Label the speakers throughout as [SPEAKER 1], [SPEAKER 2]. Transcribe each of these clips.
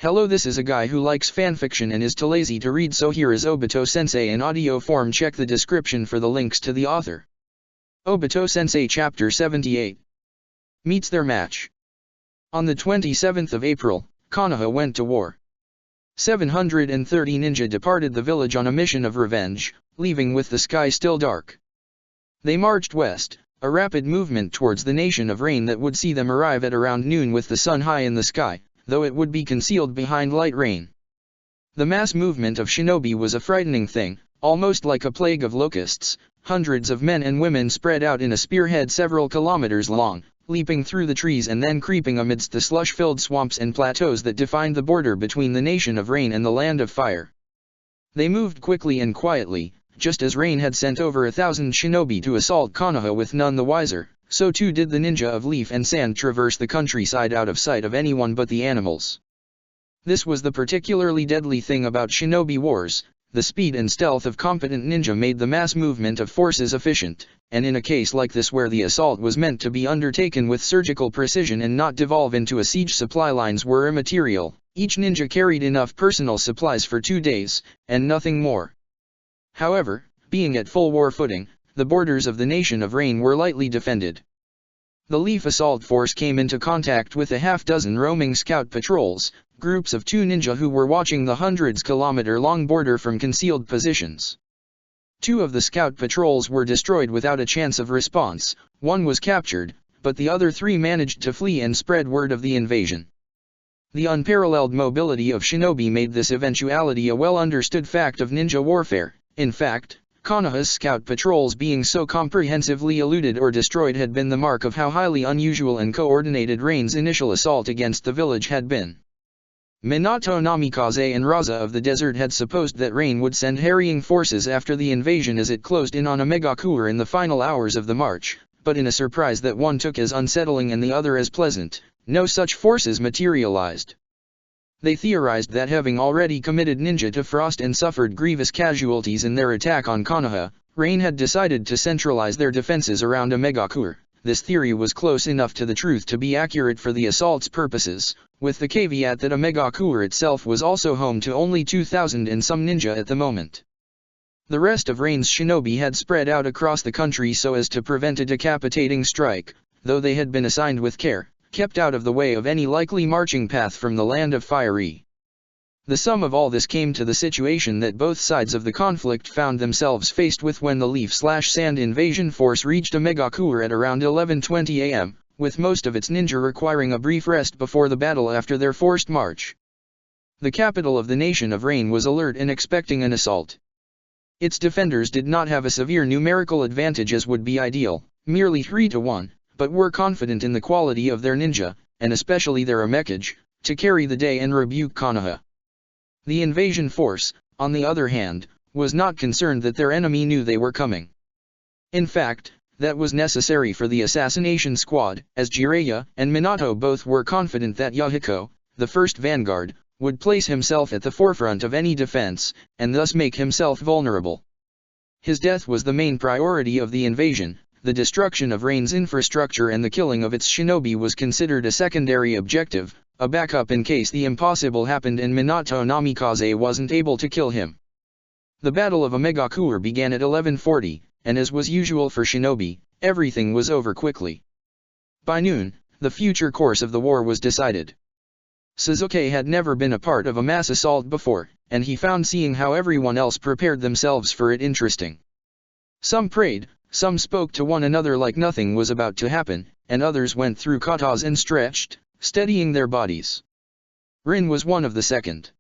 [SPEAKER 1] Hello, this is a guy who likes fanfiction and is too lazy to read, so here is Obito Sensei in audio form. Check the description for the links to the author. Obito Sensei Chapter 78 Meets their match. On the 27th of April, Konoha went to war. 730 ninja departed the village on a mission of revenge, leaving with the sky still dark. They marched west, a rapid movement towards the nation of rain that would see them arrive at around noon with the sun high in the sky, though it would be concealed behind light rain. The mass movement of shinobi was a frightening thing, almost like a plague of locusts. Hundreds of men and women spread out in a spearhead several kilometers long, leaping through the trees and then creeping amidst the slush-filled swamps and plateaus that defined the border between the nation of rain and the land of fire. They moved quickly and quietly, just as Rain had sent over 1,000 shinobi to assault Konoha with none the wiser. So too did the ninja of leaf and sand traverse the countryside out of sight of anyone but the animals. This was the particularly deadly thing about shinobi wars. The speed and stealth of competent ninja made the mass movement of forces efficient, and in a case like this where the assault was meant to be undertaken with surgical precision and not devolve into a siege, supply lines were immaterial. Each ninja carried enough personal supplies for 2 days, and nothing more. However, being at full war footing, the borders of the nation of rain were lightly defended. The Leaf assault force came into contact with a half-dozen roaming scout patrols, groups of 2 ninja who were watching the hundreds-kilometer-long border from concealed positions. 2 of the scout patrols were destroyed without a chance of response, 1 was captured, but the other 3 managed to flee and spread word of the invasion. The unparalleled mobility of shinobi made this eventuality a well-understood fact of ninja warfare. In fact, Konoha's scout patrols being so comprehensively eluded or destroyed had been the mark of how highly unusual and coordinated Rain's initial assault against the village had been. Minato Namikaze and Raza of the desert had supposed that Rain would send harrying forces after the invasion as it closed in on a megacour in the final hours of the march, but in a surprise that one took as unsettling and the other as pleasant, no such forces materialized. They theorized that having already committed ninja to frost and suffered grievous casualties in their attack on Konoha, Rain had decided to centralize their defenses around a megacour. This theory was close enough to the truth to be accurate for the assault's purposes, with the caveat that a megacour itself was also home to only 2,000 and some ninja at the moment. The rest of Rain's shinobi had spread out across the country so as to prevent a decapitating strike, though they had been assigned with care, kept out of the way of any likely marching path from the land of fiery. The sum of all this came to the situation that both sides of the conflict found themselves faced with when the leaf/sand invasion force reached a megacour at around 11:20 am, with most of its ninja requiring a brief rest before the battle after their forced march. The capital of the nation of Rain was alert and expecting an assault. Its defenders did not have a severe numerical advantage as would be ideal, merely 3-1, but were confident in the quality of their ninja, and especially their amekage, to carry the day and rebuke Konoha. The invasion force, on the other hand, was not concerned that their enemy knew they were coming. In fact, that was necessary for the assassination squad, as Jiraiya and Minato both were confident that Yahiko, the first vanguard, would place himself at the forefront of any defense, and thus make himself vulnerable. His death was the main priority of the invasion. The destruction of Rain's infrastructure and the killing of its shinobi was considered a secondary objective, a backup in case the impossible happened and Minato Namikaze wasn't able to kill him. The Battle of a megacour began at 11:40, and as was usual for shinobi, everything was over quickly. By noon, the future course of the war was decided. Sasuke had never been a part of a mass assault before, and he found seeing how everyone else prepared themselves for it interesting. Some prayed, some spoke to one another like nothing was about to happen, and others went through katas and stretched, steadying their bodies. Rin was one of the second.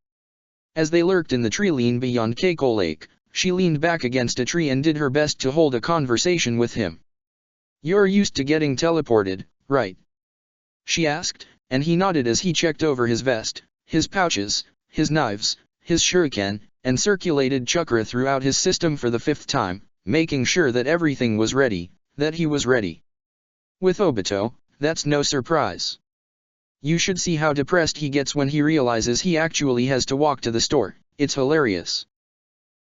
[SPEAKER 1] As they lurked in the tree line beyond Keiko Lake, she leaned back against a tree and did her best to hold a conversation with him. "You're used to getting teleported, right?" she asked, and he nodded as he checked over his vest, his pouches, his knives, his shuriken, and circulated chakra throughout his system for the 5th time. Making sure that everything was ready, that he was ready. With Obito, that's no surprise. You should see how depressed he gets when he realizes he actually has to walk to the store. It's hilarious.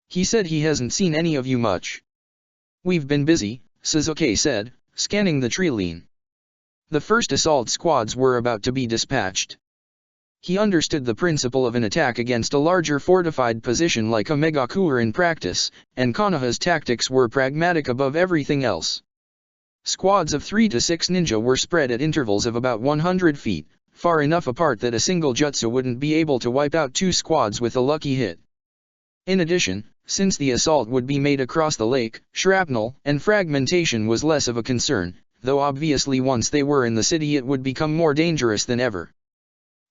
[SPEAKER 1] He said he hasn't seen any of you much. We've been busy, Sasuke said, scanning the tree line. The first assault squads were about to be dispatched. He understood the principle of an attack against a larger fortified position like a Megakuer in practice, and Konoha's tactics were pragmatic above everything else. Squads of 3 to 6 ninja were spread at intervals of about 100 feet, far enough apart that a single jutsu wouldn't be able to wipe out 2 squads with a lucky hit. In addition, since the assault would be made across the lake, shrapnel and fragmentation was less of a concern, though obviously once they were in the city it would become more dangerous than ever.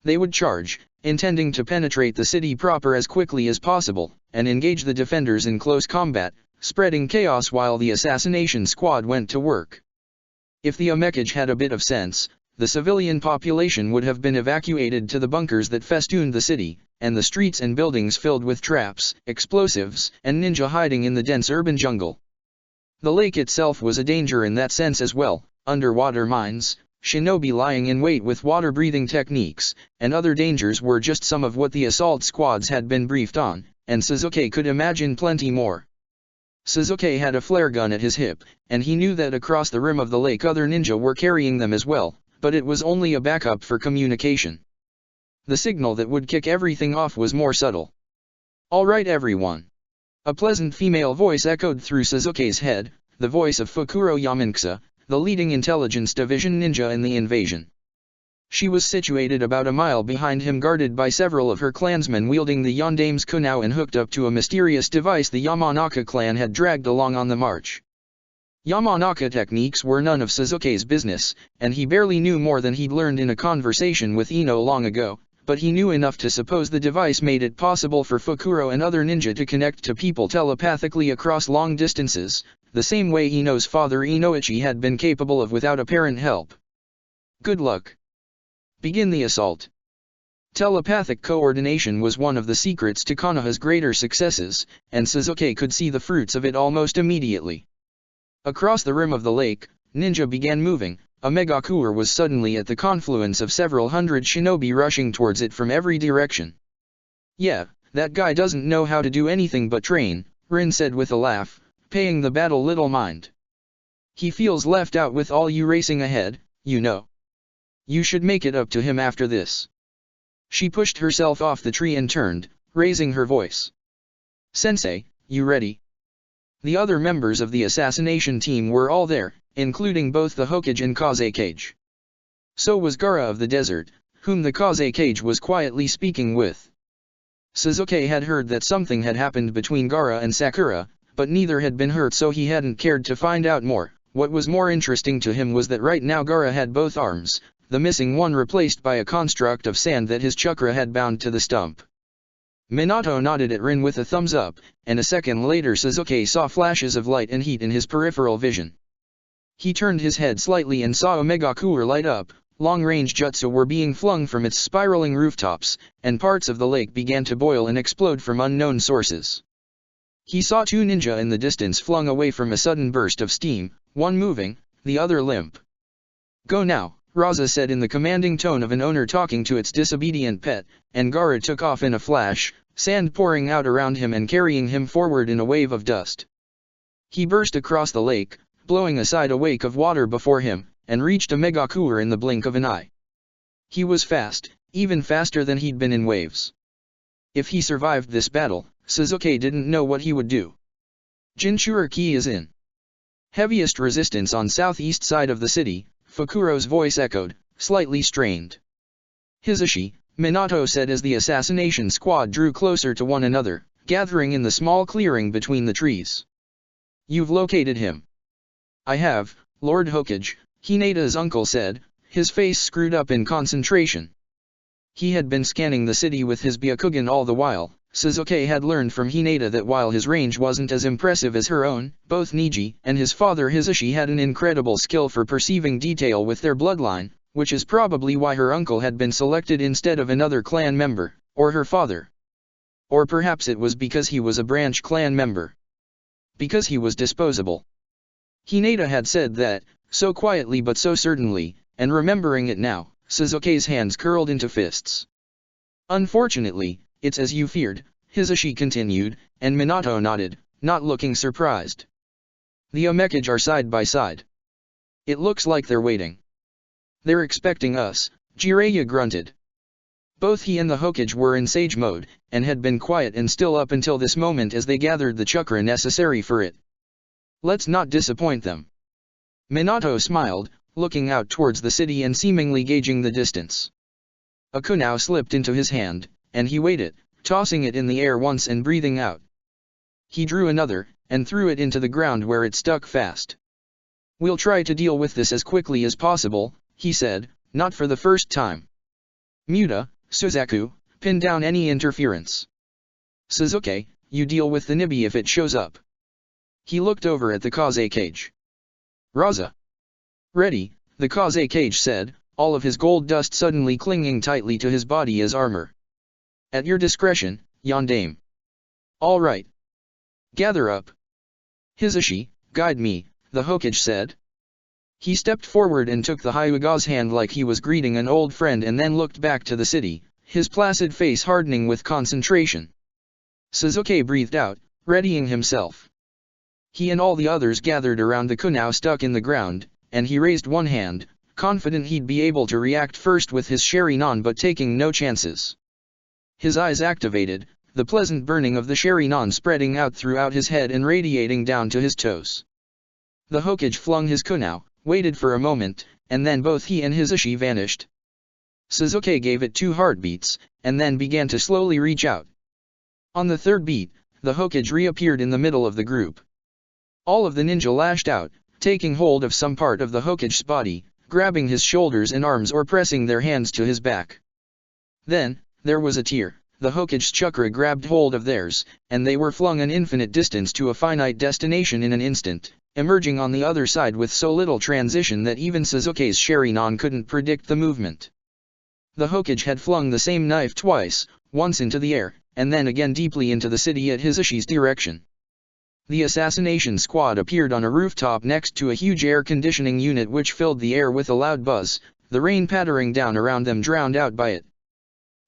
[SPEAKER 1] They would charge, intending to penetrate the city proper as quickly as possible, and engage the defenders in close combat, spreading chaos while the assassination squad went to work. If the Omekage had a bit of sense, the civilian population would have been evacuated to the bunkers that festooned the city, and the streets and buildings filled with traps, explosives, and ninja hiding in the dense urban jungle. The lake itself was a danger in that sense as well: underwater mines, shinobi lying in wait with water-breathing techniques, and other dangers were just some of what the assault squads had been briefed on, and Sasuke could imagine plenty more. Sasuke had a flare gun at his hip, and he knew that across the rim of the lake other ninja were carrying them as well, but it was only a backup for communication. The signal that would kick everything off was more subtle. "All right everyone." A pleasant female voice echoed through Sasuke's head, the voice of Fukuro Yamanksa, the leading intelligence division ninja in the invasion. She was situated about a mile behind him, guarded by several of her clansmen wielding the Yondame's kunai and hooked up to a mysterious device the Yamanaka clan had dragged along on the march. Yamanaka techniques were none of Sasuke's business, and he barely knew more than he'd learned in a conversation with Ino long ago, but he knew enough to suppose the device made it possible for Fukuro and other ninja to connect to people telepathically across long distances, the same way Ino's father Inoichi had been capable of without apparent help. "Good luck. Begin the assault." Telepathic coordination was one of the secrets to Konoha's greater successes, and Sasuke could see the fruits of it almost immediately. Across the rim of the lake, ninja began moving. A Megakuer was suddenly at the confluence of several hundred shinobi rushing towards it from every direction. "Yeah, that guy doesn't know how to do anything but train," Rin said with a laugh, paying the battle little mind. "He feels left out with all you racing ahead, you know. You should make it up to him after this." She pushed herself off the tree and turned, raising her voice. "Sensei, you ready?" The other members of the assassination team were all there, including both the Hokage and Kazekage. So was Gaara of the desert, whom the Kazekage was quietly speaking with. Sasuke had heard that something had happened between Gaara and Sakura, but neither had been hurt, so he hadn't cared to find out more. What was more interesting to him was that right now Gaara had both arms, the missing one replaced by a construct of sand that his chakra had bound to the stump. Minato nodded at Rin with a thumbs up, and a second later Sasuke saw flashes of light and heat in his peripheral vision. He turned his head slightly and saw a Megakuer light up. Long-range jutsu were being flung from its spiraling rooftops, and parts of the lake began to boil and explode from unknown sources. He saw 2 ninja in the distance flung away from a sudden burst of steam, one moving, the other limp. "Go now," Raza said in the commanding tone of an owner talking to its disobedient pet, and Gaara took off in a flash, sand pouring out around him and carrying him forward in a wave of dust. He burst across the lake, blowing aside a wake of water before him, and reached a Megakuer in the blink of an eye. He was fast, even faster than he'd been in waves. If he survived this battle, Sasuke didn't know what he would do. "Jinchuriki is in. Heaviest resistance on southeast side of the city," Fukuro's voice echoed, slightly strained. "Hisashi," Minato said as the assassination squad drew closer to one another, gathering in the small clearing between the trees. "You've located him." "I have, Lord Hokage," Hineda's uncle said, his face screwed up in concentration. He had been scanning the city with his Byakugan all the while. Sasuke had learned from Hineda that while his range wasn't as impressive as her own, both Niji and his father Hisashi had an incredible skill for perceiving detail with their bloodline, which is probably why her uncle had been selected instead of another clan member, or her father. Or perhaps it was because he was a branch clan member. Because he was disposable. Hineda had said that, so quietly but so certainly, and remembering it now, Sasuke's hands curled into fists. "Unfortunately, it's as you feared," Hisashi continued, and Minato nodded, not looking surprised. "The Omekage are side by side. It looks like they're waiting." "They're expecting us," Jiraiya grunted. Both he and the Hokage were in sage mode, and had been quiet and still up until this moment as they gathered the chakra necessary for it. Let's not disappoint them. Minato smiled, looking out towards the city and seemingly gauging the distance. A kunao slipped into his hand, and he weighed it, tossing it in the air once and breathing out. He drew another, and threw it into the ground where it stuck fast. We'll try to deal with this as quickly as possible, he said, not for the first time. Muta, Suzaku, pin down any interference. Sasuke, you deal with the Nibi if it shows up. He looked over at the Kaze cage. Raza. Ready, the Kaze cage said, all of his gold dust suddenly clinging tightly to his body as armor. At your discretion, Yondaime. All right. Gather up. Hisashi, guide me, the Hokage said. He stepped forward and took the Hyuga's hand like he was greeting an old friend and then looked back to the city, his placid face hardening with concentration. Sasuke breathed out, readying himself. He and all the others gathered around the kunao stuck in the ground, and he raised one hand, confident he'd be able to react first with his Sharingan but taking no chances. His eyes activated, the pleasant burning of the Sharingan spreading out throughout his head and radiating down to his toes. The Hokage flung his kunao, waited for a moment, and then both he and Hisashi vanished. Sasuke gave it 2 heartbeats, and then began to slowly reach out. On the third beat, the Hokage reappeared in the middle of the group. All of the ninja lashed out, taking hold of some part of the Hokage's body, grabbing his shoulders and arms or pressing their hands to his back. Then, there was a tear, the Hokage's chakra grabbed hold of theirs, and they were flung an infinite distance to a finite destination in an instant, emerging on the other side with so little transition that even Sasuke's Sharingan couldn't predict the movement. The Hokage had flung the same knife twice, once into the air, and then again deeply into the city at Hisashi's direction. The assassination squad appeared on a rooftop next to a huge air conditioning unit which filled the air with a loud buzz, the rain pattering down around them drowned out by it.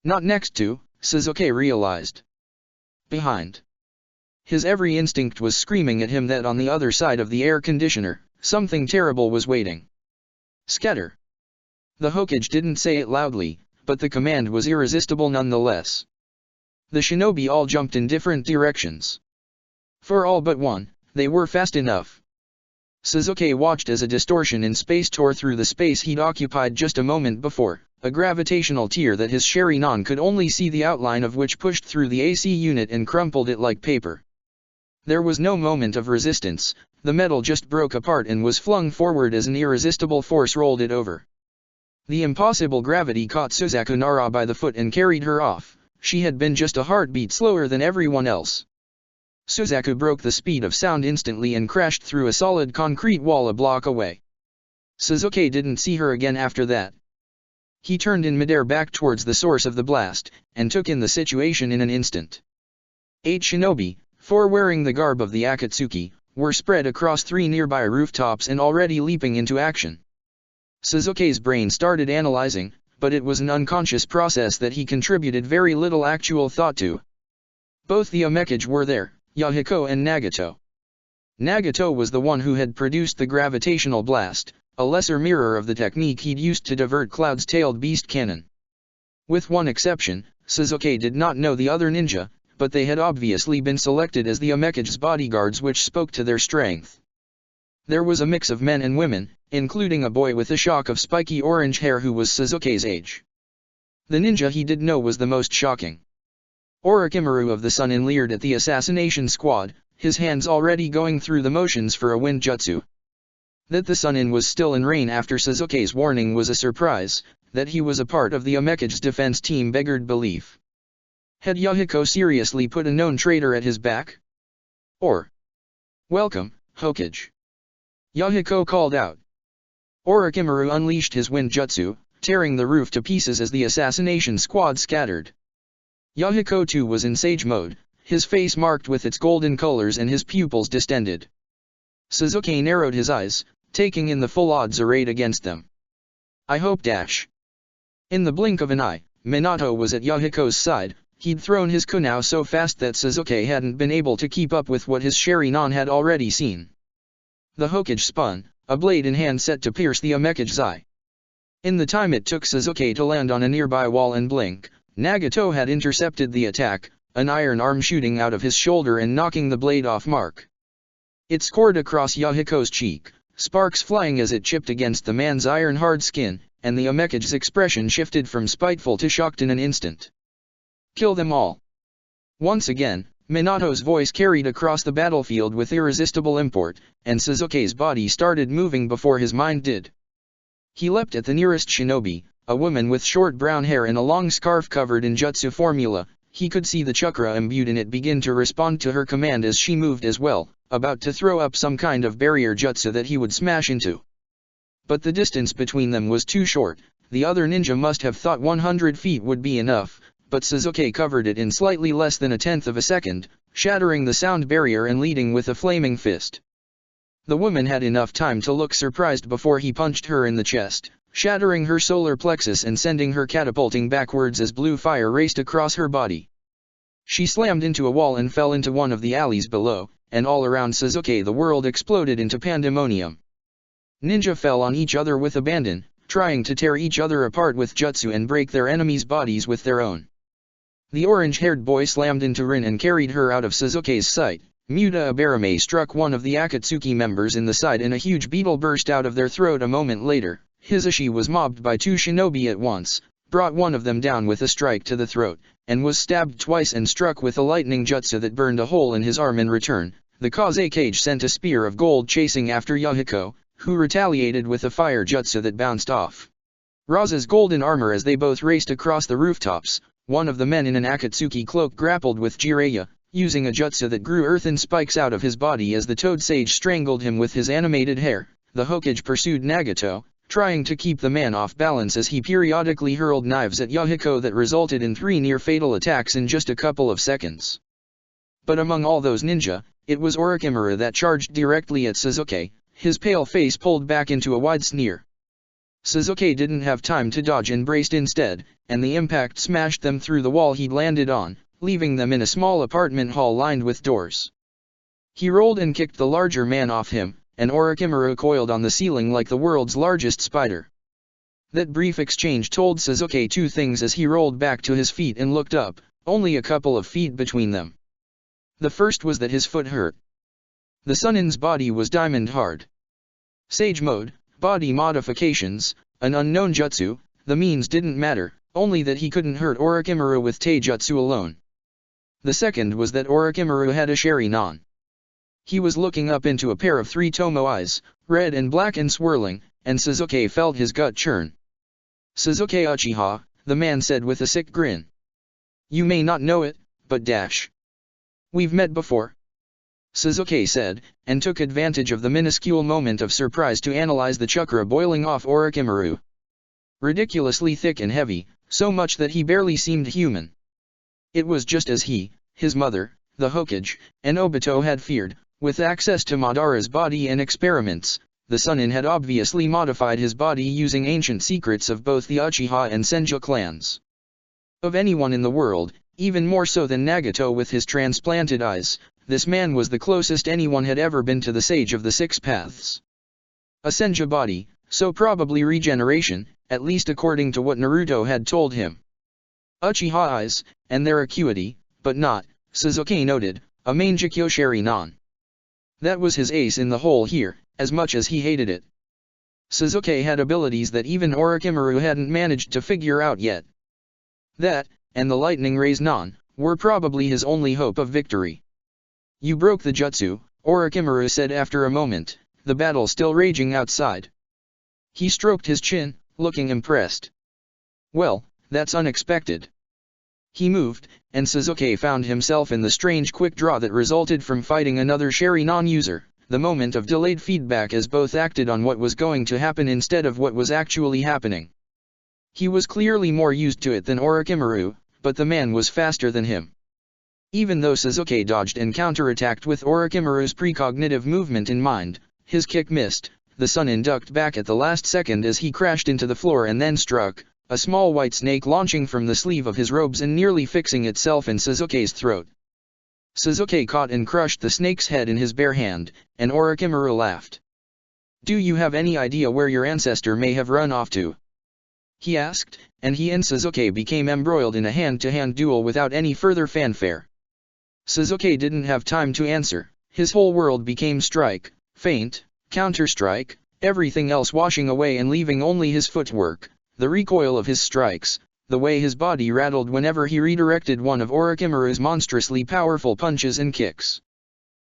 [SPEAKER 1] Not next to, Sasuke realized. Behind. His every instinct was screaming at him that on the other side of the air conditioner, something terrible was waiting. Scatter. The Hokage didn't say it loudly, but the command was irresistible nonetheless. The shinobi all jumped in different directions. For all but one, they were fast enough. Sasuke watched as a distortion in space tore through the space he'd occupied just a moment before, a gravitational tear that his Sharingan could only see the outline of which pushed through the AC unit and crumpled it like paper. There was no moment of resistance, the metal just broke apart and was flung forward as an irresistible force rolled it over. The impossible gravity caught Suzaku Nara by the foot and carried her off, she had been just a heartbeat slower than everyone else. Suzaku broke the speed of sound instantly and crashed through a solid concrete wall a block away. Sasuke didn't see her again after that. He turned in midair back towards the source of the blast, and took in the situation in an instant. 8 shinobi, 4 wearing the garb of the Akatsuki, were spread across 3 nearby rooftops and already leaping into action. Sasuke's brain started analyzing, but it was an unconscious process that he contributed very little actual thought to. Both the Omekage were there, Yahiko and Nagato. Nagato was the one who had produced the gravitational blast, a lesser mirror of the technique he'd used to divert Cloud's tailed beast cannon. With one exception, Sasuke did not know the other ninja, but they had obviously been selected as the Omekage's bodyguards, which spoke to their strength. There was a mix of men and women, including a boy with a shock of spiky orange hair who was Sasuke's age. The ninja he did know was the most shocking. Orochimaru of the Sun leered at the assassination squad, his hands already going through the motions for a wind jutsu. That the Sunin was still in reign after Sasuke's warning was a surprise, that he was a part of the Omekage's defense team beggared belief. Had Yahiko seriously put a known traitor at his back? Or, "Welcome, Hokage," Yahiko called out. Orochimaru unleashed his wind jutsu, tearing the roof to pieces as the assassination squad scattered. Yahiko too was in sage mode, his face marked with its golden colors and his pupils distended. Sasuke narrowed his eyes, taking in the full odds arrayed against them. I hope dash. In the blink of an eye, Minato was at Yahiko's side. He'd thrown his kunao so fast that Sasuke hadn't been able to keep up with what his Sharingan had already seen. The Hokage spun, a blade in hand set to pierce the Omekage's eye. In the time it took Sasuke to land on a nearby wall and blink, Nagato had intercepted the attack, an iron arm shooting out of his shoulder and knocking the blade off mark. It scored across Yahiko's cheek, sparks flying as it chipped against the man's iron-hard skin, and the Omekige's expression shifted from spiteful to shocked in an instant. "Kill them all." Once again, Minato's voice carried across the battlefield with irresistible import, and Sasuke's body started moving before his mind did. He leapt at the nearest shinobi, a woman with short brown hair and a long scarf covered in jutsu formula. He could see the chakra imbued in it begin to respond to her command as she moved as well, about to throw up some kind of barrier jutsu that he would smash into. But the distance between them was too short. The other ninja must have thought 100 feet would be enough, but Sasuke covered it in slightly less than a tenth of a second, shattering the sound barrier and leading with a flaming fist. The woman had enough time to look surprised before he punched her in the chest, shattering her solar plexus and sending her catapulting backwards as blue fire raced across her body. She slammed into a wall and fell into one of the alleys below, and all around Sasuke the world exploded into pandemonium. Ninja fell on each other with abandon, trying to tear each other apart with jutsu and break their enemies' bodies with their own. The orange-haired boy slammed into Rin and carried her out of Sasuke's sight. Muta Abarame struck one of the Akatsuki members in the side and a huge beetle burst out of their throat a moment later. Hisashi was mobbed by two shinobi at once, brought one of them down with a strike to the throat, and was stabbed twice and struck with a lightning jutsu that burned a hole in his arm in return. The Kazekage sent a spear of gold chasing after Yahiko, who retaliated with a fire jutsu that bounced off Raza's golden armor as they both raced across the rooftops. One of the men in an Akatsuki cloak grappled with Jiraiya, using a jutsu that grew earthen spikes out of his body as the Toad Sage strangled him with his animated hair. The Hokage pursued Nagato, trying to keep the man off balance as he periodically hurled knives at Yahiko that resulted in 3 near-fatal attacks in just a couple of seconds. But among all those ninja, it was Orochimaru that charged directly at Sasuke, his pale face pulled back into a wide sneer. Sasuke didn't have time to dodge and braced instead, and the impact smashed them through the wall he'd landed on, leaving them in a small apartment hall lined with doors. He rolled and kicked the larger man off him, and Orochimaru coiled on the ceiling like the world's largest spider. That brief exchange told Sasuke 2 things as he rolled back to his feet and looked up, only a couple of feet between them. The first was that his foot hurt. The Sunin's body was diamond hard. Sage mode, body modifications, an unknown jutsu, the means didn't matter, only that he couldn't hurt Orochimaru with taijutsu alone. The second was that Orochimaru had a Sharingan. He was looking up into a pair of 3 Tomo eyes, red and black and swirling, and Sasuke felt his gut churn. "Sasuke Uchiha," the man said with a sick grin. "You may not know it, but we've met before," Sasuke said, and took advantage of the minuscule moment of surprise to analyze the chakra boiling off Orochimaru. Ridiculously thick and heavy, so much that he barely seemed human. It was just as he, his mother, the Hokage, and Obito had feared. With access to Madara's body and experiments, the Sunin had obviously modified his body using ancient secrets of both the Uchiha and Senju clans. Of anyone in the world, even more so than Nagato with his transplanted eyes, this man was the closest anyone had ever been to the Sage of the 6 Paths. A Senju body, so probably regeneration, at least according to what Naruto had told him. Uchiha eyes, and their acuity, but not, Sasuke noted, a Mangekyo Sharingan. That was his ace in the hole here, as much as he hated it. Sasuke had abilities that even Orochimaru hadn't managed to figure out yet. That, and the lightning rays Nan, were probably his only hope of victory. "You broke the jutsu," Orochimaru said after a moment, the battle still raging outside. He stroked his chin, looking impressed. "Well, that's unexpected." He moved, and Sasuke found himself in the strange quick draw that resulted from fighting another Sharingan user, the moment of delayed feedback as both acted on what was going to happen instead of what was actually happening. He was clearly more used to it than Orochimaru, but the man was faster than him. Even though Sasuke dodged and counterattacked with Orochimaru's precognitive movement in mind, his kick missed. The Sunin ducked back at the last second as he crashed into the floor and then struck, a small white snake launching from the sleeve of his robes and nearly fixing itself in Sasuke's throat. Sasuke caught and crushed the snake's head in his bare hand, and Orochimaru laughed. "Do you have any idea where your ancestor may have run off to?" he asked, and he and Sasuke became embroiled in a hand-to-hand duel without any further fanfare. Sasuke didn't have time to answer, his whole world became strike, feint, counter-strike, everything else washing away and leaving only his footwork, the recoil of his strikes, the way his body rattled whenever he redirected one of Orochimaru's monstrously powerful punches and kicks.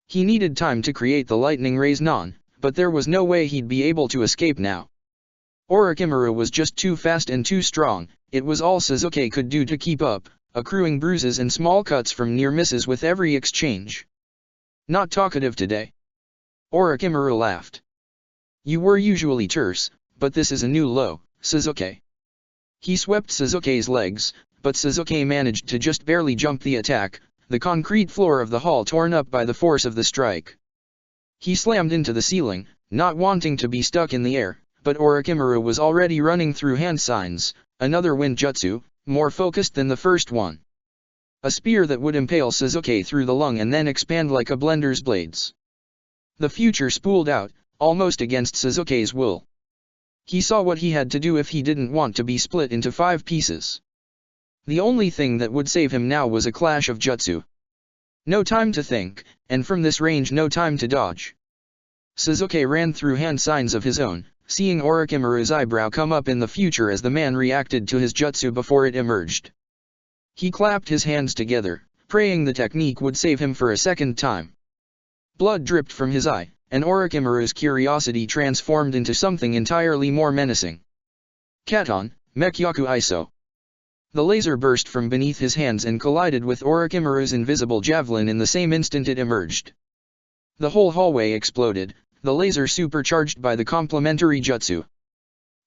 [SPEAKER 1] He needed time to create the lightning rays non, but there was no way he'd be able to escape now. Orochimaru was just too fast and too strong, it was all Sasuke could do to keep up, accruing bruises and small cuts from near misses with every exchange. Not talkative today. Orochimaru laughed. You were usually terse, but this is a new low, Sasuke. He swept Sasuke's legs, but Sasuke managed to just barely jump the attack, the concrete floor of the hall torn up by the force of the strike. He slammed into the ceiling, not wanting to be stuck in the air, but Orochimaru was already running through hand signs, another wind jutsu, more focused than the first one. A spear that would impale Sasuke through the lung and then expand like a blender's blades. The future spooled out, almost against Sasuke's will. He saw what he had to do if he didn't want to be split into 5 pieces. The only thing that would save him now was a clash of jutsu. No time to think, and from this range no time to dodge. Sasuke ran through hand signs of his own, seeing Orochimaru's eyebrow come up in the future as the man reacted to his jutsu before it emerged. He clapped his hands together, praying the technique would save him for a second time. Blood dripped from his eye, and Orochimaru's curiosity transformed into something entirely more menacing. Katon, Mekyaku Iso. The laser burst from beneath his hands and collided with Orochimaru's invisible javelin in the same instant it emerged. The whole hallway exploded, the laser supercharged by the complementary jutsu.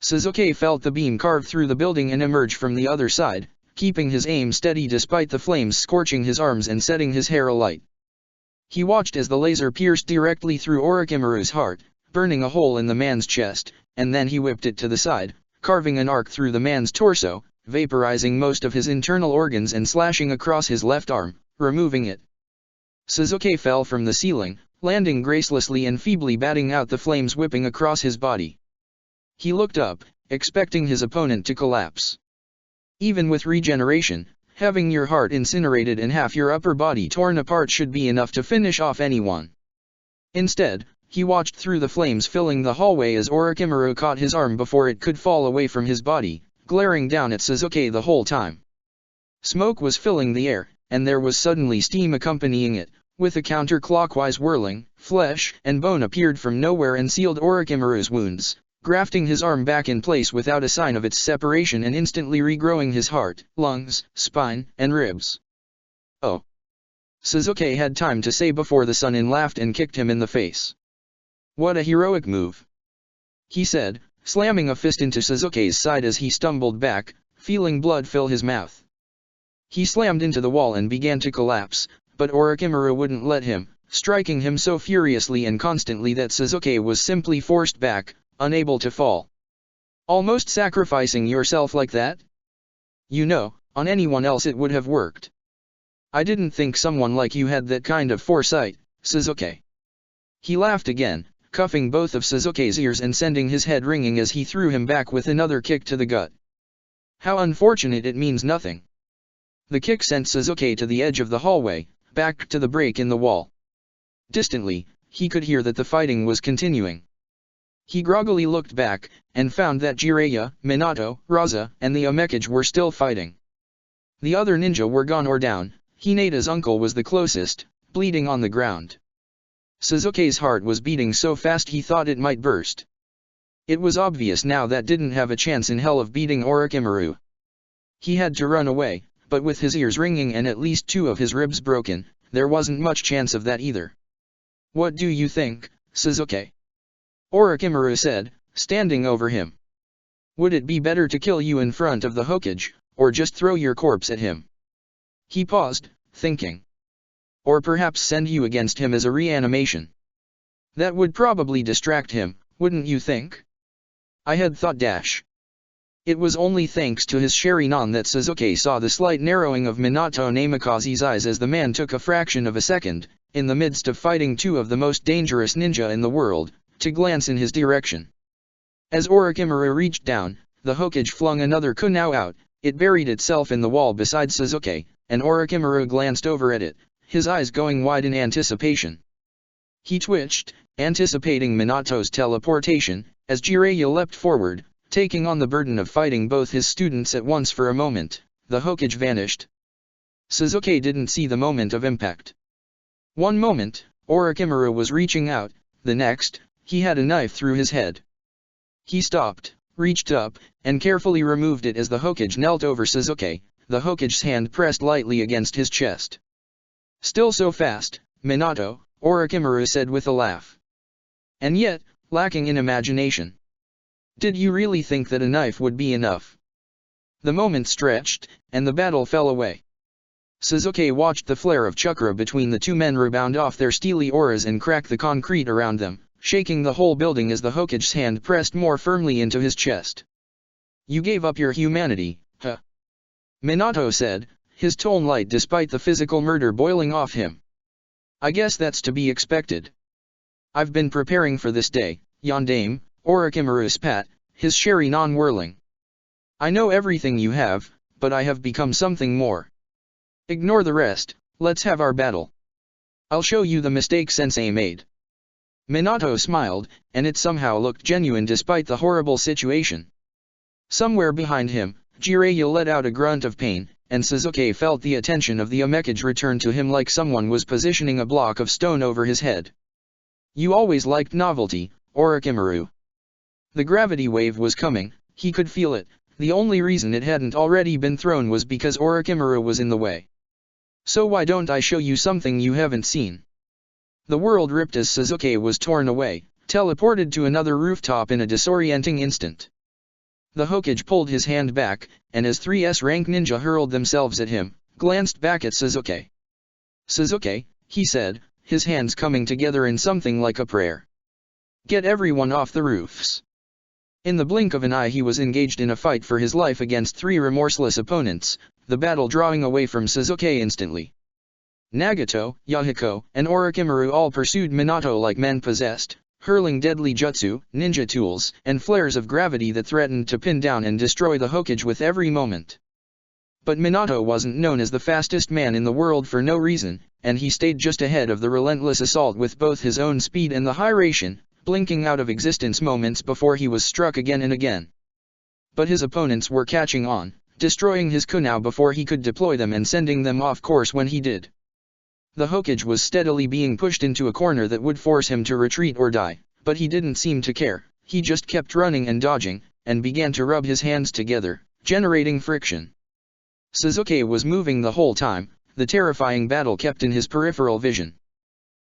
[SPEAKER 1] Sasuke felt the beam carve through the building and emerge from the other side, keeping his aim steady despite the flames scorching his arms and setting his hair alight. He watched as the laser pierced directly through Orochimaru's heart, burning a hole in the man's chest, and then he whipped it to the side, carving an arc through the man's torso, vaporizing most of his internal organs and slashing across his left arm, removing it. Sasuke fell from the ceiling, landing gracelessly and feebly batting out the flames whipping across his body. He looked up, expecting his opponent to collapse. Even with regeneration, having your heart incinerated and half your upper body torn apart should be enough to finish off anyone. Instead, he watched through the flames filling the hallway as Orochimaru caught his arm before it could fall away from his body, glaring down at Sasuke the whole time. Smoke was filling the air, and there was suddenly steam accompanying it. With a counterclockwise whirling, flesh and bone appeared from nowhere and sealed Orochimaru's wounds, grafting his arm back in place without a sign of its separation and instantly regrowing his heart, lungs, spine, and ribs. Oh! Sasuke had time to say before the Sannin laughed and kicked him in the face. What a heroic move! He said, slamming a fist into Sasuke's side as he stumbled back, feeling blood fill his mouth. He slammed into the wall and began to collapse, but Orochimaru wouldn't let him, striking him so furiously and constantly that Sasuke was simply forced back, unable to fall. Almost sacrificing yourself like that? You know, on anyone else it would have worked. I didn't think someone like you had that kind of foresight, Sasuke. He laughed again, cuffing both of Sasuke's ears and sending his head ringing as he threw him back with another kick to the gut. How unfortunate, it means nothing. The kick sent Sasuke to the edge of the hallway, back to the break in the wall. Distantly, he could hear that the fighting was continuing. He groggily looked back, and found that Jiraiya, Minato, Raza, and the Omekage were still fighting. The other ninja were gone or down. Hinata's uncle was the closest, bleeding on the ground. Sasuke's heart was beating so fast he thought it might burst. It was obvious now that didn't have a chance in hell of beating Orochimaru. He had to run away, but with his ears ringing and at least 2 of his ribs broken, there wasn't much chance of that either. What do you think, Sasuke? Orochimaru said, standing over him. Would it be better to kill you in front of the Hokage, or just throw your corpse at him? He paused, thinking. Or perhaps send you against him as a reanimation. That would probably distract him, wouldn't you think? I had thought dash. It was only thanks to his Sharingan that Sasuke saw the slight narrowing of Minato Namikaze's eyes as the man took a fraction of a second, in the midst of fighting 2 of the most dangerous ninja in the world, to glance in his direction. As Orochimaru reached down, the Hokage flung another kunai out. It buried itself in the wall beside Sasuke, and Orochimaru glanced over at it, his eyes going wide in anticipation. He twitched, anticipating Minato's teleportation, as Jiraiya leapt forward, taking on the burden of fighting both his students at once. For a moment, the Hokage vanished. Sasuke didn't see the moment of impact. One moment, Orochimaru was reaching out, the next, he had a knife through his head. He stopped, reached up, and carefully removed it as the Hokage knelt over Sasuke, the Hokage's hand pressed lightly against his chest. "Still so fast, Minato," Orochimaru said with a laugh. "And yet, lacking in imagination. Did you really think that a knife would be enough?" The moment stretched, and the battle fell away. Sasuke watched the flare of chakra between the two men rebound off their steely auras and crack the concrete around them, shaking the whole building as the Hokage's hand pressed more firmly into his chest. "You gave up your humanity, huh?" Minato said, his tone light despite the physical murder boiling off him. "I guess that's to be expected. I've been preparing for this day, Yondaime," Orochimaru spat, his Sharingan whirling. "I know everything you have, but I have become something more. Ignore the rest, let's have our battle. I'll show you the mistake Sensei made." Minato smiled, and it somehow looked genuine despite the horrible situation. Somewhere behind him, Jiraiya let out a grunt of pain, and Sasuke felt the attention of the Omekage return to him like someone was positioning a block of stone over his head. "You always liked novelty, Orochimaru." The gravity wave was coming, he could feel it. The only reason it hadn't already been thrown was because Orochimaru was in the way. "So why don't I show you something you haven't seen?" The world ripped as Sasuke was torn away, teleported to another rooftop in a disorienting instant. The Hokage pulled his hand back, and as 3S rank ninja hurled themselves at him, glanced back at Sasuke. "Sasuke," he said, his hands coming together in something like a prayer. "Get everyone off the roofs." In the blink of an eye he was engaged in a fight for his life against three remorseless opponents, the battle drawing away from Sasuke instantly. Nagato, Yahiko, and Orochimaru all pursued Minato like men possessed, hurling deadly jutsu, ninja tools, and flares of gravity that threatened to pin down and destroy the Hokage with every moment. But Minato wasn't known as the fastest man in the world for no reason, and he stayed just ahead of the relentless assault with both his own speed and the Hiraishin, blinking out of existence moments before he was struck again and again. But his opponents were catching on, destroying his kunai before he could deploy them and sending them off course when he did. The Hokage was steadily being pushed into a corner that would force him to retreat or die, but he didn't seem to care. He just kept running and dodging, and began to rub his hands together, generating friction. Sasuke was moving the whole time, the terrifying battle kept in his peripheral vision.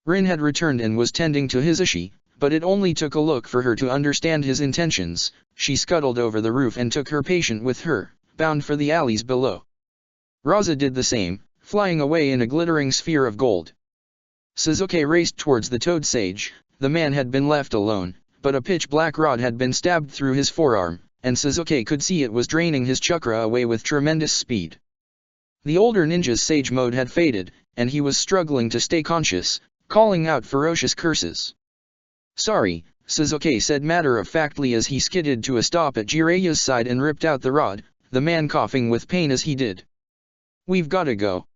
[SPEAKER 1] Rin had returned and was tending to Hisashi, but it only took a look for her to understand his intentions. She scuttled over the roof and took her patient with her, bound for the alleys below. Raza did the same, flying away in a glittering sphere of gold. Sasuke raced towards the Toad Sage. The man had been left alone, but a pitch-black rod had been stabbed through his forearm, and Sasuke could see it was draining his chakra away with tremendous speed. The older ninja's sage mode had faded, and he was struggling to stay conscious, calling out ferocious curses. "Sorry," Sasuke said matter-of-factly as he skidded to a stop at Jiraiya's side and ripped out the rod, the man coughing with pain as he did. "We've gotta go."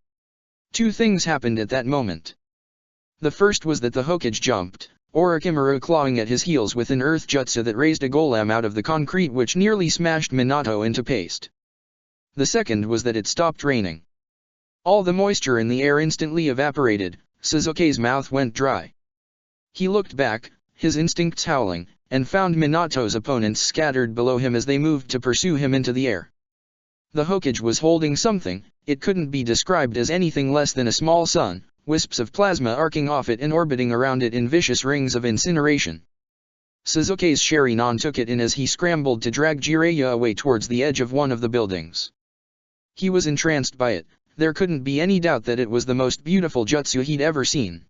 [SPEAKER 1] Two things happened at that moment. The first was that the Hokage jumped, Orochimaru clawing at his heels with an earth jutsu that raised a golem out of the concrete which nearly smashed Minato into paste. The second was that it stopped raining. All the moisture in the air instantly evaporated, Sasuke's mouth went dry. He looked back, his instincts howling, and found Minato's opponents scattered below him as they moved to pursue him into the air. The Hokage was holding something. It couldn't be described as anything less than a small sun, wisps of plasma arcing off it and orbiting around it in vicious rings of incineration. Sasuke's Sharingan took it in as he scrambled to drag Jiraiya away towards the edge of one of the buildings. He was entranced by it. There couldn't be any doubt that it was the most beautiful jutsu he'd ever seen.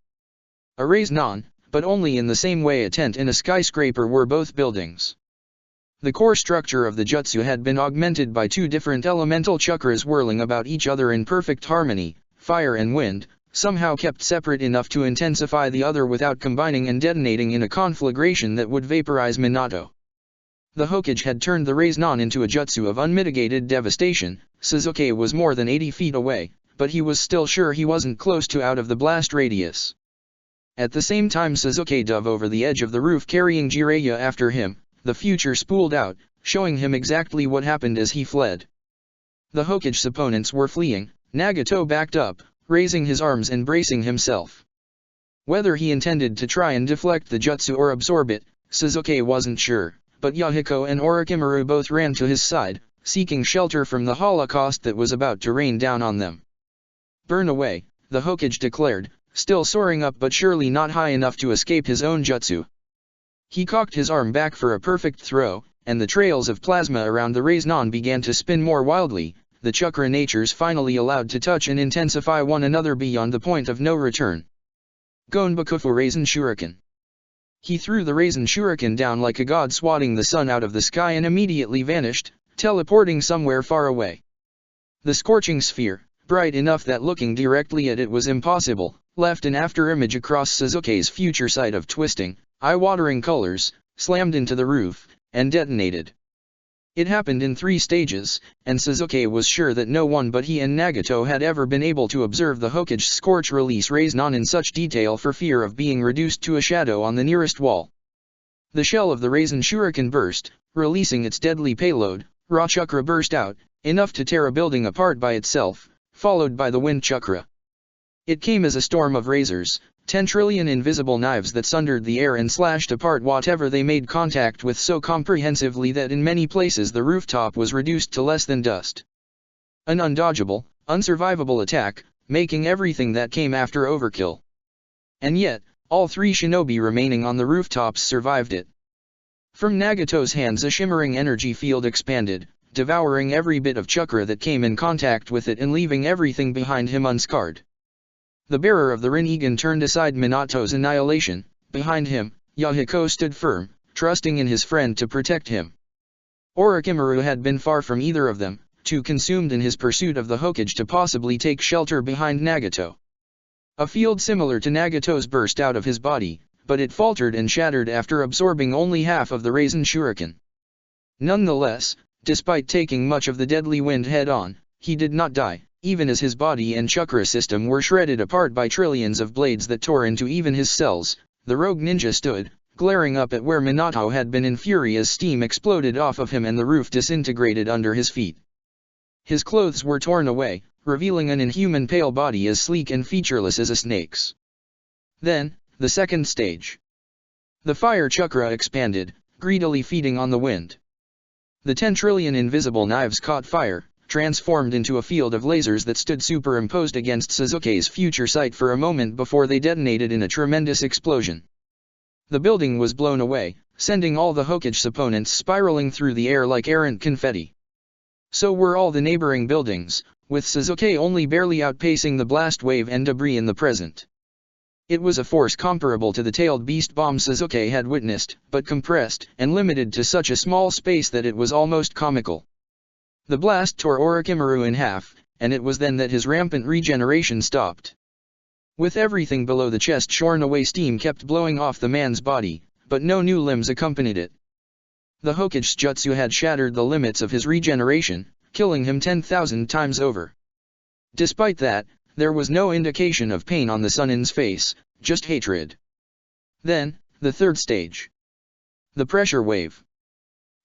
[SPEAKER 1] A raise-nan, but only in the same way a tent and a skyscraper were both buildings. The core structure of the jutsu had been augmented by two different elemental chakras whirling about each other in perfect harmony, fire and wind, somehow kept separate enough to intensify the other without combining and detonating in a conflagration that would vaporize Minato. The Hokage had turned the Raise-Non into a jutsu of unmitigated devastation. Sasuke was more than 80 feet away, but he was still sure he wasn't close to out of the blast radius. At the same time Sasuke dove over the edge of the roof carrying Jiraiya after him. The future spooled out, showing him exactly what happened as he fled. The Hokage's opponents were fleeing. Nagato backed up, raising his arms and bracing himself. Whether he intended to try and deflect the jutsu or absorb it, Sasuke wasn't sure, but Yahiko and Orochimaru both ran to his side, seeking shelter from the holocaust that was about to rain down on them. "Burn away," the Hokage declared, still soaring up but surely not high enough to escape his own jutsu. He cocked his arm back for a perfect throw, and the trails of plasma around the Raise-Non began to spin more wildly, the chakra natures finally allowed to touch and intensify one another beyond the point of no return. Gonbakufu Raisin Shuriken. He threw the Raisin Shuriken down like a god swatting the sun out of the sky and immediately vanished, teleporting somewhere far away. The scorching sphere, bright enough that looking directly at it was impossible, left an afterimage across Sasuke's future sight of twisting, eye-watering colors, slammed into the roof, and detonated. It happened in 3 stages, and Sasuke was sure that no one but he and Nagato had ever been able to observe the Hokage's scorch-release Raise-Non in such detail for fear of being reduced to a shadow on the nearest wall. The shell of the Raisin Shuriken burst, releasing its deadly payload. Raw chakra burst out, enough to tear a building apart by itself, followed by the wind chakra. It came as a storm of razors, 10 trillion invisible knives that sundered the air and slashed apart whatever they made contact with so comprehensively that in many places the rooftop was reduced to less than dust. An undodgeable, unsurvivable attack, making everything that came after overkill. And yet, all 3 shinobi remaining on the rooftops survived it. From Nagato's hands a shimmering energy field expanded, devouring every bit of chakra that came in contact with it and leaving everything behind him unscarred. The bearer of the Rinnegan turned aside Minato's annihilation. Behind him, Yahiko stood firm, trusting in his friend to protect him. Orochimaru had been far from either of them, too consumed in his pursuit of the Hokage to possibly take shelter behind Nagato. A field similar to Nagato's burst out of his body, but it faltered and shattered after absorbing only half of the Raisin Shuriken. Nonetheless, despite taking much of the deadly wind head-on, he did not die, even as his body and chakra system were shredded apart by trillions of blades that tore into even his cells. The rogue ninja stood, glaring up at where Minato had been in fury as steam exploded off of him and the roof disintegrated under his feet. His clothes were torn away, revealing an inhuman pale body as sleek and featureless as a snake's. Then, the second stage. The fire chakra expanded, greedily feeding on the wind. The 10 trillion invisible knives caught fire, transformed into a field of lasers that stood superimposed against Sasuke's future sight for a moment before they detonated in a tremendous explosion. The building was blown away, sending all the Hokage's opponents spiraling through the air like errant confetti. So were all the neighboring buildings, with Sasuke only barely outpacing the blast wave and debris in the present. It was a force comparable to the tailed beast bomb Sasuke had witnessed, but compressed and limited to such a small space that it was almost comical. The blast tore Orochimaru in half, and it was then that his rampant regeneration stopped. With everything below the chest shorn away, steam kept blowing off the man's body, but no new limbs accompanied it. The Hokage's jutsu had shattered the limits of his regeneration, killing him 10,000 times over. Despite that, there was no indication of pain on the Sunin's face, just hatred. Then, the third stage. The pressure wave.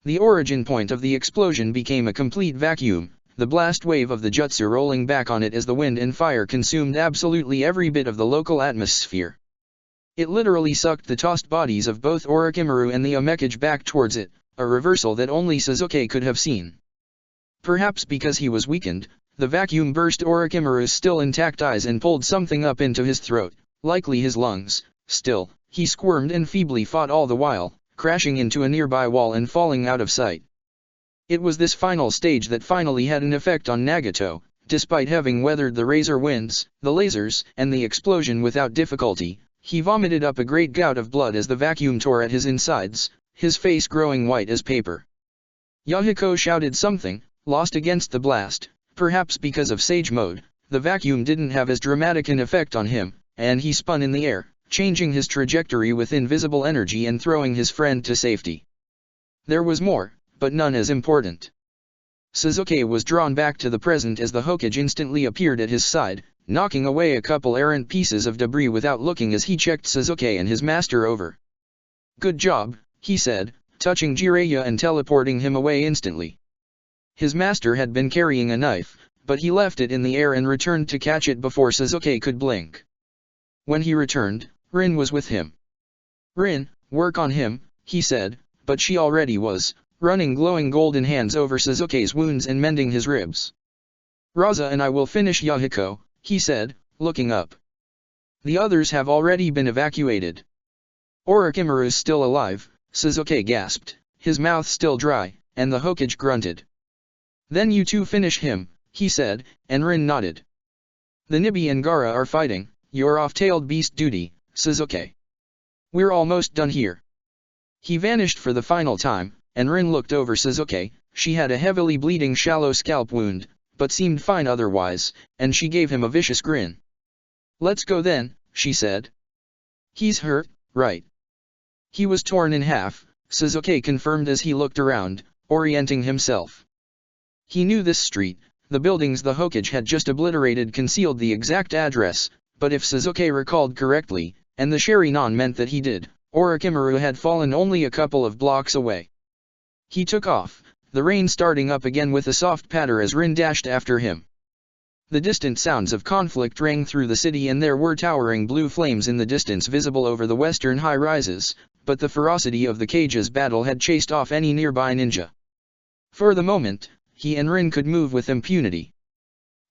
[SPEAKER 1] The origin point of the explosion became a complete vacuum, the blast wave of the jutsu rolling back on it as the wind and fire consumed absolutely every bit of the local atmosphere. It literally sucked the tossed bodies of both Orochimaru and the Omekage back towards it, a reversal that only Sasuke could have seen. Perhaps because he was weakened, the vacuum burst Orochimaru's still intact eyes and pulled something up into his throat, likely his lungs. Still, he squirmed and feebly fought all the while, crashing into a nearby wall and falling out of sight. It was this final stage that finally had an effect on Nagato. Despite having weathered the razor winds, the lasers, and the explosion without difficulty, he vomited up a great gout of blood as the vacuum tore at his insides, his face growing white as paper. Yahiko shouted something, lost against the blast. Perhaps because of Sage Mode, the vacuum didn't have as dramatic an effect on him, and he spun in the air, changing his trajectory with invisible energy and throwing his friend to safety. There was more, but none as important. Sasuke was drawn back to the present as the Hokage instantly appeared at his side, knocking away a couple errant pieces of debris without looking as he checked Sasuke and his master over. "Good job," he said, touching Jiraiya and teleporting him away instantly. His master had been carrying a knife, but he left it in the air and returned to catch it before Sasuke could blink. When he returned, Rin was with him. "Rin, work on him," he said, but she already was, running glowing golden hands over Sasuke's wounds and mending his ribs. "Raza and I will finish Yahiko," he said, looking up. "The others have already been evacuated." "Orochimaru's still alive," Sasuke gasped, his mouth still dry, and the Hokage grunted. "Then you two finish him," he said, and Rin nodded. "The Nibi and Gaara are fighting, you're off-tailed beast duty, Sasuke. We're almost done here." He vanished for the final time, and Rin looked over Sasuke. She had a heavily bleeding shallow scalp wound, but seemed fine otherwise, and she gave him a vicious grin. "Let's go then," she said. "He's hurt, right?" "He was torn in half," Sasuke confirmed as he looked around, orienting himself. He knew this street. The buildings the Hokage had just obliterated concealed the exact address, but if Sasuke recalled correctly, and the Sharingan meant that he did, Orochimaru had fallen only a couple of blocks away. He took off, the rain starting up again with a soft patter as Rin dashed after him. The distant sounds of conflict rang through the city and there were towering blue flames in the distance visible over the western high-rises, but the ferocity of the cage's battle had chased off any nearby ninja. For the moment, he and Rin could move with impunity.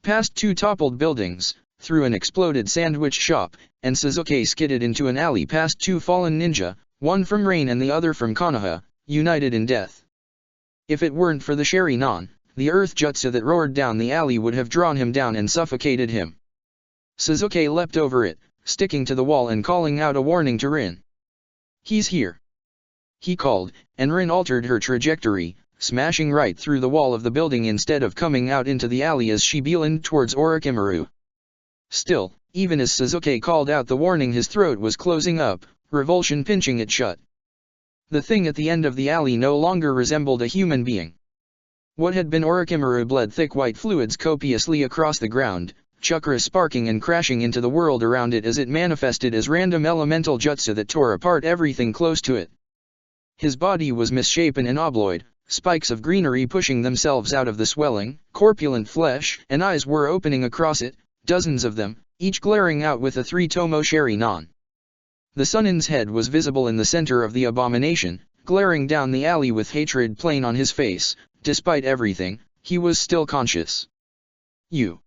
[SPEAKER 1] Past two toppled buildings, through an exploded sandwich shop, and Sasuke skidded into an alley past two fallen ninja, one from Rain and the other from Konoha, united in death. If it weren't for the Sharingan, the earth jutsu that roared down the alley would have drawn him down and suffocated him. Sasuke leapt over it, sticking to the wall and calling out a warning to Rin. "He's here!" he called, and Rin altered her trajectory, smashing right through the wall of the building instead of coming out into the alley as she beelined towards Orochimaru. Still, even as Sasuke called out the warning, his throat was closing up, revulsion pinching it shut. The thing at the end of the alley no longer resembled a human being. What had been Orochimaru bled thick white fluids copiously across the ground, chakras sparking and crashing into the world around it as it manifested as random elemental jutsu that tore apart everything close to it. His body was misshapen and obloid, spikes of greenery pushing themselves out of the swelling, corpulent flesh, and eyes were opening across it, dozens of them, each glaring out with a three-tomo Sharingan. The Sunin's head was visible in the center of the abomination, glaring down the alley with hatred plain on his face. Despite everything, he was still conscious. "You!"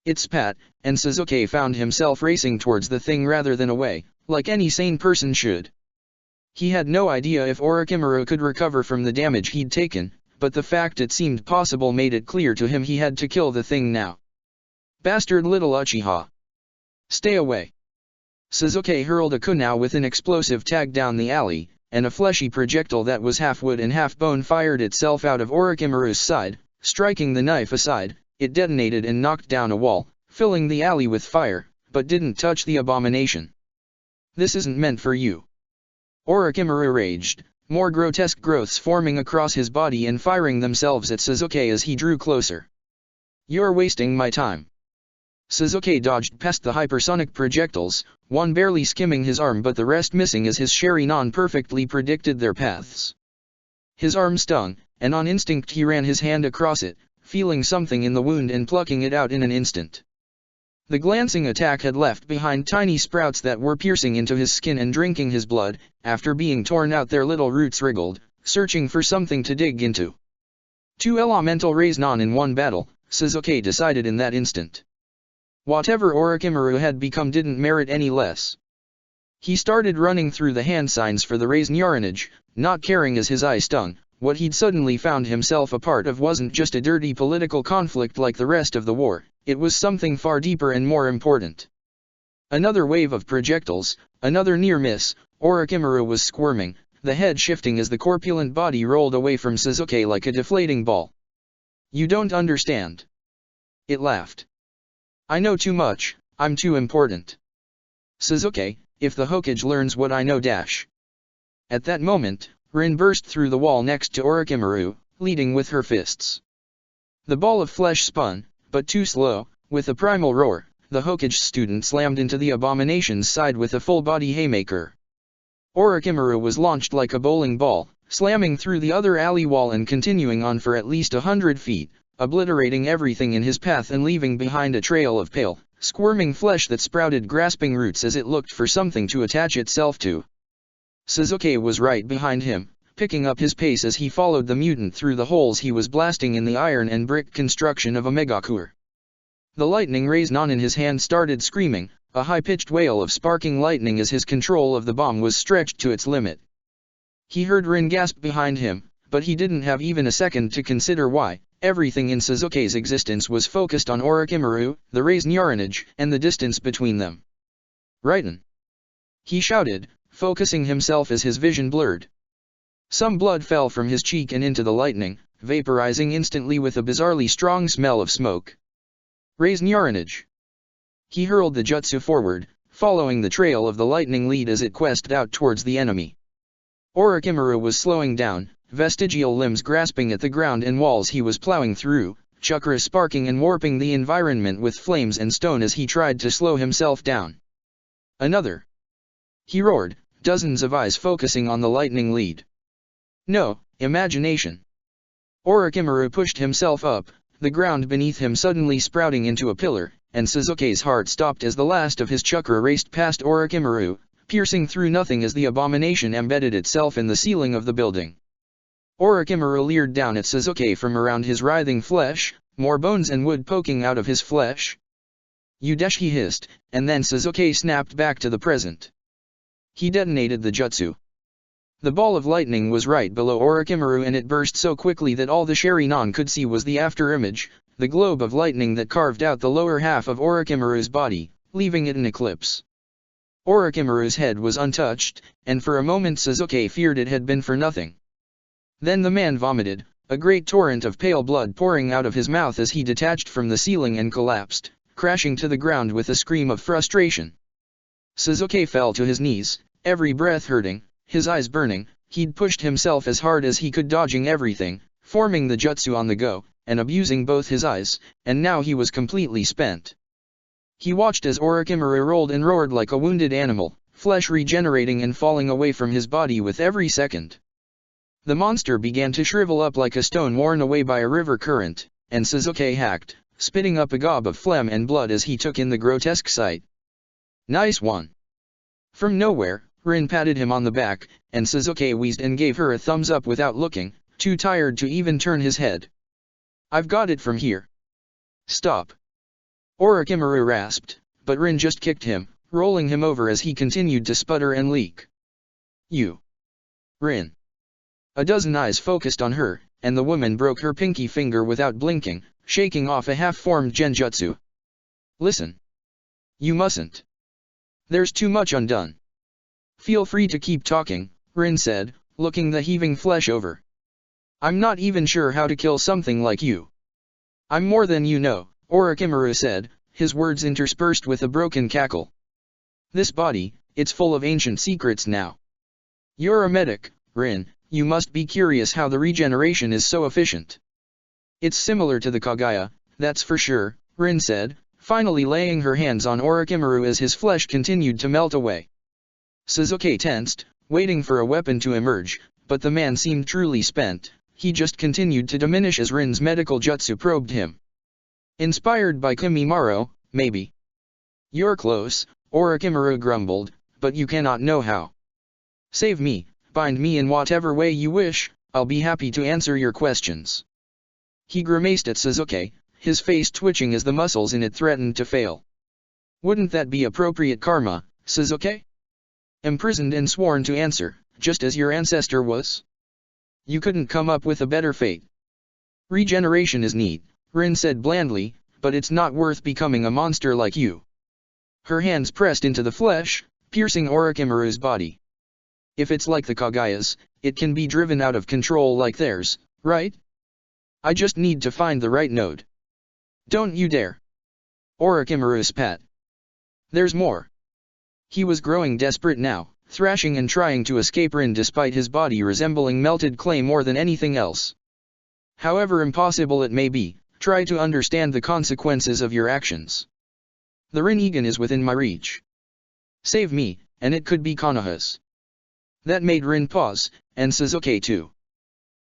[SPEAKER 1] It spat, and Sasuke found himself racing towards the thing rather than away, like any sane person should. He had no idea if Orochimaru could recover from the damage he'd taken, but the fact it seemed possible made it clear to him he had to kill the thing now. "Bastard little Uchiha! Stay away!" Sasuke hurled a kunai with an explosive tag down the alley, and a fleshy projectile that was half wood and half bone fired itself out of Orochimaru's side, striking the knife aside. It detonated and knocked down a wall, filling the alley with fire, but didn't touch the abomination. "This isn't meant for you." Orochimaru raged, more grotesque growths forming across his body and firing themselves at Sasuke as he drew closer. "You're wasting my time." Sasuke dodged past the hypersonic projectiles, one barely skimming his arm but the rest missing as his Sharingan perfectly predicted their paths. His arm stung, and on instinct he ran his hand across it, feeling something in the wound and plucking it out in an instant. The glancing attack had left behind tiny sprouts that were piercing into his skin and drinking his blood. After being torn out, their little roots wriggled, searching for something to dig into. Two elemental Rasengan in one battle, Sasuke decided in that instant. Whatever Orochimaru had become didn't merit any less. He started running through the hand signs for the Rasengan, not caring as his eye stung. What he'd suddenly found himself a part of wasn't just a dirty political conflict like the rest of the war, it was something far deeper and more important. Another wave of projectiles, another near miss. Orochimaru was squirming, the head shifting as the corpulent body rolled away from Sasuke like a deflating ball. "You don't understand." It laughed. "I know too much, I'm too important. Sasuke, if the Hokage learns what I know At that moment, Rin burst through the wall next to Orochimaru, leading with her fists. The ball of flesh spun, but too slow. With a primal roar, the Hokage student slammed into the abomination's side with a full-body haymaker. Orochimaru was launched like a bowling ball, slamming through the other alley wall and continuing on for at least 100 feet, obliterating everything in his path and leaving behind a trail of pale, squirming flesh that sprouted grasping roots as it looked for something to attach itself to. Sasuke was right behind him, picking up his pace as he followed the mutant through the holes he was blasting in the iron and brick construction of a megakure. The lightning rays non in his hand started screaming, a high-pitched wail of sparking lightning as his control of the bomb was stretched to its limit. He heard Rin gasp behind him, but he didn't have even a second to consider why. Everything in Sasuke's existence was focused on Orochimaru, the raised Nyaranage, and the distance between them. "Raiden!" he shouted, focusing himself as his vision blurred. Some blood fell from his cheek and into the lightning, vaporizing instantly with a bizarrely strong smell of smoke. "Raise Nyaranage!" He hurled the jutsu forward, following the trail of the lightning lead as it quested out towards the enemy. Orochimaru was slowing down, vestigial limbs grasping at the ground and walls he was plowing through, chakra sparking and warping the environment with flames and stone as he tried to slow himself down. "Another!" he roared, dozens of eyes focusing on the lightning lead. "No, imagination!" Orochimaru pushed himself up, the ground beneath him suddenly sprouting into a pillar, and Sasuke's heart stopped as the last of his chakra raced past Orochimaru, piercing through nothing as the abomination embedded itself in the ceiling of the building. Orochimaru leered down at Sasuke from around his writhing flesh, more bones and wood poking out of his flesh. "You desh," he hissed, and then Sasuke snapped back to the present. He detonated the jutsu. The ball of lightning was right below Orochimaru and it burst so quickly that all the Sharingan could see was the afterimage, the globe of lightning that carved out the lower half of Orochimaru's body, leaving it in eclipse. Orochimaru's head was untouched, and for a moment Sasuke feared it had been for nothing. Then the man vomited, a great torrent of pale blood pouring out of his mouth as he detached from the ceiling and collapsed, crashing to the ground with a scream of frustration. Sasuke fell to his knees, every breath hurting, his eyes burning. He'd pushed himself as hard as he could, dodging everything, forming the jutsu on the go, and abusing both his eyes, and now he was completely spent. He watched as Orochimaru rolled and roared like a wounded animal, flesh regenerating and falling away from his body with every second. The monster began to shrivel up like a stone worn away by a river current, and Sasuke hacked, spitting up a gob of phlegm and blood as he took in the grotesque sight. "Nice one!" From nowhere, Rin patted him on the back, and Sasuke wheezed and gave her a thumbs up without looking, too tired to even turn his head. "I've got it from here." "Stop!" Orochimaru rasped, but Rin just kicked him, rolling him over as he continued to sputter and leak. "You!" "Rin!" A dozen eyes focused on her, and the woman broke her pinky finger without blinking, shaking off a half-formed genjutsu. "Listen. You mustn't. There's too much undone." "Feel free to keep talking," Rin said, looking the heaving flesh over. "I'm not even sure how to kill something like you." "I'm more than you know," Orochimaru said, his words interspersed with a broken cackle. "This body, it's full of ancient secrets now. You're a medic, Rin, you must be curious how the regeneration is so efficient." "It's similar to the Kaguya, that's for sure," Rin said, finally laying her hands on Orochimaru as his flesh continued to melt away. Sasuke tensed, waiting for a weapon to emerge, but the man seemed truly spent. He just continued to diminish as Rin's medical jutsu probed him. "Inspired by Kimimaro, maybe." "You're close," Orochimaru grumbled, "but you cannot know how." "Save me, bind me in whatever way you wish, I'll be happy to answer your questions." He grimaced at Sasuke, his face twitching as the muscles in it threatened to fail. "Wouldn't that be appropriate karma, Sasuke? Imprisoned and sworn to answer, just as your ancestor was? You couldn't come up with a better fate." "Regeneration is neat," Rin said blandly, "but it's not worth becoming a monster like you." Her hands pressed into the flesh, piercing Orochimaru's body. "If it's like the Kaguyas, it can be driven out of control like theirs, right? I just need to find the right node." "Don't you dare!" Orochimaru spat. "There's more." He was growing desperate now, thrashing and trying to escape Rin despite his body resembling melted clay more than anything else. However impossible it may be, try to understand the consequences of your actions. The Rinnegan is within my reach. Save me, and it could be Konoha's. That made Rin pause, and Sasuke too.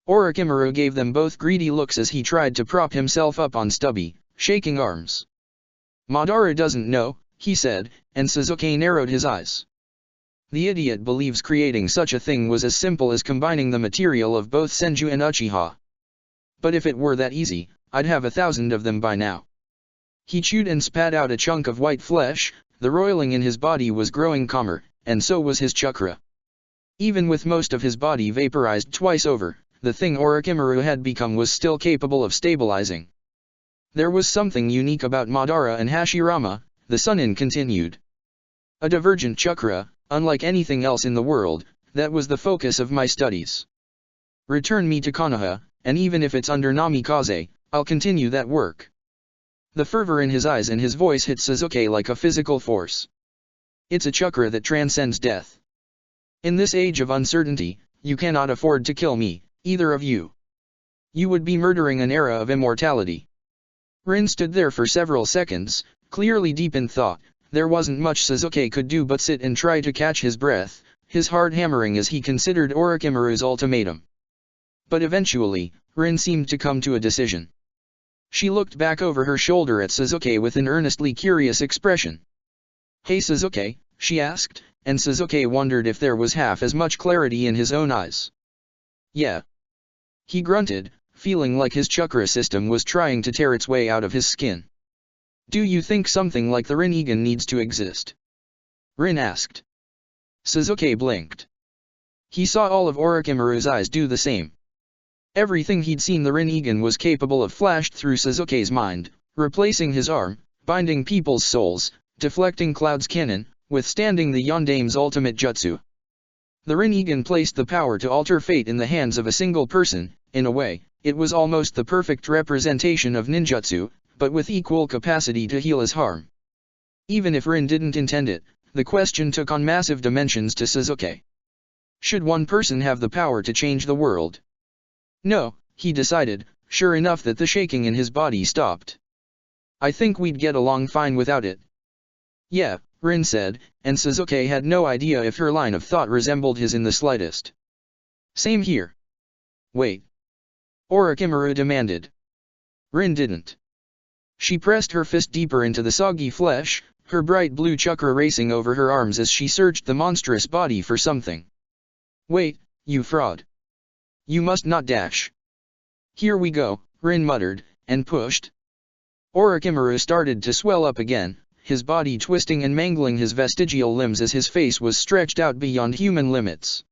[SPEAKER 1] Orochimaru gave them both greedy looks as he tried to prop himself up on stubby, shaking arms. Madara doesn't know, he said, and Sasuke narrowed his eyes. The idiot believes creating such a thing was as simple as combining the material of both Senju and Uchiha. But if it were that easy, I'd have 1,000 of them by now. He chewed and spat out a chunk of white flesh. The roiling in his body was growing calmer, and so was his chakra. Even with most of his body vaporized twice over, the thing Orochimaru had become was still capable of stabilizing. There was something unique about Madara and Hashirama, the Sannin continued. A divergent chakra, unlike anything else in the world, that was the focus of my studies. Return me to Konoha, and even if it's under Namikaze, I'll continue that work. The fervor in his eyes and his voice hit Sasuke like a physical force. It's a chakra that transcends death. In this age of uncertainty, you cannot afford to kill me, either of you. You would be murdering an era of immortality. Rin stood there for several seconds, clearly deep in thought. There wasn't much Sasuke could do but sit and try to catch his breath, his heart hammering as he considered Orochimaru's ultimatum. But eventually, Rin seemed to come to a decision. She looked back over her shoulder at Sasuke with an earnestly curious expression. "Hey Sasuke," she asked, and Sasuke wondered if there was half as much clarity in his own eyes. "Yeah." He grunted, feeling like his chakra system was trying to tear its way out of his skin. "Do you think something like the Rinnegan needs to exist?" Rin asked. Sasuke blinked. He saw all of Orochimaru's eyes do the same. Everything he'd seen the Rinnegan was capable of flashed through Sasuke's mind, replacing his arm, binding people's souls, deflecting Cloud's cannon, withstanding the Yondame's ultimate jutsu. The Rinnegan placed the power to alter fate in the hands of a single person. In a way, it was almost the perfect representation of ninjutsu, but with equal capacity to heal as harm. Even if Rin didn't intend it, the question took on massive dimensions to Sasuke. Should one person have the power to change the world? No, he decided, sure enough that the shaking in his body stopped. I think we'd get along fine without it. Yeah, Rin said, and Sasuke had no idea if her line of thought resembled his in the slightest. Same here. Wait. Orochimaru demanded. Rin didn't. She pressed her fist deeper into the soggy flesh, her bright blue chakra racing over her arms as she searched the monstrous body for something. Wait, you fraud. You must not dash. Here we go, Rin muttered, and pushed. Orochimaru started to swell up again, his body twisting and mangling his vestigial limbs as his face was stretched out beyond human limits.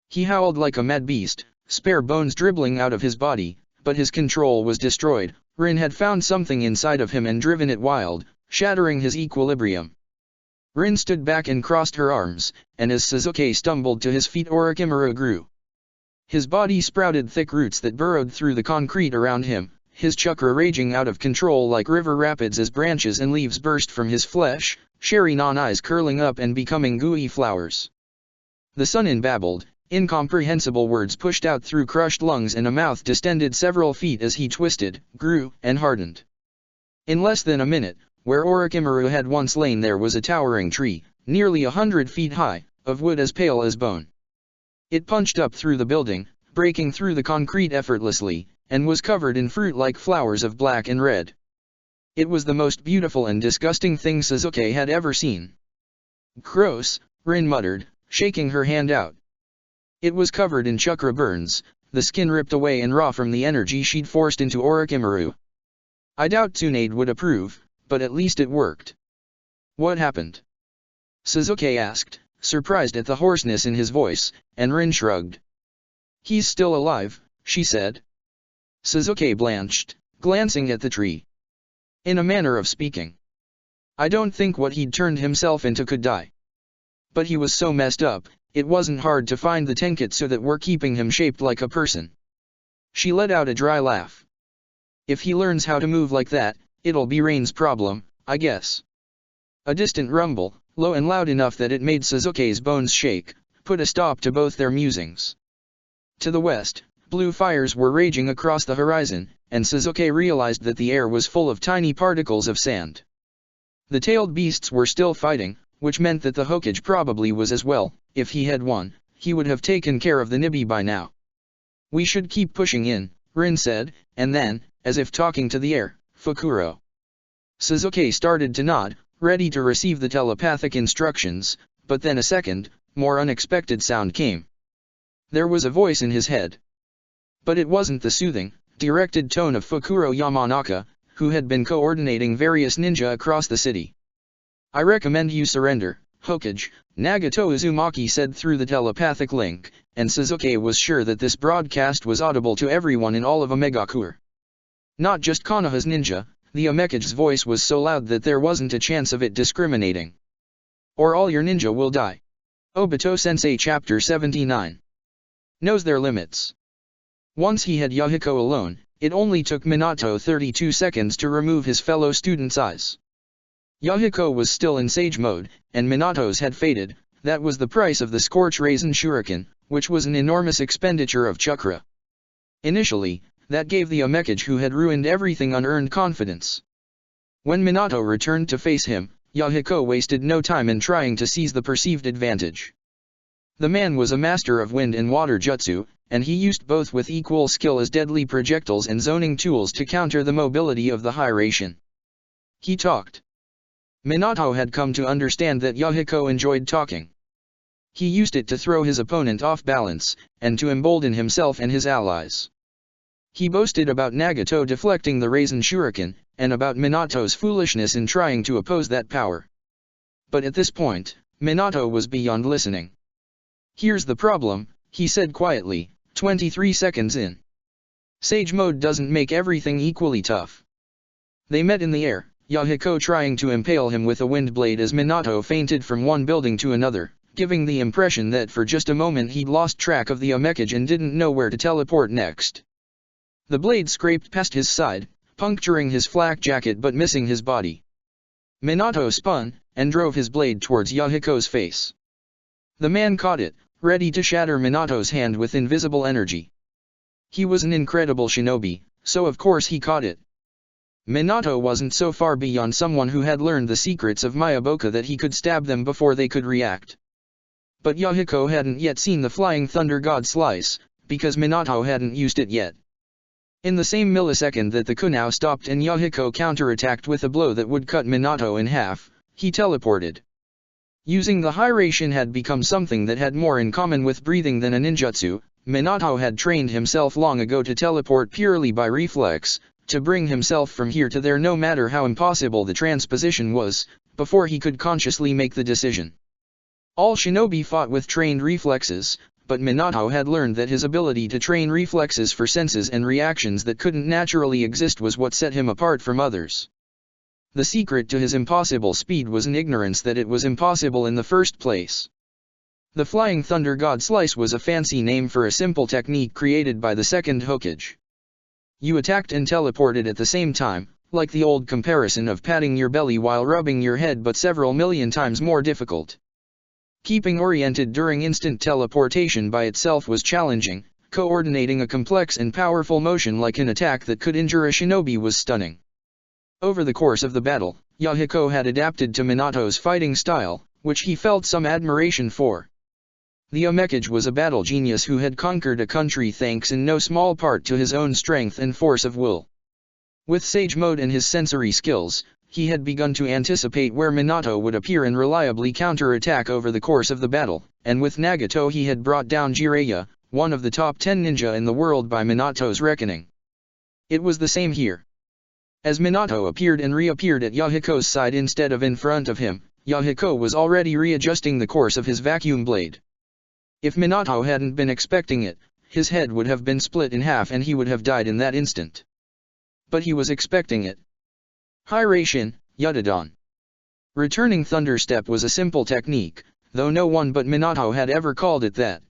[SPEAKER 1] He howled like a mad beast, spare bones dribbling out of his body, but his control was destroyed. Rin had found something inside of him and driven it wild, shattering his equilibrium. Rin stood back and crossed her arms, and as Sasuke stumbled to his feet Orochimaru grew. His body sprouted thick roots that burrowed through the concrete around him, his chakra raging out of control like river rapids as branches and leaves burst from his flesh, cherry non-eyes curling up and becoming gooey flowers. The Sannin babbled, incomprehensible words pushed out through crushed lungs and a mouth distended several feet as he twisted, grew, and hardened. In less than a minute, where Orochimaru had once lain there was a towering tree, nearly 100 feet high, of wood as pale as bone. It punched up through the building, breaking through the concrete effortlessly, and was covered in fruit-like flowers of black and red. It was the most beautiful and disgusting thing Sasuke had ever seen. Gross, Rin muttered, shaking her hand out. It was covered in chakra burns, the skin ripped away and raw from the energy she'd forced into Orochimaru. I doubt Tsunade would approve, but at least it worked. What happened? Sasuke asked, surprised at the hoarseness in his voice, and Rin shrugged. He's still alive, she said. Sasuke blanched, glancing at the tree. In a manner of speaking. I don't think what he'd turned himself into could die. But he was so messed up, it wasn't hard to find the tenketsu that were keeping him shaped like a person. She let out a dry laugh. If he learns how to move like that, it'll be Rain's problem, I guess. A distant rumble, low and loud enough that it made Sasuke's bones shake, put a stop to both their musings. To the west, blue fires were raging across the horizon, and Sasuke realized that the air was full of tiny particles of sand. The tailed beasts were still fighting, which meant that the Hokage probably was as well. If he had won, he would have taken care of the Nibi by now. We should keep pushing in, Rin said, and then, as if talking to the air, Fukuro. Sasuke started to nod, ready to receive the telepathic instructions, but then a second, more unexpected sound came. There was a voice in his head. But it wasn't the soothing, directed tone of Fukuro Yamanaka, who had been coordinating various ninja across the city. I recommend you surrender, Hokage, Nagato Uzumaki said through the telepathic link, and Sasuke was sure that this broadcast was audible to everyone in all of Omegakure. Not just Konoha's ninja, the Omekage's voice was so loud that there wasn't a chance of it discriminating. Or all your ninja will die. Obito Sensei Chapter 79 knows their limits. Once he had Yahiko alone, it only took Minato 32 seconds to remove his fellow student's eyes. Yahiko was still in sage mode, and Minato's had faded. That was the price of the Scorch Raisin Shuriken, which was an enormous expenditure of chakra. Initially, that gave the Omekage who had ruined everything unearned confidence. When Minato returned to face him, Yahiko wasted no time in trying to seize the perceived advantage. The man was a master of wind and water jutsu, and he used both with equal skill as deadly projectiles and zoning tools to counter the mobility of the Hiraishin. He talked. Minato had come to understand that Yahiko enjoyed talking. He used it to throw his opponent off balance, and to embolden himself and his allies. He boasted about Nagato deflecting the Raisin Shuriken, and about Minato's foolishness in trying to oppose that power. But at this point, Minato was beyond listening. Here's the problem, he said quietly, 23 seconds in. Sage mode doesn't make everything equally tough. They met in the air, Yahiko trying to impale him with a wind blade as Minato fainted from one building to another, giving the impression that for just a moment he'd lost track of the Omekage and didn't know where to teleport next. The blade scraped past his side, puncturing his flak jacket but missing his body. Minato spun, and drove his blade towards Yahiko's face. The man caught it, ready to shatter Minato's hand with invisible energy. He was an incredible shinobi, so of course he caught it. Minato wasn't so far beyond someone who had learned the secrets of Miyaboka that he could stab them before they could react. But Yahiko hadn't yet seen the Flying Thunder God slice, because Minato hadn't used it yet. In the same millisecond that the Kunao stopped and Yahiko counterattacked with a blow that would cut Minato in half, he teleported. Using the Hiraishin had become something that had more in common with breathing than a ninjutsu. Minato had trained himself long ago to teleport purely by reflex, to bring himself from here to there no matter how impossible the transposition was, before he could consciously make the decision. All shinobi fought with trained reflexes, but Minato had learned that his ability to train reflexes for senses and reactions that couldn't naturally exist was what set him apart from others. The secret to his impossible speed was an ignorance that it was impossible in the first place. The Flying Thunder God Slice was a fancy name for a simple technique created by the second Hokage. You attacked and teleported at the same time, like the old comparison of patting your belly while rubbing your head, but several million times more difficult. Keeping oriented during instant teleportation by itself was challenging. Coordinating a complex and powerful motion like an attack that could injure a shinobi was stunning. Over the course of the battle, Yahiko had adapted to Minato's fighting style, which he felt some admiration for. The Omekage was a battle genius who had conquered a country thanks in no small part to his own strength and force of will. With Sage Mode and his sensory skills, he had begun to anticipate where Minato would appear and reliably counterattack over the course of the battle, and with Nagato he had brought down Jiraiya, one of the top 10 ninja in the world by Minato's reckoning. It was the same here. As Minato appeared and reappeared at Yahiko's side instead of in front of him, Yahiko was already readjusting the course of his vacuum blade. If Minato hadn't been expecting it, his head would have been split in half and he would have died in that instant. But he was expecting it. Hiraishin, Yutadon. Returning Thunder Step was a simple technique, though no one but Minato had ever called it that.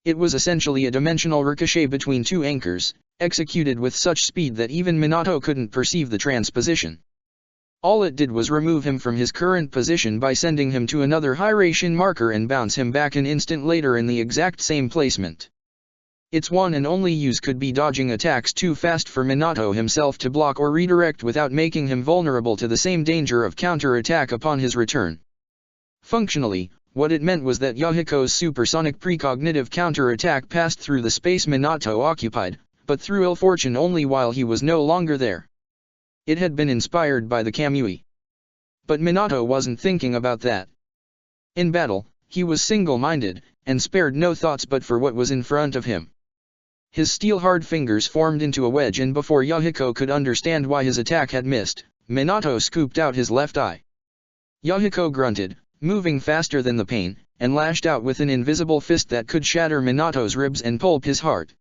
[SPEAKER 1] It was essentially a dimensional ricochet between two anchors, executed with such speed that even Minato couldn't perceive the transposition. All it did was remove him from his current position by sending him to another high-ration marker and bounce him back an instant later in the exact same placement. Its one and only use could be dodging attacks too fast for Minato himself to block or redirect without making him vulnerable to the same danger of counter-attack upon his return. Functionally, what it meant was that Yahiko's supersonic precognitive counter-attack passed through the space Minato occupied, but through ill fortune only while he was no longer there. It had been inspired by the Kamui. But Minato wasn't thinking about that. In battle, he was single-minded, and spared no thoughts but for what was in front of him. His steel-hard fingers formed into a wedge, and before Yahiko could understand why his attack had missed, Minato scooped out his left eye. Yahiko grunted, moving faster than the pain, and lashed out with an invisible fist that could shatter Minato's ribs and pulp his heart.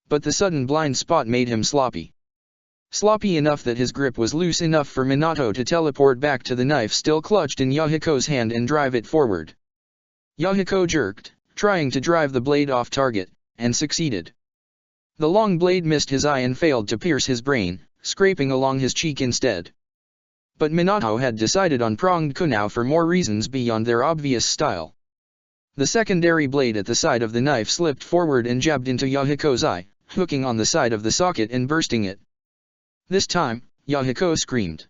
[SPEAKER 1] But the sudden blind spot made him sloppy. Sloppy enough that his grip was loose enough for Minato to teleport back to the knife still clutched in Yahiko's hand and drive it forward. Yahiko jerked, trying to drive the blade off target, and succeeded. The long blade missed his eye and failed to pierce his brain, scraping along his cheek instead. But Minato had decided on pronged kunai for more reasons beyond their obvious style. The secondary blade at the side of the knife slipped forward and jabbed into Yahiko's eye, hooking on the side of the socket and bursting it. This time, Yahiko screamed.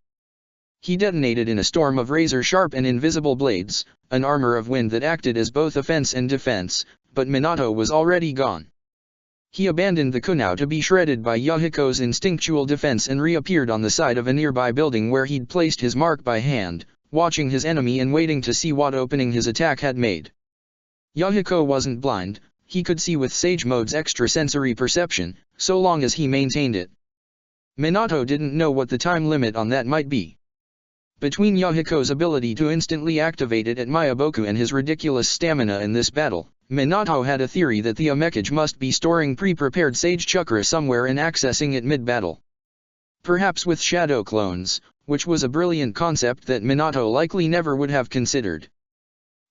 [SPEAKER 1] He detonated in a storm of razor-sharp and invisible blades, an armor of wind that acted as both offense and defense, but Minato was already gone. He abandoned the kunai to be shredded by Yahiko's instinctual defense and reappeared on the side of a nearby building where he'd placed his mark by hand, watching his enemy and waiting to see what opening his attack had made. Yahiko wasn't blind, he could see with Sage Mode's extrasensory perception, so long as he maintained it. Minato didn't know what the time limit on that might be. Between Yahiko's ability to instantly activate it at Miyaboku and his ridiculous stamina in this battle, Minato had a theory that the Omekage must be storing pre-prepared Sage Chakra somewhere and accessing it mid-battle. Perhaps with shadow clones, which was a brilliant concept that Minato likely never would have considered.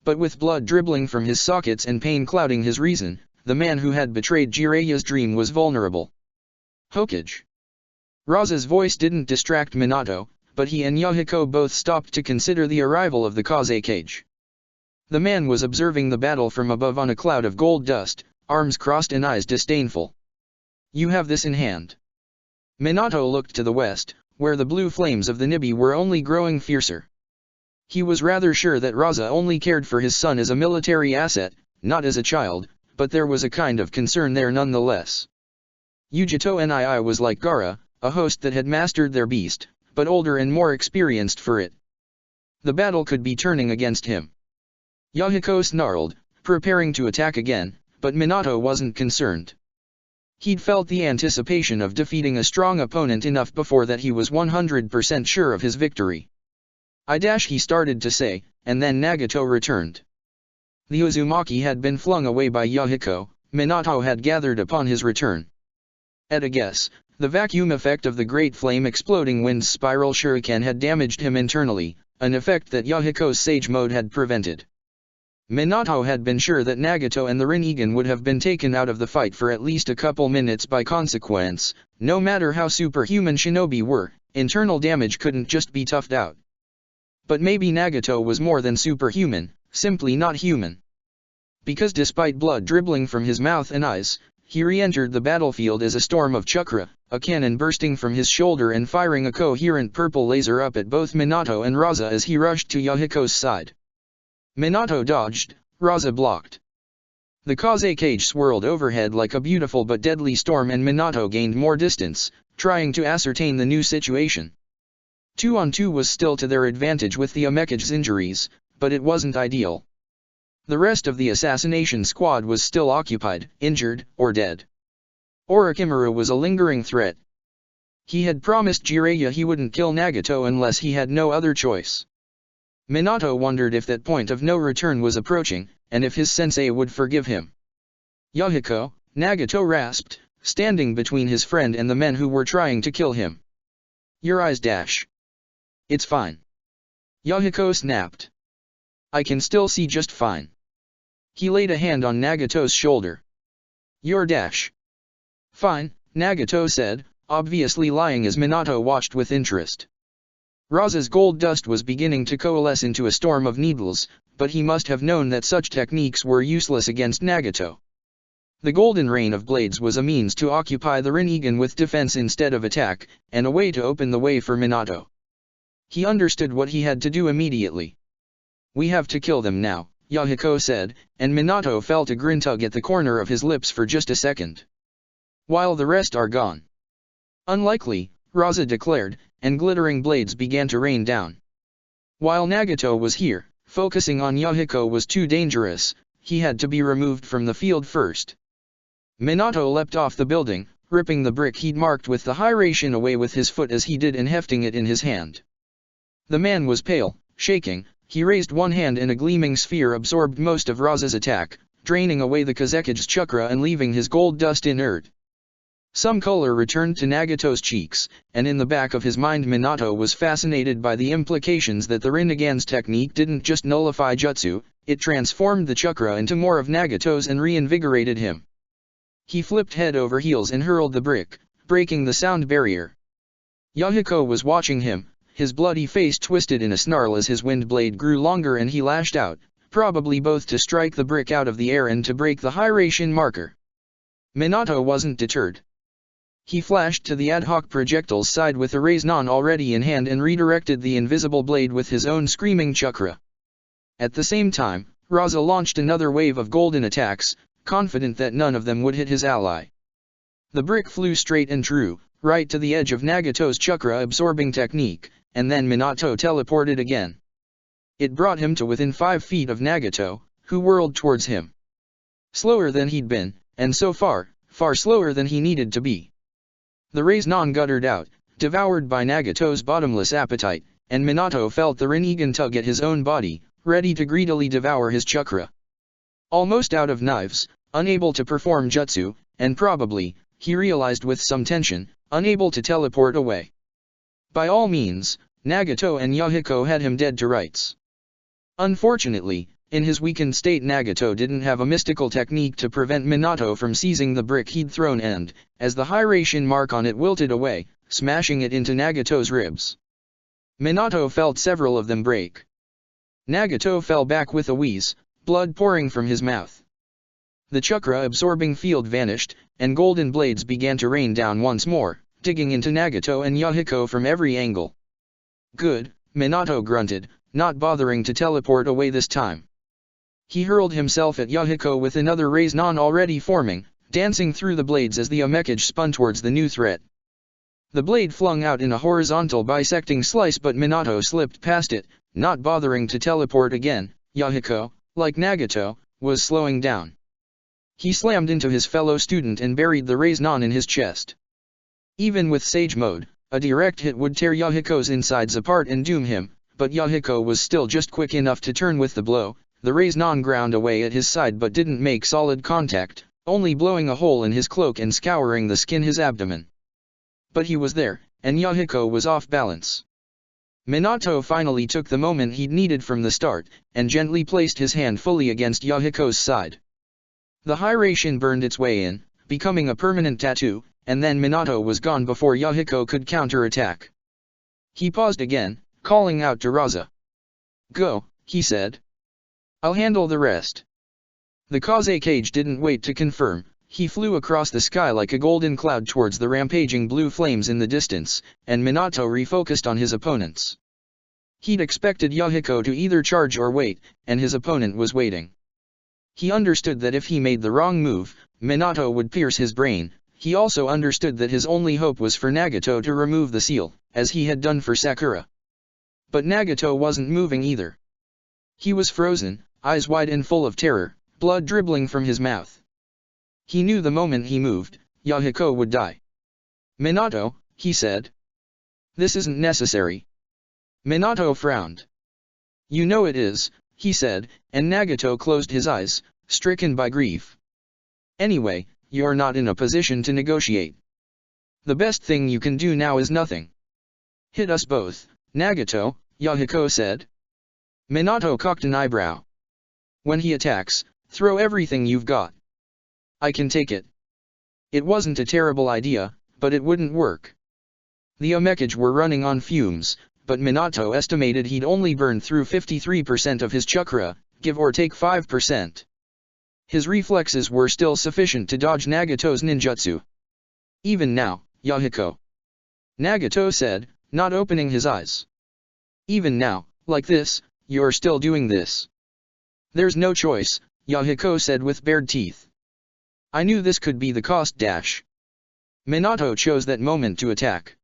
[SPEAKER 1] But with blood dribbling from his sockets and pain clouding his reason, the man who had betrayed Jiraiya's dream was vulnerable. Hokage. Raza's voice didn't distract Minato, but he and Yahiko both stopped to consider the arrival of the Kazekage. The man was observing the battle from above on a cloud of gold dust, arms crossed and eyes disdainful. "You have this in hand." Minato looked to the west, where the blue flames of the Nibi were only growing fiercer. He was rather sure that Raza only cared for his son as a military asset, not as a child, but there was a kind of concern there nonetheless. Ujito Nii was like Gaara, a host that had mastered their beast, but older and more experienced for it. The battle could be turning against him. Yahiko snarled, preparing to attack again, but Minato wasn't concerned. He'd felt the anticipation of defeating a strong opponent enough before that he was 100% sure of his victory. He started to say, and then Nagato returned. The Uzumaki had been flung away by Yahiko, Minato had gathered upon his return. At a guess, the vacuum effect of the great flame exploding wind's spiral shuriken had damaged him internally, an effect that Yahiko's Sage Mode had prevented. Minato had been sure that Nagato and the Rinnegan would have been taken out of the fight for at least a couple minutes by consequence. No matter how superhuman shinobi were, internal damage couldn't just be toughed out. But maybe Nagato was more than superhuman, simply not human. Because despite blood dribbling from his mouth and eyes, he re-entered the battlefield as a storm of chakra, a cannon bursting from his shoulder and firing a coherent purple laser up at both Minato and Raza as he rushed to Yahiko's side. Minato dodged, Raza blocked. The Kazekage swirled overhead like a beautiful but deadly storm and Minato gained more distance, trying to ascertain the new situation. 2-on-2 was still to their advantage with the Omekage's injuries, but it wasn't ideal. The rest of the assassination squad was still occupied, injured, or dead. Orochimaru was a lingering threat. He had promised Jiraiya he wouldn't kill Nagato unless he had no other choice. Minato wondered if that point of no return was approaching, and if his sensei would forgive him. "Yahiko," Nagato rasped, standing between his friend and the men who were trying to kill him. "Your eyes dash." "It's fine." Yahiko snapped. "I can still see just fine." He laid a hand on Nagato's shoulder. "Your dash." "Fine," Nagato said, obviously lying as Minato watched with interest. Raza's gold dust was beginning to coalesce into a storm of needles, but he must have known that such techniques were useless against Nagato. The golden rain of blades was a means to occupy the Rinnegan with defense instead of attack, and a way to open the way for Minato. He understood what he had to do immediately. "We have to kill them now," Yahiko said, and Minato felt a grin tug at the corner of his lips for just a second. "While the rest are gone." "Unlikely," Raza declared, and glittering blades began to rain down. While Nagato was here, focusing on Yahiko was too dangerous, he had to be removed from the field first. Minato leapt off the building, ripping the brick he'd marked with the Hiraishin away with his foot as he did and hefting it in his hand. The man was pale, shaking. He raised one hand and a gleaming sphere absorbed most of Raza's attack, draining away the Kazekige's chakra and leaving his gold dust inert. Some color returned to Nagato's cheeks, and in the back of his mind Minato was fascinated by the implications that the Rinnegan's technique didn't just nullify jutsu, it transformed the chakra into more of Nagato's and reinvigorated him. He flipped head over heels and hurled the brick, breaking the sound barrier. Yahiko was watching him, his bloody face twisted in a snarl as his wind blade grew longer and he lashed out, probably both to strike the brick out of the air and to break the Hiraishin marker. Minato wasn't deterred. He flashed to the ad hoc projectile's side with a Raiznan already in hand and redirected the invisible blade with his own screaming chakra. At the same time, Raza launched another wave of golden attacks, confident that none of them would hit his ally. The brick flew straight and true, right to the edge of Nagato's chakra-absorbing technique, and then Minato teleported again. It brought him to within 5 feet of Nagato, who whirled towards him. Slower than he'd been, and so far, far slower than he needed to be. The Raiznan guttered out, devoured by Nagato's bottomless appetite, and Minato felt the Rinnegan tug at his own body, ready to greedily devour his chakra. Almost out of knives, unable to perform jutsu, and probably, he realized with some tension, unable to teleport away. By all means, Nagato and Yahiko had him dead to rights. Unfortunately, in his weakened state Nagato didn't have a mystical technique to prevent Minato from seizing the brick he'd thrown and, as the Hiraishin mark on it wilted away, smashing it into Nagato's ribs. Minato felt several of them break. Nagato fell back with a wheeze, blood pouring from his mouth. The chakra-absorbing field vanished, and golden blades began to rain down once more, digging into Nagato and Yahiko from every angle. "Good," Minato grunted, not bothering to teleport away this time. He hurled himself at Yahiko with another Raiznan already forming, dancing through the blades as the Omekage spun towards the new threat. The blade flung out in a horizontal bisecting slice but Minato slipped past it, not bothering to teleport again. Yahiko, like Nagato, was slowing down. He slammed into his fellow student and buried the Raiznan in his chest. Even with Sage Mode, a direct hit would tear Yahiko's insides apart and doom him, but Yahiko was still just quick enough to turn with the blow. The Raiznan ground away at his side but didn't make solid contact, only blowing a hole in his cloak and scouring the skin his abdomen. But he was there, and Yahiko was off balance. Minato finally took the moment he'd needed from the start, and gently placed his hand fully against Yahiko's side. The Hiraishin burned its way in, becoming a permanent tattoo, and then Minato was gone before Yahiko could counter-attack. He paused again, calling out to Raza. "Go," he said. "I'll handle the rest." The Kazekage didn't wait to confirm, he flew across the sky like a golden cloud towards the rampaging blue flames in the distance, and Minato refocused on his opponents. He'd expected Yahiko to either charge or wait, and his opponent was waiting. He understood that if he made the wrong move, Minato would pierce his brain. He also understood that his only hope was for Nagato to remove the seal, as he had done for Sakura. But Nagato wasn't moving either. He was frozen, eyes wide and full of terror, blood dribbling from his mouth. He knew the moment he moved, Yahiko would die. "Minato," he said. "This isn't necessary." Minato frowned. "You know it is," he said, and Nagato closed his eyes, stricken by grief. "Anyway, you're not in a position to negotiate. The best thing you can do now is nothing." "Hit us both, Nagato," Yahiko said. Minato cocked an eyebrow. "When he attacks, throw everything you've got." "I can take it." It wasn't a terrible idea, but it wouldn't work. The Omekage were running on fumes, but Minato estimated he'd only burned through 53% of his chakra, give or take 5%. His reflexes were still sufficient to dodge Nagato's ninjutsu. Even now, Yahiko, Nagato said, not opening his eyes. Even now, like this, you're still doing this. There's no choice, Yahiko said with bared teeth. I knew this could be the cost dash. Minato chose that moment to attack.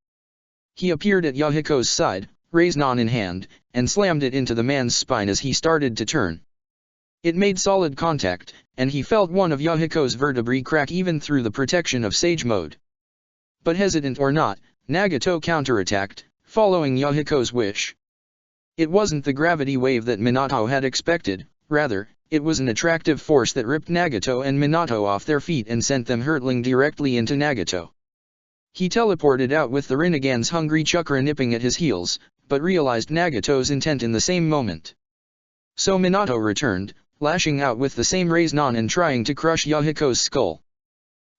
[SPEAKER 1] He appeared at Yahiko's side, Raizan in hand, and slammed it into the man's spine as he started to turn. It made solid contact, and he felt one of Yahiko's vertebrae crack even through the protection of Sage Mode. But hesitant or not, Nagato counterattacked, following Yahiko's wish. It wasn't the gravity wave that Minato had expected, rather, it was an attractive force that ripped Nagato and Minato off their feet and sent them hurtling directly into Nagato. He teleported out with the Rinnegan's hungry chakra nipping at his heels, but realized Nagato's intent in the same moment. So Minato returned, lashing out with the same Raizan and trying to crush Yahiko's skull.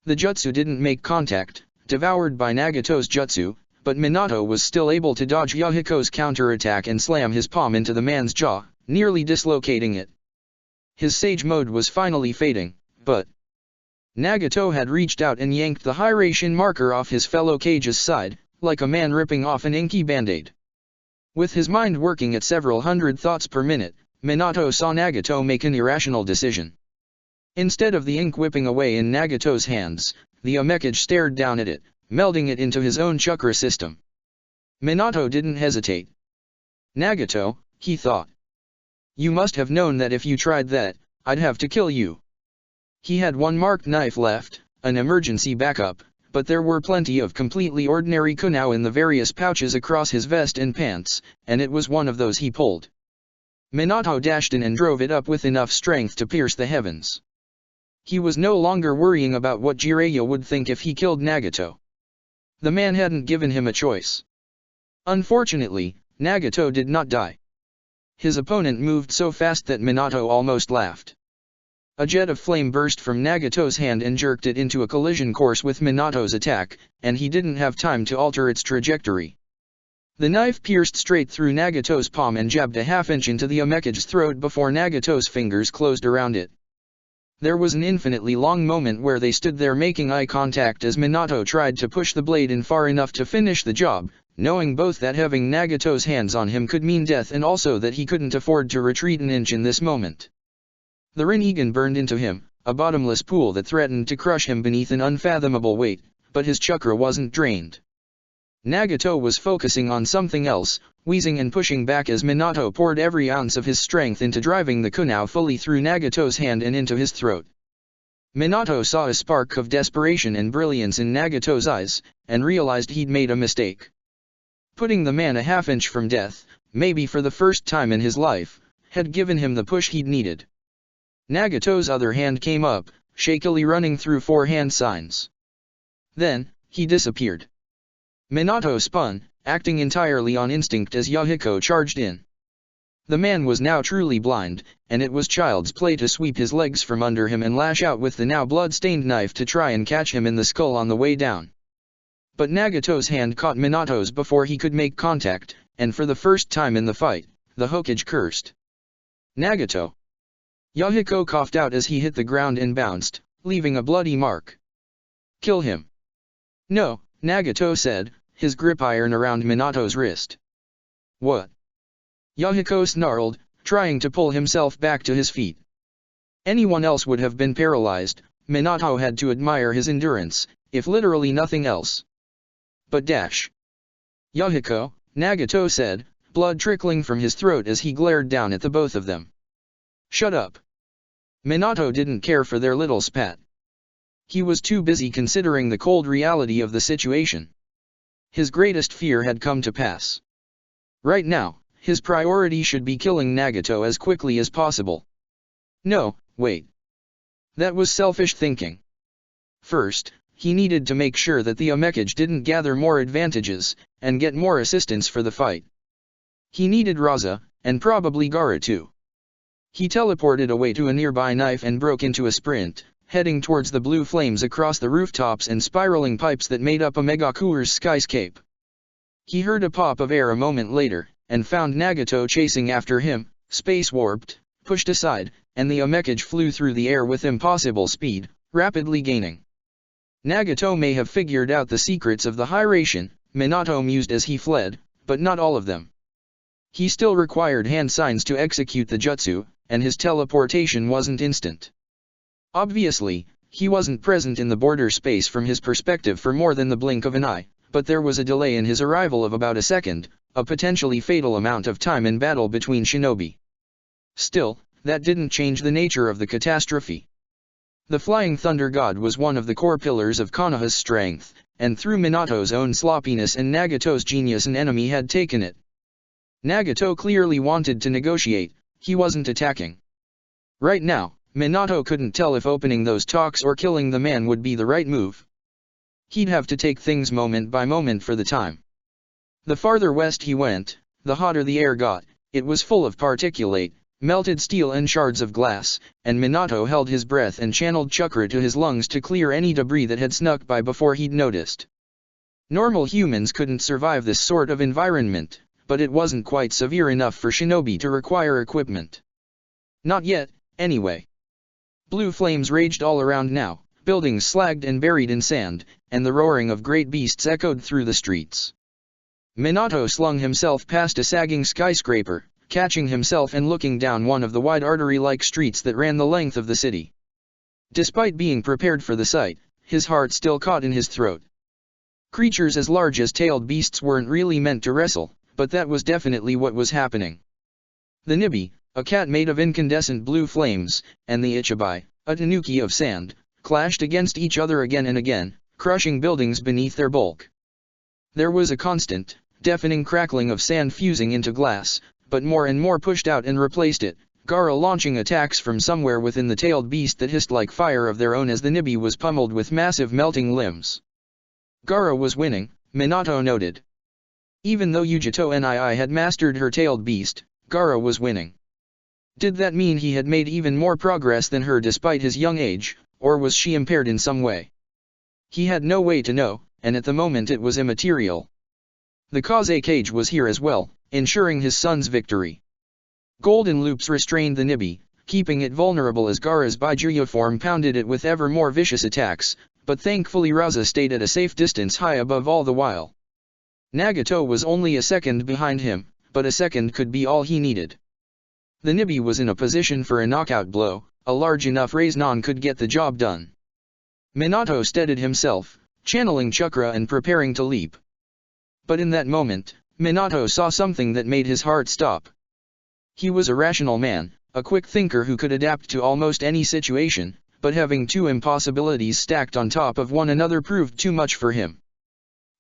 [SPEAKER 1] The jutsu didn't make contact, devoured by Nagato's jutsu, but Minato was still able to dodge Yahiko's counterattack and slam his palm into the man's jaw, nearly dislocating it. His Sage Mode was finally fading, but Nagato had reached out and yanked the Hiraishin marker off his fellow Kage's side, like a man ripping off an inky band-aid. With his mind working at several hundred thoughts per minute, Minato saw Nagato make an irrational decision. Instead of the ink whipping away in Nagato's hands, the Omekage stared down at it, melding it into his own chakra system. Minato didn't hesitate. Nagato, he thought. You must have known that if you tried that, I'd have to kill you. He had one marked knife left, an emergency backup, but there were plenty of completely ordinary kunao in the various pouches across his vest and pants, and it was one of those he pulled. Minato dashed in and drove it up with enough strength to pierce the heavens. He was no longer worrying about what Jiraiya would think if he killed Nagato. The man hadn't given him a choice. Unfortunately, Nagato did not die. His opponent moved so fast that Minato almost laughed. A jet of flame burst from Nagato's hand and jerked it into a collision course with Minato's attack, and he didn't have time to alter its trajectory. The knife pierced straight through Nagato's palm and jabbed a half-inch into the Omekage's throat before Nagato's fingers closed around it. There was an infinitely long moment where they stood there making eye contact as Minato tried to push the blade in far enough to finish the job, knowing both that having Nagato's hands on him could mean death and also that he couldn't afford to retreat an inch in this moment. The Rinnegan burned into him, a bottomless pool that threatened to crush him beneath an unfathomable weight, but his chakra wasn't drained. Nagato was focusing on something else, wheezing and pushing back as Minato poured every ounce of his strength into driving the kunao fully through Nagato's hand and into his throat. Minato saw a spark of desperation and brilliance in Nagato's eyes, and realized he'd made a mistake. Putting the man a half-inch from death, maybe for the first time in his life, had given him the push he'd needed. Nagato's other hand came up, shakily running through 4 hand signs. Then, he disappeared. Minato spun, acting entirely on instinct as Yahiko charged in. The man was now truly blind, and it was child's play to sweep his legs from under him and lash out with the now blood-stained knife to try and catch him in the skull on the way down. But Nagato's hand caught Minato's before he could make contact, and for the first time in the fight, the Hokage cursed. Nagato! Yahiko coughed out as he hit the ground and bounced, leaving a bloody mark. Kill him. No, Nagato said, his grip iron around Minato's wrist. What? Yahiko snarled, trying to pull himself back to his feet. Anyone else would have been paralyzed. Minato had to admire his endurance, if literally nothing else. But dash. Yahiko, Nagato said, blood trickling from his throat as he glared down at the both of them. Shut up. Minato didn't care for their little spat. He was too busy considering the cold reality of the situation. His greatest fear had come to pass. Right now, his priority should be killing Nagato as quickly as possible. No, wait. That was selfish thinking. First, he needed to make sure that the Omekage didn't gather more advantages, and get more assistance for the fight. He needed Raza, and probably Gaara too. He teleported away to a nearby knife and broke into a sprint, heading towards the blue flames across the rooftops and spiraling pipes that made up a Megakure's skyscape. He heard a pop of air a moment later, and found Nagato chasing after him, space-warped, pushed aside, and the Omekage flew through the air with impossible speed, rapidly gaining. Nagato may have figured out the secrets of the Hiration, Minato mused as he fled, but not all of them. He still required hand signs to execute the jutsu, and his teleportation wasn't instant. Obviously, he wasn't present in the border space from his perspective for more than the blink of an eye, but there was a delay in his arrival of about a second, a potentially fatal amount of time in battle between shinobi. Still, that didn't change the nature of the catastrophe. The Flying Thunder God was one of the core pillars of Konoha's strength, and through Minato's own sloppiness and Nagato's genius an enemy had taken it. Nagato clearly wanted to negotiate, he wasn't attacking. Right now, Minato couldn't tell if opening those talks or killing the man would be the right move. He'd have to take things moment by moment for the time. The farther west he went, the hotter the air got. It was full of particulate, melted steel and shards of glass, and Minato held his breath and channeled chakra to his lungs to clear any debris that had snuck by before he'd noticed. Normal humans couldn't survive this sort of environment, but it wasn't quite severe enough for shinobi to require equipment. Not yet, anyway. Blue flames raged all around now, buildings slagged and buried in sand, and the roaring of great beasts echoed through the streets. Minato slung himself past a sagging skyscraper, catching himself and looking down one of the wide artery-like streets that ran the length of the city. Despite being prepared for the sight, his heart still caught in his throat. Creatures as large as tailed beasts weren't really meant to wrestle, but that was definitely what was happening. The Nibi, a cat made of incandescent blue flames, and the Ichibai, a tanuki of sand, clashed against each other again and again, crushing buildings beneath their bulk. There was a constant, deafening crackling of sand fusing into glass, but more and more pushed out and replaced it, Gaara launching attacks from somewhere within the tailed beast that hissed like fire of their own as the Nibi was pummeled with massive melting limbs. Gaara was winning, Minato noted. Even though Yujito Nii had mastered her tailed beast, Gaara was winning. Did that mean he had made even more progress than her despite his young age, or was she impaired in some way? He had no way to know, and at the moment it was immaterial. The Kaze cage was here as well, ensuring his son's victory. Golden loops restrained the Nibi, keeping it vulnerable as Gaara's Baijuya form pounded it with ever more vicious attacks, but thankfully Raza stayed at a safe distance high above all the while. Nagato was only a second behind him, but a second could be all he needed. The Nibi was in a position for a knockout blow, a large enough Raiznan could get the job done. Minato steadied himself, channeling chakra and preparing to leap. But in that moment, Minato saw something that made his heart stop. He was a rational man, a quick thinker who could adapt to almost any situation, but having two impossibilities stacked on top of one another proved too much for him.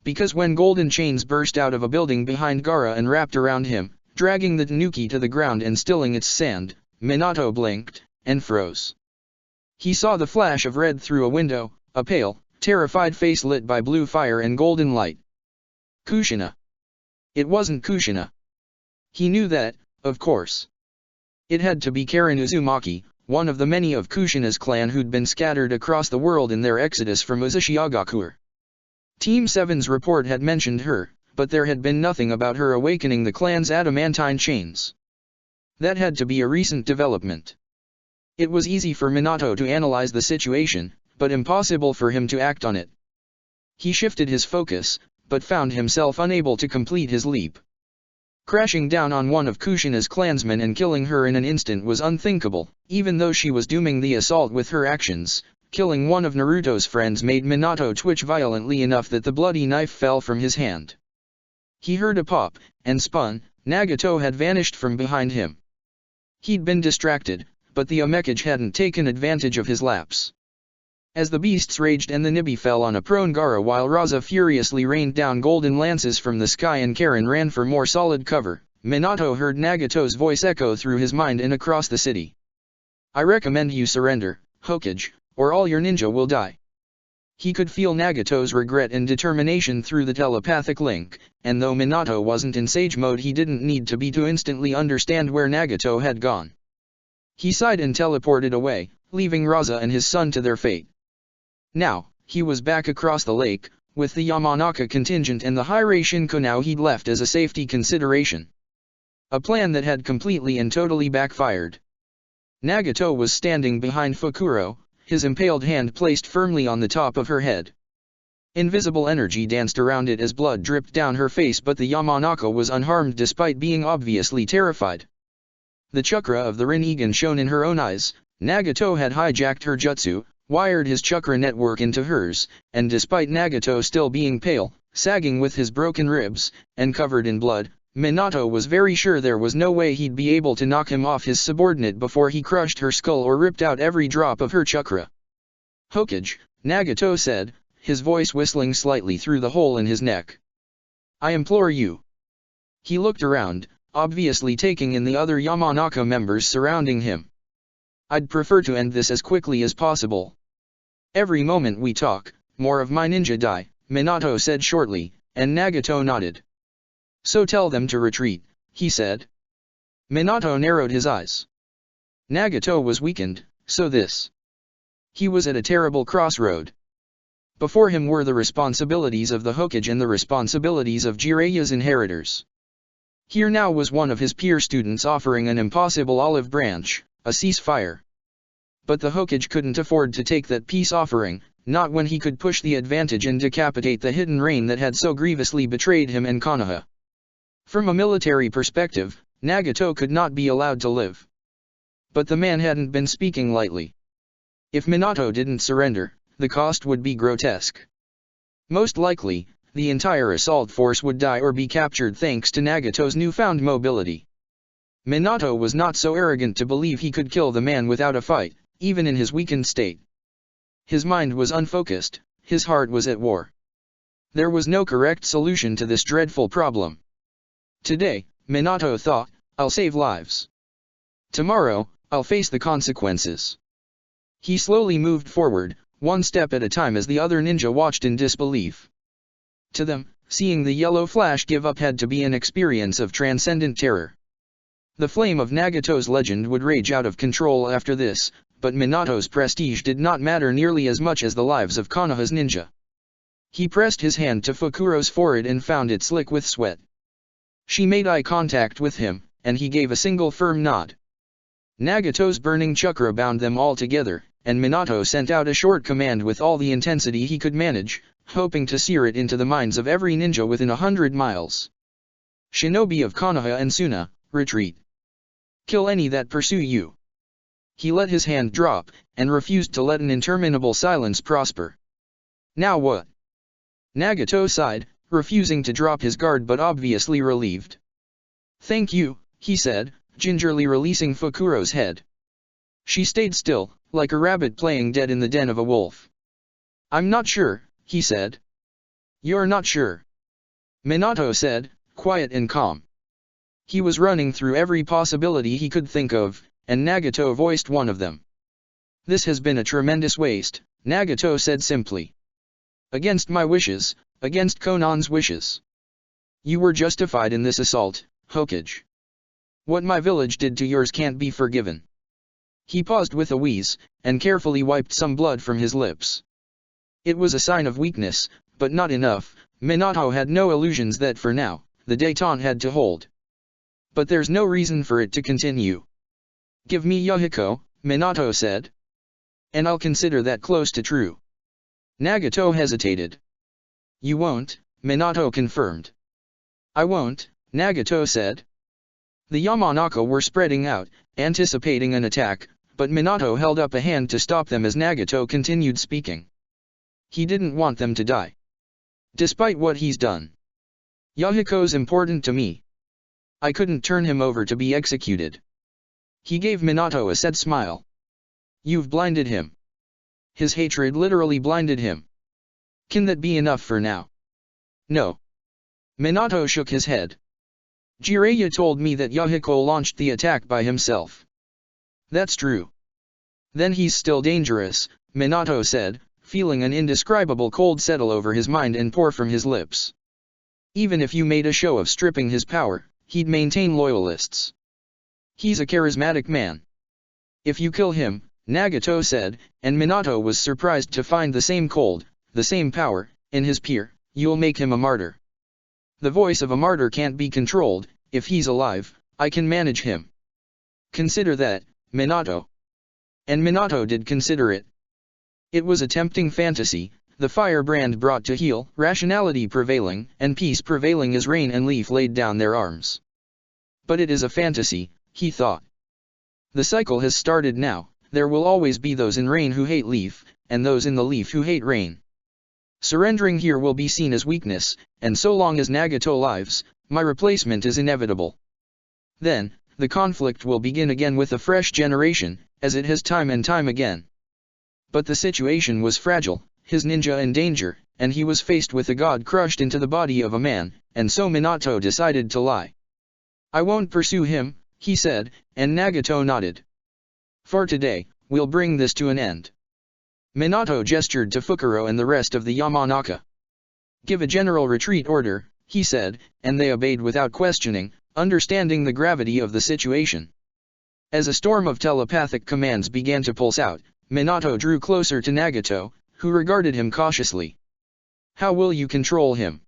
[SPEAKER 1] Because when golden chains burst out of a building behind Gaara and wrapped around him, dragging the tanuki to the ground and stilling its sand, Minato blinked, and froze. He saw the flash of red through a window, a pale, terrified face lit by blue fire and golden light. Kushina. It wasn't Kushina. He knew that, of course. It had to be Karen Uzumaki, one of the many of Kushina's clan who'd been scattered across the world in their exodus from Uzushiagakur. Team 7's report had mentioned her, but there had been nothing about her awakening the clan's adamantine chains. That had to be a recent development. It was easy for Minato to analyze the situation, but impossible for him to act on it. He shifted his focus, but found himself unable to complete his leap. Crashing down on one of Kushina's clansmen and killing her in an instant was unthinkable, even though she was dooming the assault with her actions. Killing one of Naruto's friends made Minato twitch violently enough that the bloody knife fell from his hand. He heard a pop, and spun. Nagato had vanished from behind him. He'd been distracted, but the Omekage hadn't taken advantage of his lapse. As the beasts raged and the Nibi fell on a prone Gaara while Raza furiously rained down golden lances from the sky and Karen ran for more solid cover, Minato heard Nagato's voice echo through his mind and across the city. "I recommend you surrender, Hokage, or all your ninja will die." He could feel Nagato's regret and determination through the telepathic link, and though Minato wasn't in sage mode he didn't need to be to instantly understand where Nagato had gone. He sighed and teleported away, leaving Raza and his son to their fate. Now, he was back across the lake, with the Yamanaka contingent and the Hirei Shinko now he'd left as a safety consideration. A plan that had completely and totally backfired. Nagato was standing behind Fukuro, his impaled hand placed firmly on the top of her head. Invisible energy danced around it as blood dripped down her face, but the Yamanaka was unharmed despite being obviously terrified. The chakra of the Rinnegan shone in her own eyes. Nagato had hijacked her jutsu, wired his chakra network into hers, and despite Nagato still being pale, sagging with his broken ribs, and covered in blood, Minato was very sure there was no way he'd be able to knock him off his subordinate before he crushed her skull or ripped out every drop of her chakra. Hokage, Nagato said, his voice whistling slightly through the hole in his neck. I implore you. He looked around, obviously taking in the other Yamanaka members surrounding him. I'd prefer to end this as quickly as possible. Every moment we talk, more of my ninja die, Minato said shortly, and Nagato nodded. So tell them to retreat, he said. Minato narrowed his eyes. Nagato was weakened, so this. He was at a terrible crossroad. Before him were the responsibilities of the Hokage and the responsibilities of Jiraiya's inheritors. Here now was one of his peer students offering an impossible olive branch, a ceasefire. But the Hokage couldn't afford to take that peace offering, not when he could push the advantage and decapitate the hidden reign that had so grievously betrayed him and Konoha. From a military perspective, Nagato could not be allowed to live. But the man hadn't been speaking lightly. If Minato didn't surrender, the cost would be grotesque. Most likely, the entire assault force would die or be captured thanks to Nagato's newfound mobility. Minato was not so arrogant to believe he could kill the man without a fight, even in his weakened state. His mind was unfocused, his heart was at war. There was no correct solution to this dreadful problem. Today, Minato thought, I'll save lives. Tomorrow, I'll face the consequences. He slowly moved forward, one step at a time as the other ninja watched in disbelief. To them, seeing the yellow flash give up had to be an experience of transcendent terror. The flame of Nagato's legend would rage out of control after this, but Minato's prestige did not matter nearly as much as the lives of Konoha's ninja. He pressed his hand to Fukuro's forehead and found it slick with sweat. She made eye contact with him, and he gave a single firm nod. Nagato's burning chakra bound them all together, and Minato sent out a short command with all the intensity he could manage, hoping to sear it into the minds of every ninja within 100 miles. Shinobi of Konoha and Suna, retreat. Kill any that pursue you. He let his hand drop, and refused to let an interminable silence prosper. Now what? Nagato sighed, refusing to drop his guard but obviously relieved. Thank you, he said, gingerly releasing Fukuro's head. She stayed still, like a rabbit playing dead in the den of a wolf. I'm not sure, he said. You're not sure? Minato said, quiet and calm. He was running through every possibility he could think of, and Nagato voiced one of them. This has been a tremendous waste, Nagato said simply. Against my wishes, against Konan's wishes. You were justified in this assault, Hokage. What my village did to yours can't be forgiven. He paused with a wheeze, and carefully wiped some blood from his lips. It was a sign of weakness, but not enough. Minato had no illusions that for now, the détente had to hold. But there's no reason for it to continue. Give me Yahiko, Minato said. And I'll consider that close to true. Nagato hesitated. You won't, Minato confirmed. I won't, Nagato said. The Yamanaka were spreading out, anticipating an attack, but Minato held up a hand to stop them as Nagato continued speaking. He didn't want them to die. Despite what he's done. Yahiko's important to me. I couldn't turn him over to be executed. He gave Minato a sad smile. You've blinded him. His hatred literally blinded him. Can that be enough for now? No. Minato shook his head. Jiraiya told me that Yahiko launched the attack by himself. That's true. Then he's still dangerous, Minato said, feeling an indescribable cold settle over his mind and pour from his lips. Even if you made a show of stripping his power, he'd maintain loyalists. He's a charismatic man. If you kill him, Nagato said, and Minato was surprised to find the same cold, the same power, In his peer, you'll make him a martyr. The voice of a martyr can't be controlled. If he's alive, I can manage him. Consider that, Minato. And Minato did consider it. It was a tempting fantasy, the firebrand brought to heel, rationality prevailing, and peace prevailing as Rain and Leaf laid down their arms. But it is a fantasy, he thought. The cycle has started now. There will always be those in Rain who hate Leaf, and those in the Leaf who hate Rain. Surrendering here will be seen as weakness, and so long as Nagato lives, my replacement is inevitable. Then, the conflict will begin again with a fresh generation, as it has time and time again. But the situation was fragile, his ninja in danger, and he was faced with a god crushed into the body of a man, and so Minato decided to lie. I won't pursue him, he said, and Nagato nodded. For today, we'll bring this to an end. Minato gestured to Fukuro and the rest of the Yamanaka. Give a general retreat order, he said, and they obeyed without questioning, understanding the gravity of the situation. As a storm of telepathic commands began to pulse out, Minato drew closer to Nagato, who regarded him cautiously. How will you control him?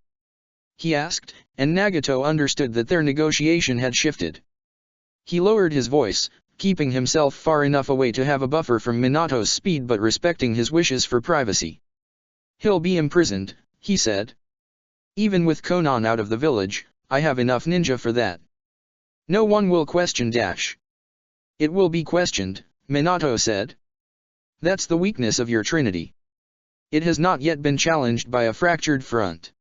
[SPEAKER 1] He asked, and Nagato understood that their negotiation had shifted. He lowered his voice, keeping himself far enough away to have a buffer from Minato's speed but respecting his wishes for privacy. He'll be imprisoned, he said. Even with Konan out of the village, I have enough ninja for that. No one will question Dash. It will be questioned, Minato said. That's the weakness of your trinity. It has not yet been challenged by a fractured front.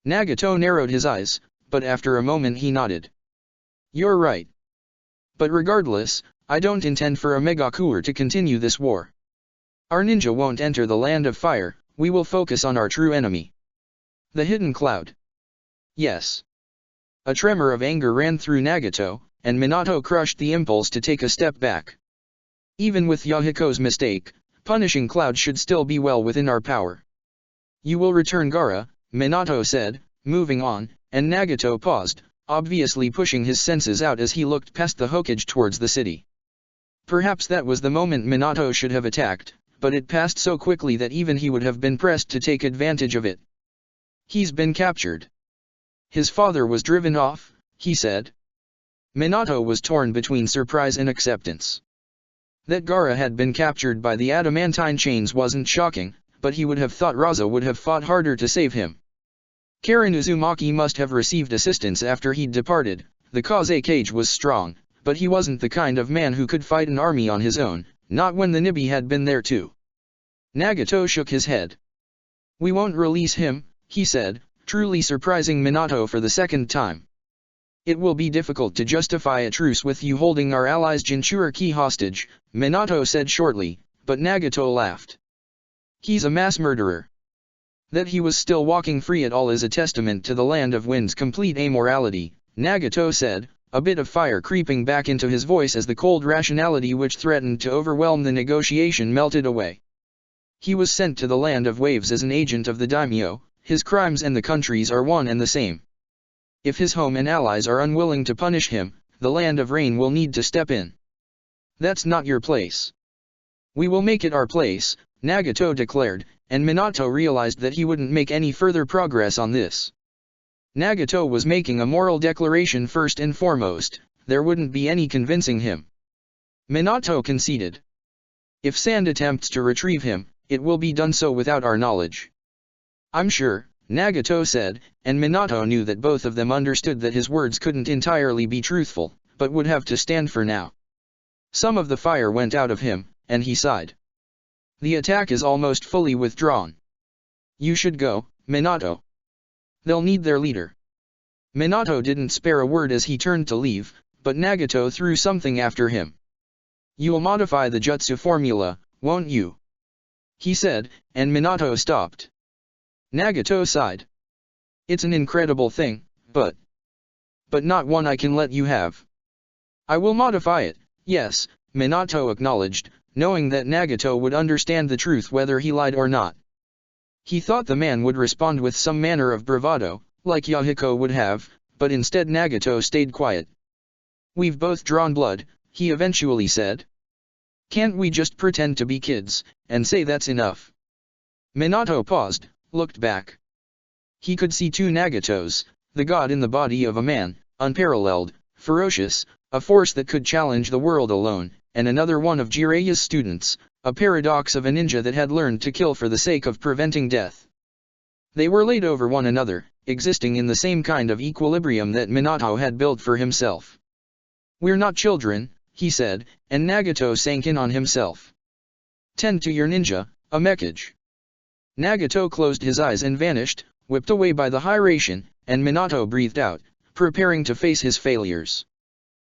[SPEAKER 1] Nagato narrowed his eyes, but after a moment he nodded. You're right. But regardless, I don't intend for a Megakuer to continue this war. Our ninja won't enter the land of fire, we will focus on our true enemy. The hidden cloud. Yes. A tremor of anger ran through Nagato, and Minato crushed the impulse to take a step back. Even with Yahiko's mistake, punishing Cloud should still be well within our power. You will return Gaara, Minato said, moving on, and Nagato paused, obviously pushing his senses out as he looked past the Hokage towards the city. Perhaps that was the moment Minato should have attacked, but it passed so quickly that even he would have been pressed to take advantage of it. He's been captured. His father was driven off, he said. Minato was torn between surprise and acceptance. That Gaara had been captured by the adamantine chains wasn't shocking, but he would have thought Raza would have fought harder to save him. Karen Uzumaki must have received assistance after he'd departed. The Kaze cage was strong, but he wasn't the kind of man who could fight an army on his own, not when the Nibi had been there too. Nagato shook his head. We won't release him, he said, truly surprising Minato for the second time. It will be difficult to justify a truce with you holding our allies Jinchuriki hostage, Minato said shortly, but Nagato laughed. He's a mass murderer. That he was still walking free at all is a testament to the Land of Wind's complete amorality, Nagato said, a bit of fire creeping back into his voice as the cold rationality which threatened to overwhelm the negotiation melted away. He was sent to the Land of Waves as an agent of the daimyo, his crimes and the countries are one and the same. If his home and allies are unwilling to punish him, the Land of Rain will need to step in. That's not your place. We will make it our place, Nagato declared, and Minato realized that he wouldn't make any further progress on this. Nagato was making a moral declaration first and foremost, there wouldn't be any convincing him. Minato conceded. If Sand attempts to retrieve him, it will be done so without our knowledge. I'm sure, Nagato said, and Minato knew that both of them understood that his words couldn't entirely be truthful, but would have to stand for now. Some of the fire went out of him, and he sighed. The attack is almost fully withdrawn. You should go, Minato. They'll need their leader. Minato didn't spare a word as he turned to leave, but Nagato threw something after him. You'll modify the jutsu formula, won't you? He said, and Minato stopped. Nagato sighed. It's an incredible thing, but not one I can let you have. I will modify it, yes, Minato acknowledged, knowing that Nagato would understand the truth whether he lied or not. He thought the man would respond with some manner of bravado, like Yahiko would have, but instead Nagato stayed quiet. We've both drawn blood, he eventually said. Can't we just pretend to be kids, and say that's enough? Minato paused, looked back. He could see two Nagatos, the god in the body of a man, unparalleled, ferocious, a force that could challenge the world alone, and another one of Jiraiya's students, a paradox of a ninja that had learned to kill for the sake of preventing death. They were laid over one another, existing in the same kind of equilibrium that Minato had built for himself. "We're not children," he said, and Nagato sank in on himself. "Tend to your ninja, a mechage." Nagato closed his eyes and vanished, whipped away by the Hiraishin, and Minato breathed out, preparing to face his failures.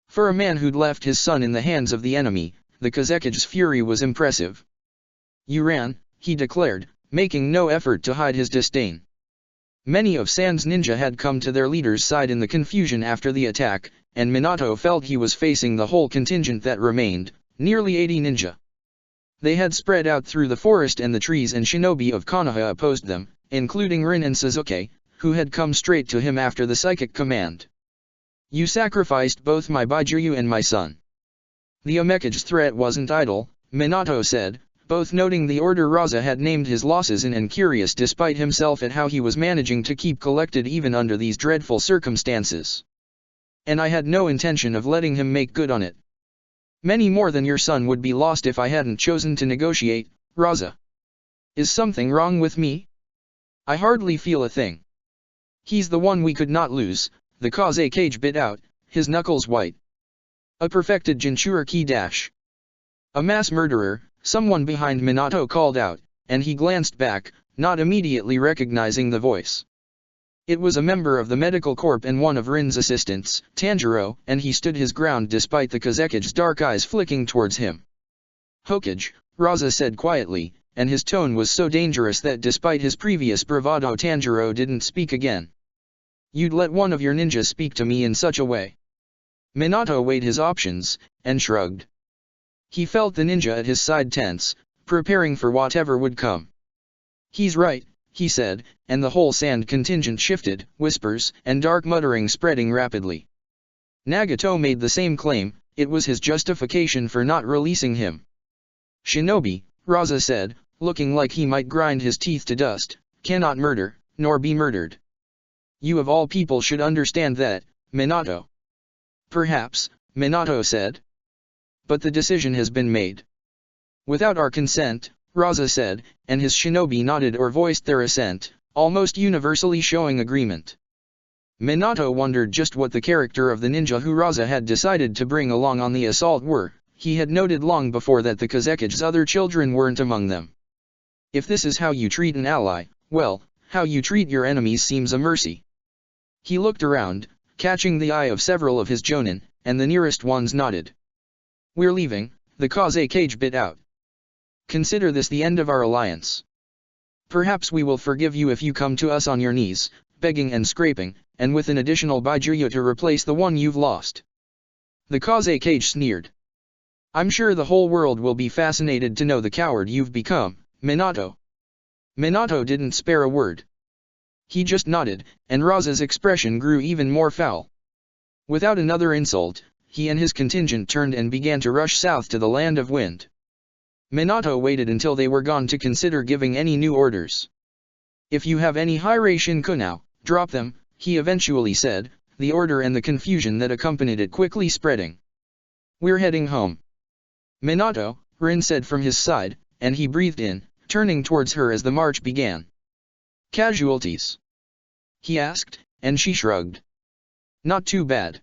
[SPEAKER 1] For a man who'd left his son in the hands of the enemy, the Kazekige's fury was impressive. "You ran," he declared, making no effort to hide his disdain. Many of Sans ninja had come to their leader's side in the confusion after the attack, and Minato felt he was facing the whole contingent that remained, nearly 80 ninja. They had spread out through the forest and the trees, and shinobi of Konoha opposed them, including Rin and Sasuke, who had come straight to him after the psychic command. "You sacrificed both my Baijiryu and my son." The Omekage's threat wasn't idle, Minato said, both noting the order Raza had named his losses in and curious despite himself at how he was managing to keep collected even under these dreadful circumstances. "And I had no intention of letting him make good on it. Many more than your son would be lost if I hadn't chosen to negotiate, Raza. Is something wrong with me? I hardly feel a thing." "He's the one we could not lose," the Kazekage bit out, his knuckles white. "A perfected Jinchuriki dash. A mass murderer," someone behind Minato called out, and he glanced back, not immediately recognizing the voice. It was a member of the medical corps and one of Rin's assistants, Tanjiro, and he stood his ground despite the Kazekige's dark eyes flicking towards him. "Hokage," Raza said quietly, and his tone was so dangerous that despite his previous bravado Tanjiro didn't speak again. "You'd let one of your ninjas speak to me in such a way?" Minato weighed his options, and shrugged. He felt the ninja at his side tense, preparing for whatever would come. "He's right," he said, and the whole sand contingent shifted, whispers and dark muttering spreading rapidly. Nagato made the same claim, it was his justification for not releasing him. "Shinobi," Raza said, looking like he might grind his teeth to dust, "cannot murder, nor be murdered. You of all people should understand that, Minato." "Perhaps," Minato said. "But the decision has been made." "Without our consent," Raza said, and his shinobi nodded or voiced their assent, almost universally showing agreement. Minato wondered just what the character of the ninja who Raza had decided to bring along on the assault were. He had noted long before that the Kazekige's other children weren't among them. If this is how you treat an ally, well, how you treat your enemies seems a mercy. He looked around, catching the eye of several of his jonin, and the nearest ones nodded. "We're leaving," the Kazekage bit out. "Consider this the end of our alliance. Perhaps we will forgive you if you come to us on your knees, begging and scraping, and with an additional Baijiryu to replace the one you've lost." The Kazekage sneered. "I'm sure the whole world will be fascinated to know the coward you've become, Minato." Minato didn't spare a word. He just nodded, and Raza's expression grew even more foul. Without another insult, he and his contingent turned and began to rush south to the Land of Wind. Minato waited until they were gone to consider giving any new orders. "If you have any Hiraishin now, drop them," he eventually said, the order and the confusion that accompanied it quickly spreading. "We're heading home." "Minato," Rin said from his side, and he breathed in, turning towards her as the march began. "Casualties?" he asked, and she shrugged. "Not too bad.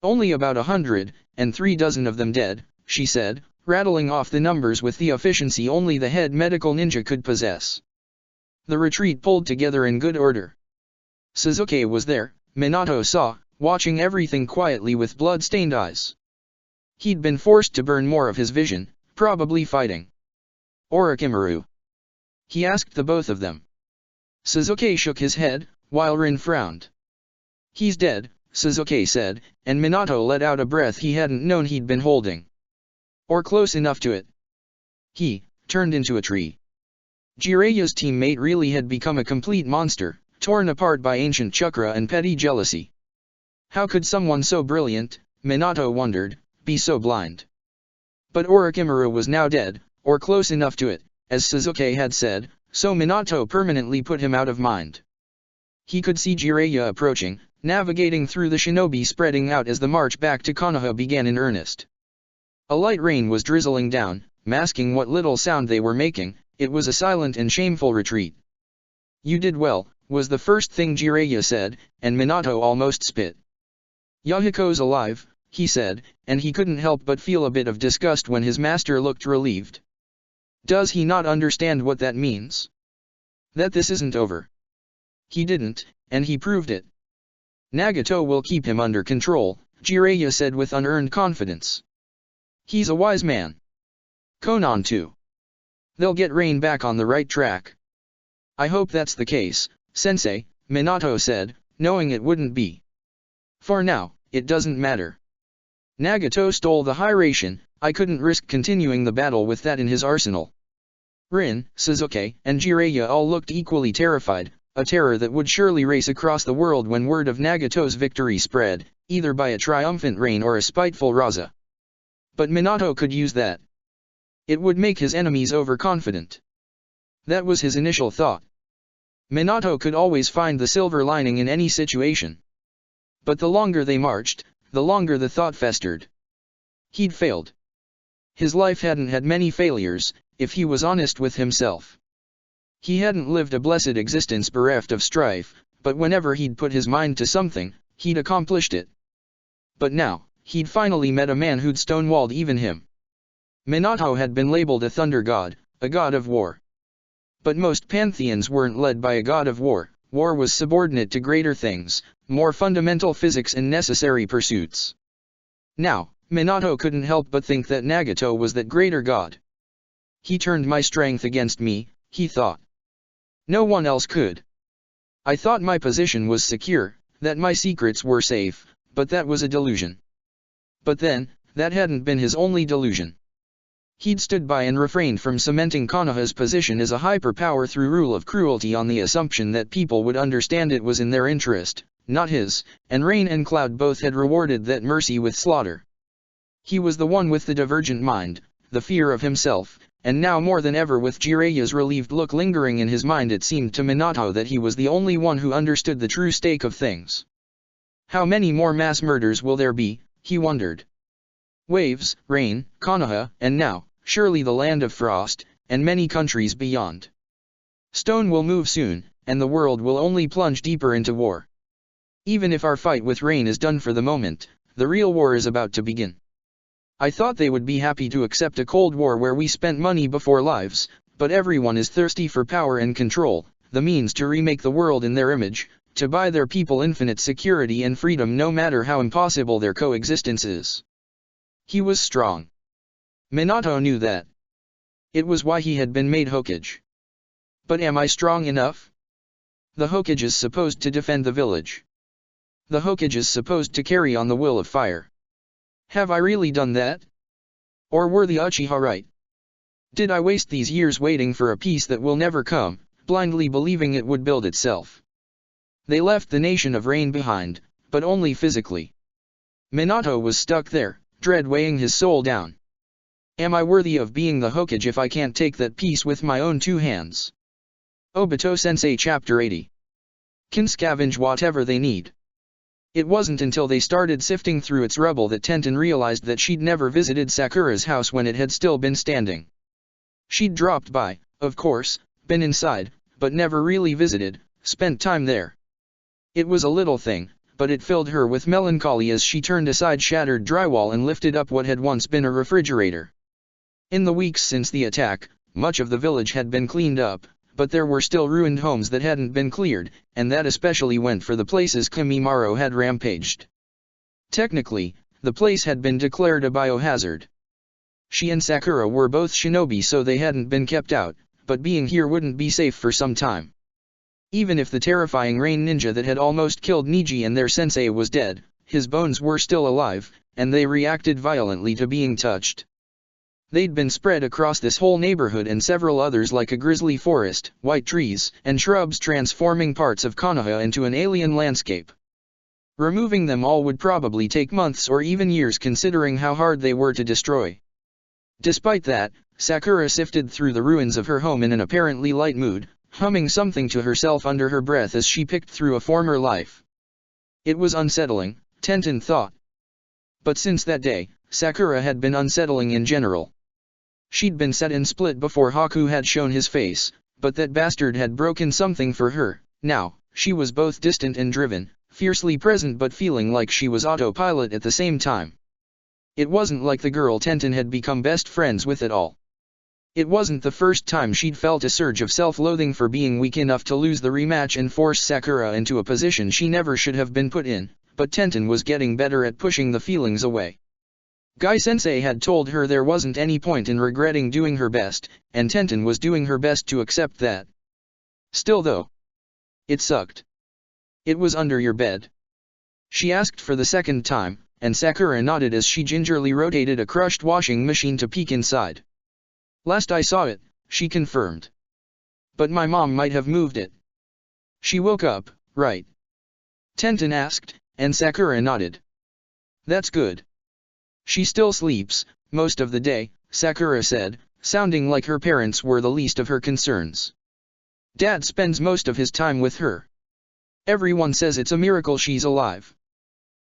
[SPEAKER 1] Only about 100, and 36 of them dead," she said, rattling off the numbers with the efficiency only the head medical ninja could possess. The retreat pulled together in good order. Sasuke was there, Minato saw, watching everything quietly with blood-stained eyes. He'd been forced to burn more of his vision, probably fighting. "Orochimaru?" he asked the both of them. Sasuke shook his head, while Rin frowned. "He's dead," Sasuke said, and Minato let out a breath he hadn't known he'd been holding. "Or close enough to it." He turned into a tree. Jiraiya's teammate really had become a complete monster, torn apart by ancient chakra and petty jealousy. How could someone so brilliant, Minato wondered, be so blind? But Orochimaru was now dead, or close enough to it, as Sasuke had said, So Minato permanently put him out of mind. He could see Jiraiya approaching, navigating through the shinobi spreading out as the march back to Konoha began in earnest. A light rain was drizzling down, masking what little sound they were making. It was a silent and shameful retreat. "You did well," was the first thing Jiraiya said, and Minato almost spit. "Yahiko's alive," he said, and he couldn't help but feel a bit of disgust when his master looked relieved. Does he not understand what that means? That this isn't over. He didn't, and he proved it. "Nagato will keep him under control," Jiraiya said with unearned confidence. "He's a wise man. Konan too. They'll get Rain back on the right track." "I hope that's the case, Sensei," Minato said, knowing it wouldn't be. "For now, it doesn't matter. Nagato stole the high ration, I couldn't risk continuing the battle with that in his arsenal." Rin, Sasuke, and Jiraiya all looked equally terrified, a terror that would surely race across the world when word of Nagato's victory spread, either by a triumphant Rain or a spiteful Raza. But Minato could use that. It would make his enemies overconfident. That was his initial thought. Minato could always find the silver lining in any situation. But the longer they marched, the longer the thought festered. He'd failed. His life hadn't had many failures, if he was honest with himself. He hadn't lived a blessed existence bereft of strife, but whenever he'd put his mind to something, he'd accomplished it. But now, he'd finally met a man who'd stonewalled even him. Minato had been labeled a thunder god, a god of war. But most pantheons weren't led by a god of war. War was subordinate to greater things, more fundamental physics and necessary pursuits. Now, Minato couldn't help but think that Nagato was that greater god. He turned my strength against me, he thought. No one else could. I thought my position was secure, that my secrets were safe, but that was a delusion. But then, that hadn't been his only delusion. He'd stood by and refrained from cementing Konoha's position as a hyperpower through rule of cruelty on the assumption that people would understand it was in their interest, not his, and Rain and Cloud both had rewarded that mercy with slaughter. He was the one with the divergent mind, the fear of himself, and now more than ever with Jiraiya's relieved look lingering in his mind, it seemed to Minato that he was the only one who understood the true stake of things. How many more mass murders will there be, he wondered. Waves, Rain, Konoha, and now, surely the land of frost, and many countries beyond. Stone will move soon, and the world will only plunge deeper into war. Even if our fight with Rain is done for the moment, the real war is about to begin. I thought they would be happy to accept a cold war where we spent money before lives, but everyone is thirsty for power and control, the means to remake the world in their image, to buy their people infinite security and freedom no matter how impossible their coexistence is. He was strong. Minato knew that. It was why he had been made Hokage. But am I strong enough? The Hokage is supposed to defend the village. The Hokage is supposed to carry on the will of fire. Have I really done that? Or were the Uchiha right? Did I waste these years waiting for a peace that will never come, blindly believing it would build itself? They left the nation of Rain behind, but only physically. Minato was stuck there, dread weighing his soul down. Am I worthy of being the Hokage if I can't take that peace with my own two hands? Obito Sensei Chapter 80. Can scavenge whatever they need. It wasn't until they started sifting through its rubble that Tenten realized that she'd never visited Sakura's house when it had still been standing. She'd dropped by, of course, been inside, but never really visited, spent time there. It was a little thing, but it filled her with melancholy as she turned aside shattered drywall and lifted up what had once been a refrigerator. In the weeks since the attack, much of the village had been cleaned up, but there were still ruined homes that hadn't been cleared, and that especially went for the places Kimimaro had rampaged. Technically, the place had been declared a biohazard. She and Sakura were both shinobi, so they hadn't been kept out, but being here wouldn't be safe for some time. Even if the terrifying rain ninja that had almost killed Niji and their sensei was dead, his bones were still alive, and they reacted violently to being touched. They'd been spread across this whole neighborhood and several others like a grisly forest, white trees and shrubs transforming parts of Konoha into an alien landscape. Removing them all would probably take months or even years considering how hard they were to destroy. Despite that, Sakura sifted through the ruins of her home in an apparently light mood, humming something to herself under her breath as she picked through a former life. It was unsettling, Tenten thought. But since that day, Sakura had been unsettling in general. She'd been set and split before Haku had shown his face, but that bastard had broken something for her. Now, she was both distant and driven, fiercely present but feeling like she was autopilot at the same time. It wasn't like the girl Tenten had become best friends with at all. It wasn't the first time she'd felt a surge of self-loathing for being weak enough to lose the rematch and force Sakura into a position she never should have been put in, but Tenten was getting better at pushing the feelings away. Guy-sensei had told her there wasn't any point in regretting doing her best, and Tenten was doing her best to accept that. Still though, it sucked. It was under your bed. She asked for the second time, and Sakura nodded as she gingerly rotated a crushed washing machine to peek inside. Last I saw it, she confirmed. But my mom might have moved it. She woke up, right? Tenten asked, and Sakura nodded. That's good. She still sleeps, most of the day, Sakura said, sounding like her parents were the least of her concerns. Dad spends most of his time with her. Everyone says it's a miracle she's alive.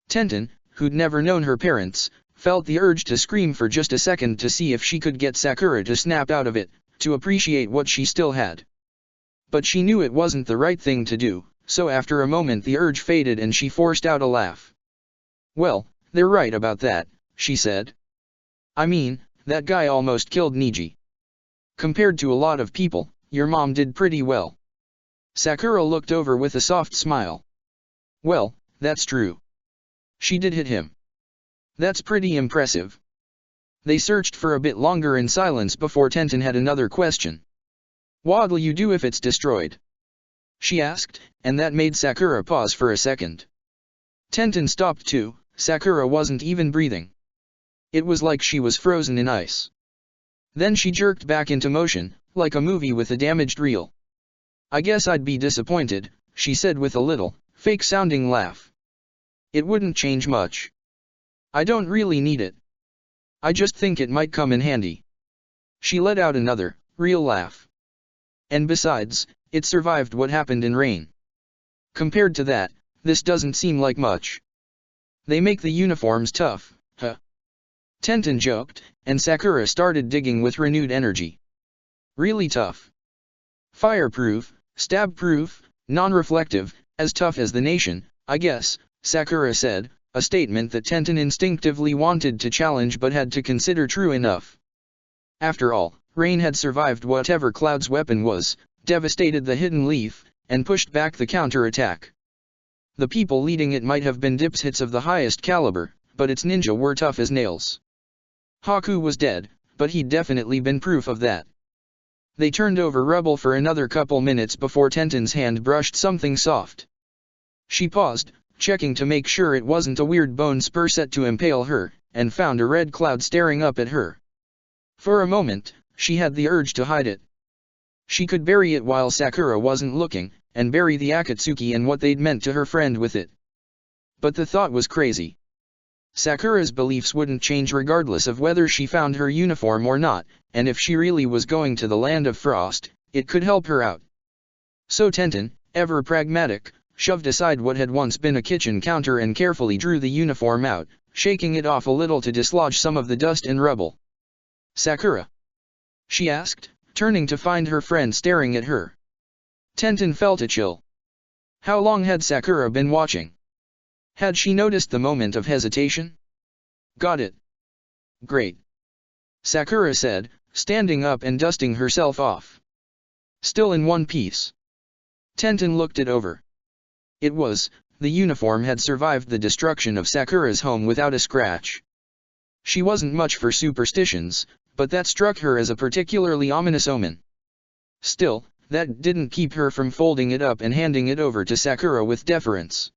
[SPEAKER 1] Tenten, who'd never known her parents, felt the urge to scream for just a second to see if she could get Sakura to snap out of it, to appreciate what she still had. But she knew it wasn't the right thing to do, so after a moment the urge faded and she forced out a laugh. Well, they're right about that, she said. I mean, that guy almost killed Niji. Compared to a lot of people, your mom did pretty well. Sakura looked over with a soft smile. Well, that's true. She did hit him. That's pretty impressive. They searched for a bit longer in silence before Tenten had another question. What'll you do if it's destroyed? She asked, and that made Sakura pause for a second. Tenten stopped too. Sakura wasn't even breathing. It was like she was frozen in ice. Then she jerked back into motion, like a movie with a damaged reel. I guess I'd be disappointed, she said with a little, fake-sounding laugh. It wouldn't change much. I don't really need it. I just think it might come in handy. She let out another, real laugh. And besides, it survived what happened in Rain. Compared to that, this doesn't seem like much. They make the uniforms tough, huh? Tenten joked, and Sakura started digging with renewed energy. Really tough. Fireproof, stab-proof, non-reflective, as tough as the nation, I guess, Sakura said, a statement that Tenten instinctively wanted to challenge but had to consider true enough. After all, Rain had survived whatever Cloud's weapon was, devastated the hidden leaf, and pushed back the counter-attack. The people leading it might have been dipshits of the highest caliber, but its ninja were tough as nails. Haku was dead, but he'd definitely been proof of that. They turned over rubble for another couple minutes before Tenten's hand brushed something soft. She paused, checking to make sure it wasn't a weird bone spur set to impale her, and found a red cloud staring up at her. For a moment, she had the urge to hide it. She could bury it while Sakura wasn't looking, and bury the Akatsuki and what they'd meant to her friend with it. But the thought was crazy. Sakura's beliefs wouldn't change regardless of whether she found her uniform or not, and if she really was going to the Land of Frost, it could help her out. So Tenten, ever pragmatic, shoved aside what had once been a kitchen counter and carefully drew the uniform out, shaking it off a little to dislodge some of the dust and rubble. Sakura? She asked, turning to find her friend staring at her. Tenten felt a chill. How long had Sakura been watching? Had she noticed the moment of hesitation? Got it. Great. Sakura said, standing up and dusting herself off. Still in one piece. Tenten looked it over. It was, the uniform had survived the destruction of Sakura's home without a scratch. She wasn't much for superstitions, but that struck her as a particularly ominous omen. Still, that didn't keep her from folding it up and handing it over to Sakura with deference.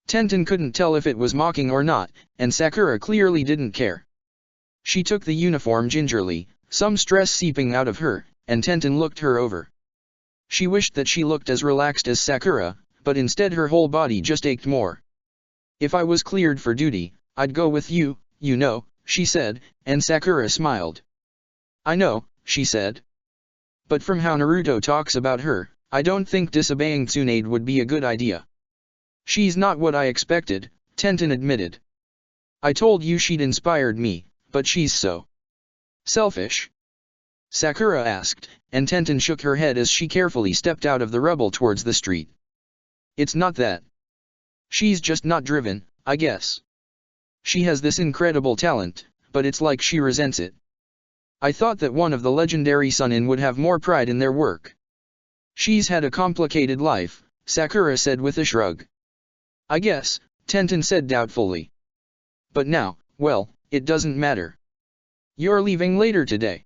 [SPEAKER 1] Tenten couldn't tell if it was mocking or not, and Sakura clearly didn't care. She took the uniform gingerly, some stress seeping out of her, and Tenten looked her over. She wished that she looked as relaxed as Sakura, but instead her whole body just ached more. If I was cleared for duty, I'd go with you, you know, she said, and Sakura smiled. I know, she said. But from how Naruto talks about her, I don't think disobeying Tsunade would be a good idea. She's not what I expected, Tenten admitted. I told you she'd inspired me, but she's so selfish? Sakura asked, and Tenten shook her head as she carefully stepped out of the rubble towards the street. It's not that. She's just not driven, I guess. She has this incredible talent, but it's like she resents it. I thought that one of the legendary Sunin would have more pride in their work. She's had a complicated life, Sakura said with a shrug. I guess, Tenten said doubtfully. But now, well, it doesn't matter. You're leaving later today.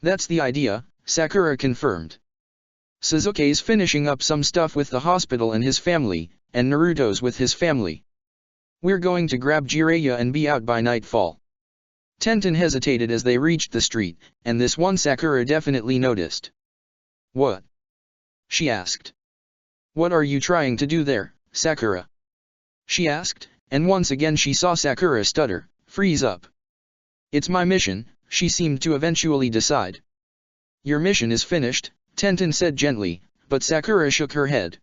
[SPEAKER 1] That's the idea, Sakura confirmed. Sasuke's finishing up some stuff with the hospital and his family, and Naruto's with his family. We're going to grab Jiraiya and be out by nightfall. Tenten hesitated as they reached the street, and this one Sakura definitely noticed. What? She asked. What are you trying to do there, Sakura? She asked, and once again she saw Sakura stutter, freeze up. It's my mission, she seemed to eventually decide. Your mission is finished, Tenten said gently, but Sakura shook her head.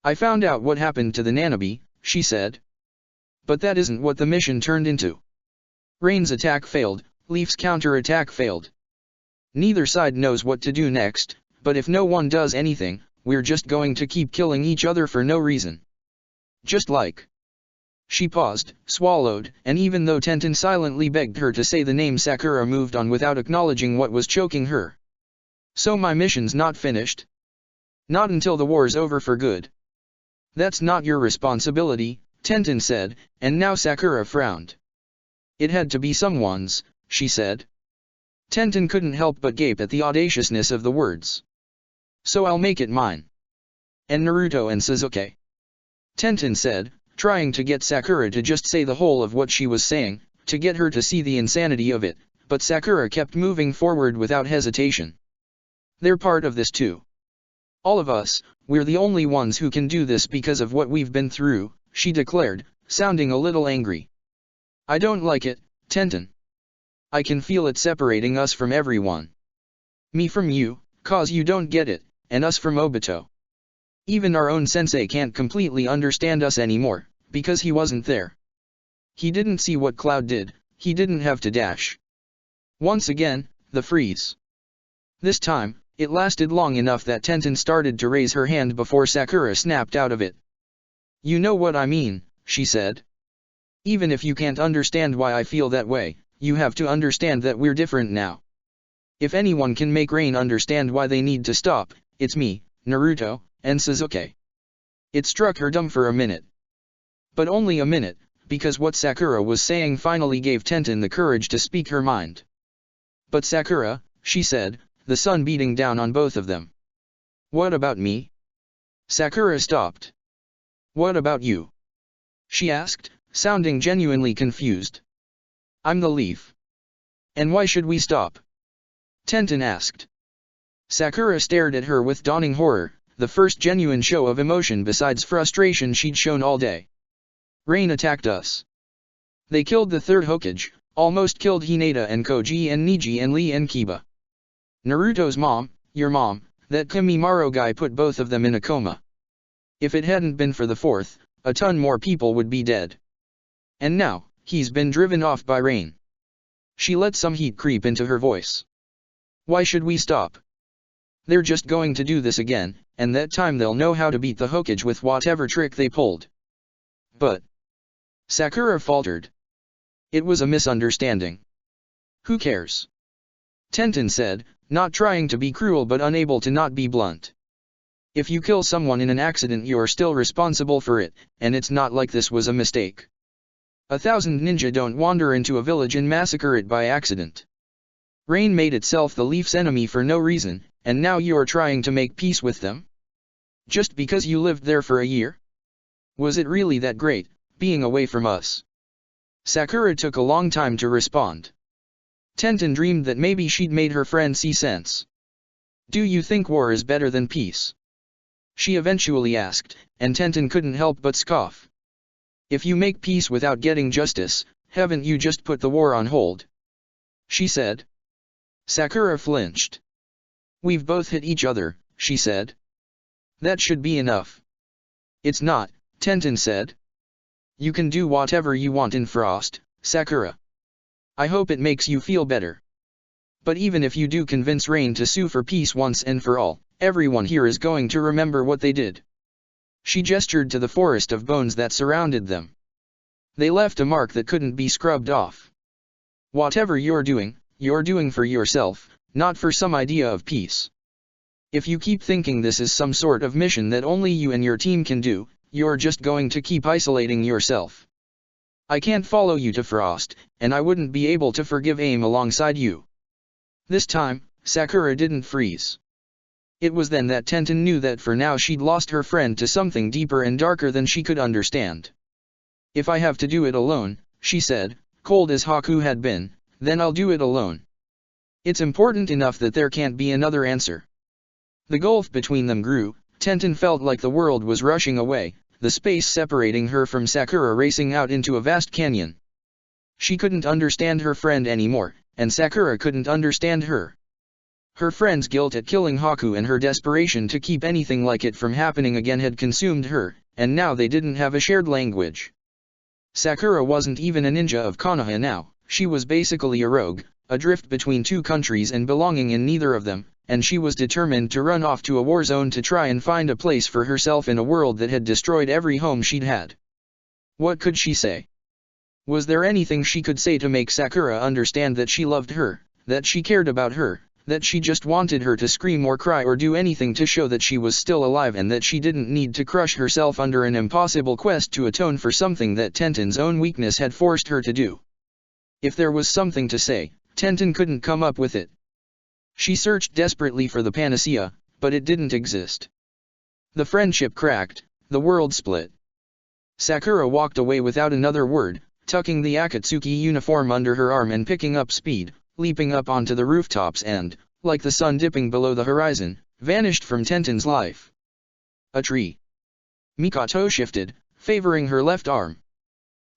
[SPEAKER 1] I found out what happened to the Nanabe, she said. But that isn't what the mission turned into. Rain's attack failed, Leaf's counter-attack failed. Neither side knows what to do next, but if no one does anything, we're just going to keep killing each other for no reason. Just like. She paused, swallowed, and even though Tenten silently begged her to say the name, Sakura moved on without acknowledging what was choking her. So my mission's not finished? Not until the war's over for good. That's not your responsibility, Tenten said, and now Sakura frowned. It had to be someone's, she said. Tenten couldn't help but gape at the audaciousness of the words. So I'll make it mine. And Naruto and Sasuke. Tenten said, trying to get Sakura to just say the whole of what she was saying, to get her to see the insanity of it, but Sakura kept moving forward without hesitation. They're part of this too. All of us, we're the only ones who can do this because of what we've been through, she declared, sounding a little angry. I don't like it, Tenten. I can feel it separating us from everyone. Me from you, cause you don't get it, and us from Obito. Even our own sensei can't completely understand us anymore, because he wasn't there. He didn't see what Cloud did, he didn't have to dash. Once again, the freeze. This time, it lasted long enough that Tenten started to raise her hand before Sakura snapped out of it. You know what I mean, she said. Even if you can't understand why I feel that way, you have to understand that we're different now. If anyone can make Rain understand why they need to stop, it's me, Naruto, and Sasuke. It struck her dumb for a minute. But only a minute, because what Sakura was saying finally gave Tenten the courage to speak her mind. But Sakura, she said, the sun beating down on both of them. What about me? Sakura stopped. What about you? She asked, sounding genuinely confused. I'm the leaf. And why should we stop? Tenten asked. Sakura stared at her with dawning horror, the first genuine show of emotion besides frustration she'd shown all day. Rain attacked us. They killed the third Hokage, almost killed Hinata and Koji and Niji and Lee and Kiba. Naruto's mom, your mom, that Kimimaro guy put both of them in a coma. If it hadn't been for the fourth, a ton more people would be dead. And now, he's been driven off by Rain. She let some heat creep into her voice. Why should we stop? They're just going to do this again, and that time they'll know how to beat the Hokage with whatever trick they pulled. But Sakura faltered. It was a misunderstanding. Who cares? Tenten said, not trying to be cruel but unable to not be blunt. If you kill someone in an accident you're still responsible for it, and it's not like this was a mistake. 1,000 ninja don't wander into a village and massacre it by accident. Rain made itself the Leaf's enemy for no reason, and now you're trying to make peace with them? Just because you lived there for a year? Was it really that great, being away from us? Sakura took a long time to respond. Tenten dreamed that maybe she'd made her friend see sense. Do you think war is better than peace? She eventually asked, and Tenten couldn't help but scoff. If you make peace without getting justice, haven't you just put the war on hold? She said. Sakura flinched. We've both hit each other, she said. That should be enough. It's not, Tenten said. You can do whatever you want in Frost, Sakura. I hope it makes you feel better. But even if you do convince Rain to sue for peace once and for all, everyone here is going to remember what they did. She gestured to the forest of bones that surrounded them. They left a mark that couldn't be scrubbed off. Whatever you're doing for yourself, not for some idea of peace. If you keep thinking this is some sort of mission that only you and your team can do, you're just going to keep isolating yourself. I can't follow you to Frost, and I wouldn't be able to forgive aim alongside you. This time, Sakura didn't freeze. It was then that Tenten knew that for now she'd lost her friend to something deeper and darker than she could understand. If I have to do it alone, she said, cold as Haku had been, then I'll do it alone. It's important enough that there can't be another answer. The gulf between them grew. Tenten felt like the world was rushing away, the space separating her from Sakura racing out into a vast canyon. She couldn't understand her friend anymore, and Sakura couldn't understand her. Her friend's guilt at killing Haku and her desperation to keep anything like it from happening again had consumed her, and now they didn't have a shared language. Sakura wasn't even a ninja of Konoha now, she was basically a rogue, adrift between two countries and belonging in neither of them, and she was determined to run off to a war zone to try and find a place for herself in a world that had destroyed every home she'd had. What could she say? Was there anything she could say to make Sakura understand that she loved her, that she cared about her, that she just wanted her to scream or cry or do anything to show that she was still alive and that she didn't need to crush herself under an impossible quest to atone for something that Tenten's own weakness had forced her to do? If there was something to say, Tenten couldn't come up with it. She searched desperately for the panacea, but it didn't exist. The friendship cracked, the world split. Sakura walked away without another word, tucking the Akatsuki uniform under her arm and picking up speed, leaping up onto the rooftops and, like the sun dipping below the horizon, vanished from Tenten's life. A tree. Mikoto shifted, favoring her left arm.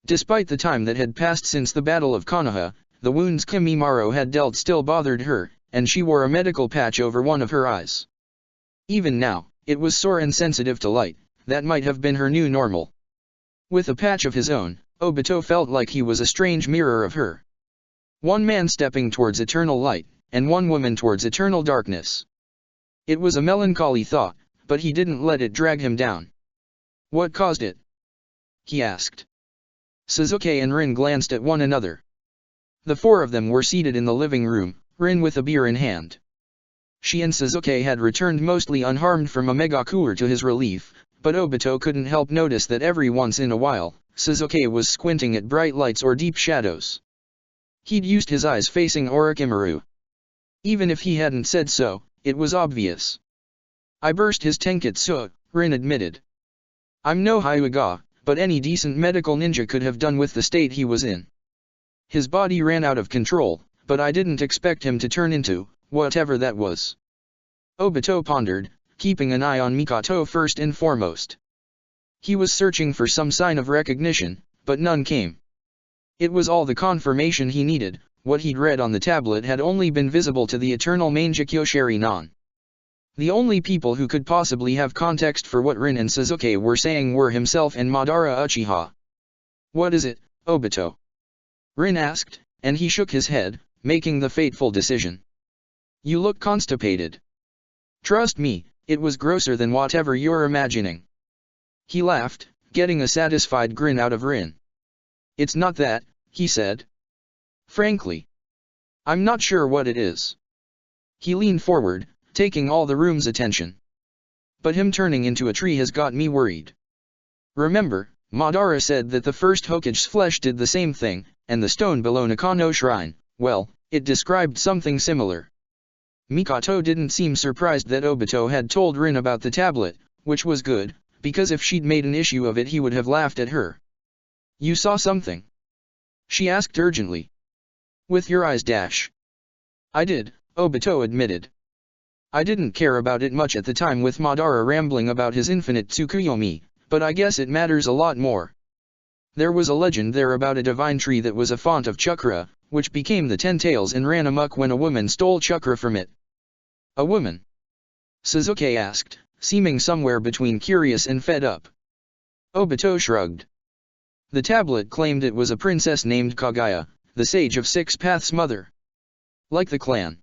[SPEAKER 1] Despite the time that had passed since the Battle of Konoha, the wounds Kimimaro had dealt still bothered her, and she wore a medical patch over one of her eyes. Even now, it was sore and sensitive to light. That might have been her new normal. With a patch of his own, Obito felt like he was a strange mirror of her. One man stepping towards eternal light, and one woman towards eternal darkness. It was a melancholy thought, but he didn't let it drag him down. What caused it? He asked. Suzuki and Rin glanced at one another. The four of them were seated in the living room, Rin with a beer in hand. She and Suzuki had returned mostly unharmed from a mega cooler to his relief, but Obito couldn't help notice that every once in a while, Suzuki was squinting at bright lights or deep shadows. He'd used his eyes facing Orochimaru. Even if he hadn't said so, it was obvious. I burst his tenketsu, Rin admitted. I'm no Hyuga, but any decent medical ninja could have done with the state he was in. His body ran out of control, but I didn't expect him to turn into, whatever that was. Obito pondered, keeping an eye on Mikoto first and foremost. He was searching for some sign of recognition, but none came. It was all the confirmation he needed. What he'd read on the tablet had only been visible to the eternal Mangekyo Sharinan. The only people who could possibly have context for what Rin and Suzuki were saying were himself and Madara Uchiha. What is it, Obito? Rin asked, and he shook his head, making the fateful decision. You look constipated. Trust me, it was grosser than whatever you're imagining. He laughed, getting a satisfied grin out of Rin. It's not that, he said. Frankly, I'm not sure what it is. He leaned forward, taking all the room's attention. But him turning into a tree has got me worried. Remember, Madara said that the first Hokage's flesh did the same thing, and the stone below Nakano Shrine, well, it described something similar. Mikoto didn't seem surprised that Obito had told Rin about the tablet, which was good, because if she'd made an issue of it he would have laughed at her. You saw something? She asked urgently. With your eyes dash. I did, Obito admitted. I didn't care about it much at the time with Madara rambling about his infinite Tsukuyomi, but I guess it matters a lot more. There was a legend there about a divine tree that was a font of chakra, which became the 10 tails and ran amok when a woman stole chakra from it. A woman? Sasuke asked, seeming somewhere between curious and fed up. Obito shrugged. The tablet claimed it was a princess named Kaguya, the sage of 6 paths mother. Like the clan?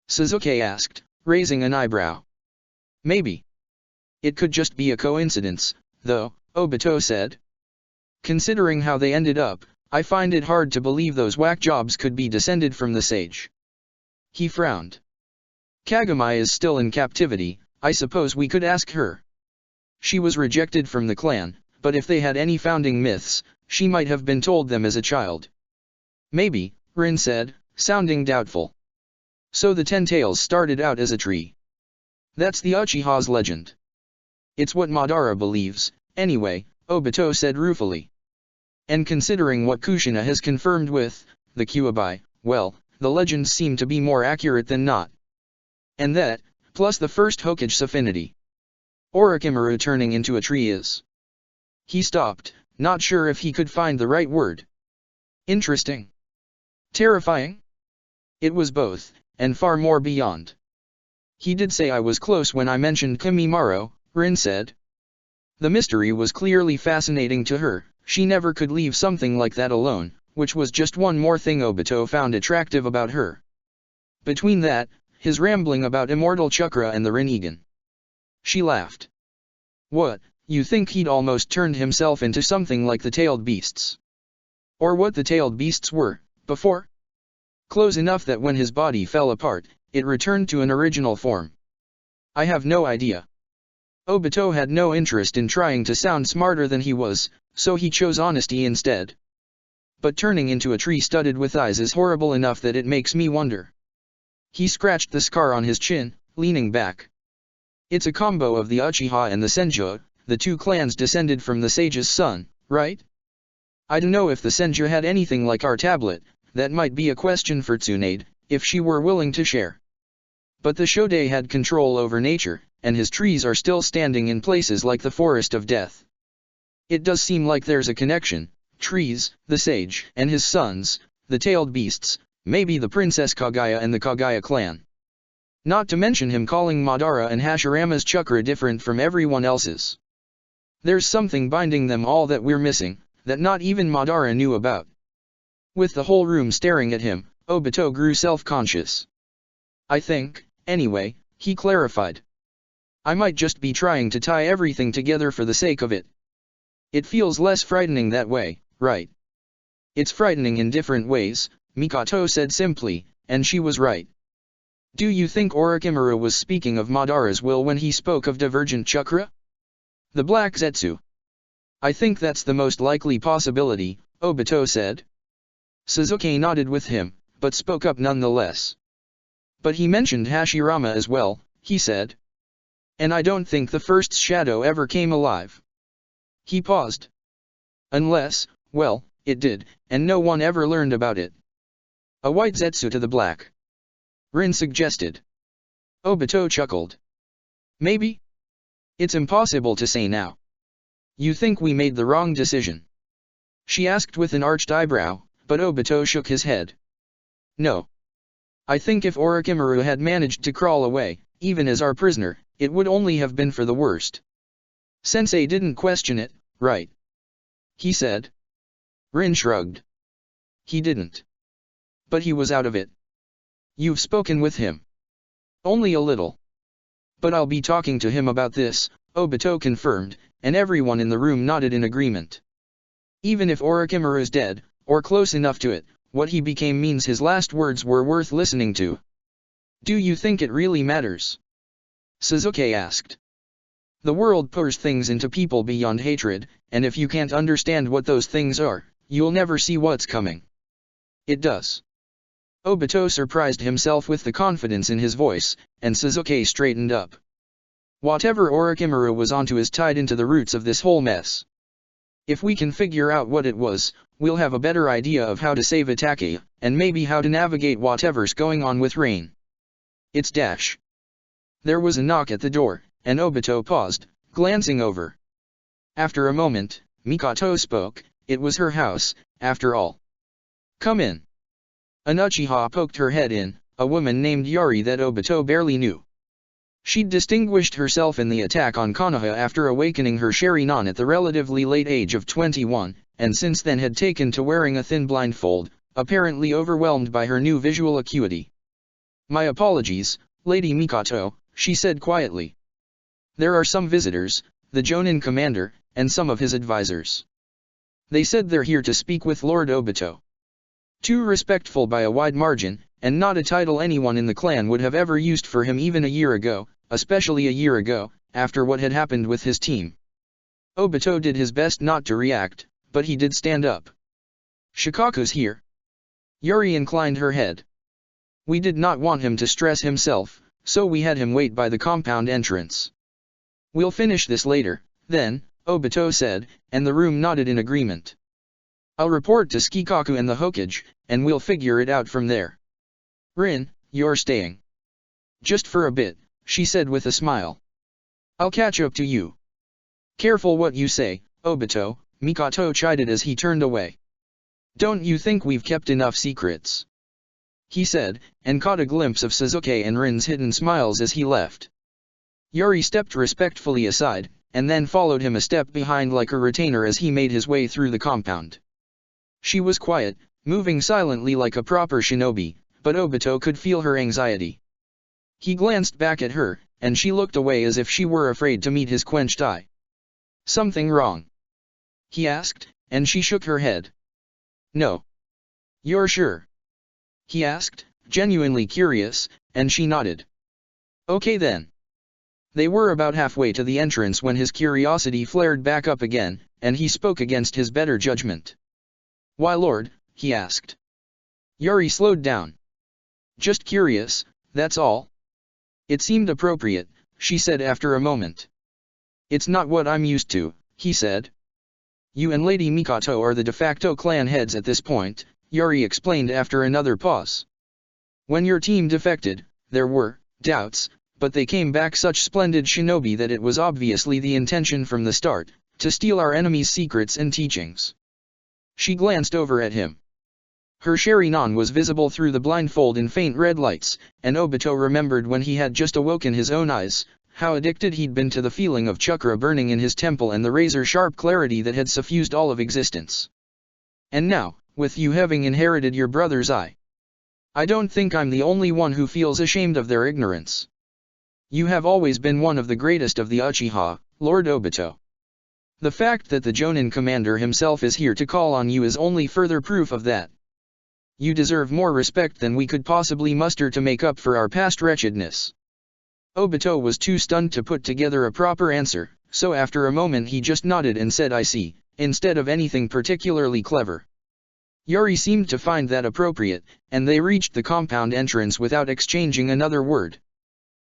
[SPEAKER 1] Sasuke asked, raising an eyebrow. Maybe. It could just be a coincidence, though, Obito said. Considering how they ended up, I find it hard to believe those whack jobs could be descended from the sage. He frowned. Kagami is still in captivity, I suppose we could ask her. She was rejected from the clan, but if they had any founding myths, she might have been told them as a child. Maybe, Rin said, sounding doubtful. So the 10 tails started out as a tree. That's the Uchiha's legend. It's what Madara believes, anyway, Obito said ruefully. And considering what Kushina has confirmed with the Kyuubi, well, the legends seem to be more accurate than not. And that, plus the first Hokage's affinity. Orochimaru turning into a tree is. He stopped, not sure if he could find the right word. Interesting. Terrifying? It was both, and far more beyond. He did say I was close when I mentioned Kimimaro, Rin said. The mystery was clearly fascinating to her, she never could leave something like that alone, which was just one more thing Obito found attractive about her. Between that, his rambling about immortal chakra and the Rinnegan. She laughed. What, you think he'd almost turned himself into something like the tailed beasts? Or what the tailed beasts were, before? Close enough that when his body fell apart, it returned to an original form. I have no idea. Obito had no interest in trying to sound smarter than he was, so he chose honesty instead. But turning into a tree studded with eyes is horrible enough that it makes me wonder. He scratched the scar on his chin, leaning back. It's a combo of the Uchiha and the Senju, the 2 clans descended from the sage's son, right? I don't know if the Senju had anything like our tablet, that might be a question for Tsunade, if she were willing to share. But the Shodai had control over nature, and his trees are still standing in places like the Forest of Death. It does seem like there's a connection, trees, the sage, and his sons, the tailed beasts, maybe the Princess Kaguya and the Kaguya clan. Not to mention him calling Madara and Hashirama's chakra different from everyone else's. There's something binding them all that we're missing, that not even Madara knew about. With the whole room staring at him, Obito grew self-conscious. I think, anyway, he clarified. I might just be trying to tie everything together for the sake of it. It feels less frightening that way, right? It's frightening in different ways, Mikoto said simply, and she was right. Do you think Orochimaru was speaking of Madara's will when he spoke of divergent chakra? The Black Zetsu. I think that's the most likely possibility, Obito said. Sasuke nodded with him, but spoke up nonetheless. But he mentioned Hashirama as well, he said. And I don't think the first shadow ever came alive. He paused. Unless, well, it did, and no one ever learned about it. A white Zetsu to the black. Rin suggested. Obito chuckled. Maybe? It's impossible to say now. You think we made the wrong decision? She asked with an arched eyebrow, but Obito shook his head. No. I think if Orochimaru had managed to crawl away, even as our prisoner, it would only have been for the worst. Sensei didn't question it, right? He said. Rin shrugged. He didn't. But he was out of it. You've spoken with him. Only a little. But I'll be talking to him about this, Obito confirmed, and everyone in the room nodded in agreement. Even if Orochimaru's dead, or close enough to it, what he became means his last words were worth listening to. Do you think it really matters? Sasuke asked. The world pours things into people beyond hatred, and if you can't understand what those things are, you'll never see what's coming. It does. Obito surprised himself with the confidence in his voice, and Sasuke straightened up. Whatever Orochimaru was onto is tied into the roots of this whole mess. If we can figure out what it was, we'll have a better idea of how to save Itachi, and maybe how to navigate whatever's going on with Rain. It's dash. There was a knock at the door, and Obito paused, glancing over. After a moment, Mikoto spoke. It was her house, after all. Come in. An Uchiha poked her head in, a woman named Yari that Obito barely knew. She'd distinguished herself in the attack on Konoha after awakening her Sharingan at the relatively late age of 21, and since then had taken to wearing a thin blindfold, apparently overwhelmed by her new visual acuity. "My apologies, Lady Mikato," she said quietly. "There are some visitors, the Jonin commander, and some of his advisors. They said they're here to speak with Lord Obito." Too respectful by a wide margin, and not a title anyone in the clan would have ever used for him even a year ago, especially a year ago, after what had happened with his team. Obito did his best not to react, but he did stand up. "Shikaku's here." Yuri inclined her head. "We did not want him to stress himself, so we had him wait by the compound entrance." "We'll finish this later, then," Obito said, and the room nodded in agreement. "I'll report to Shikaku and the Hokage, and we'll figure it out from there. Rin, you're staying." "Just for a bit," she said with a smile. "I'll catch up to you." "Careful what you say, Obito," Mikato chided as he turned away. "Don't you think we've kept enough secrets?" he said, and caught a glimpse of Sasuke and Rin's hidden smiles as he left. Yuri stepped respectfully aside, and then followed him a step behind like a retainer as he made his way through the compound. She was quiet, moving silently like a proper shinobi, but Obito could feel her anxiety. He glanced back at her, and she looked away as if she were afraid to meet his quenched eye. "Something wrong?" he asked, and she shook her head. "No." "You're sure?" he asked, genuinely curious, and she nodded. "Okay then." They were about halfway to the entrance when his curiosity flared back up again, and he spoke against his better judgment. "Why, Lord?" he asked. Yuri slowed down. "Just curious, that's all." "It seemed appropriate," she said after a moment. "It's not what I'm used to," he said. "You and Lady Mikato are the de facto clan heads at this point," Yuri explained after another pause. "When your team defected, there were doubts, but they came back such splendid shinobi that it was obviously the intention from the start, to steal our enemy's secrets and teachings." She glanced over at him. Her Sharingan was visible through the blindfold in faint red lights, and Obito remembered when he had just awoken his own eyes, how addicted he'd been to the feeling of chakra burning in his temple and the razor-sharp clarity that had suffused all of existence. "And now, with you having inherited your brother's eye, I don't think I'm the only one who feels ashamed of their ignorance. You have always been one of the greatest of the Uchiha, Lord Obito. The fact that the Jonin commander himself is here to call on you is only further proof of that. You deserve more respect than we could possibly muster to make up for our past wretchedness." Obito was too stunned to put together a proper answer, so after a moment he just nodded and said "I see," instead of anything particularly clever. Yuri seemed to find that appropriate, and they reached the compound entrance without exchanging another word.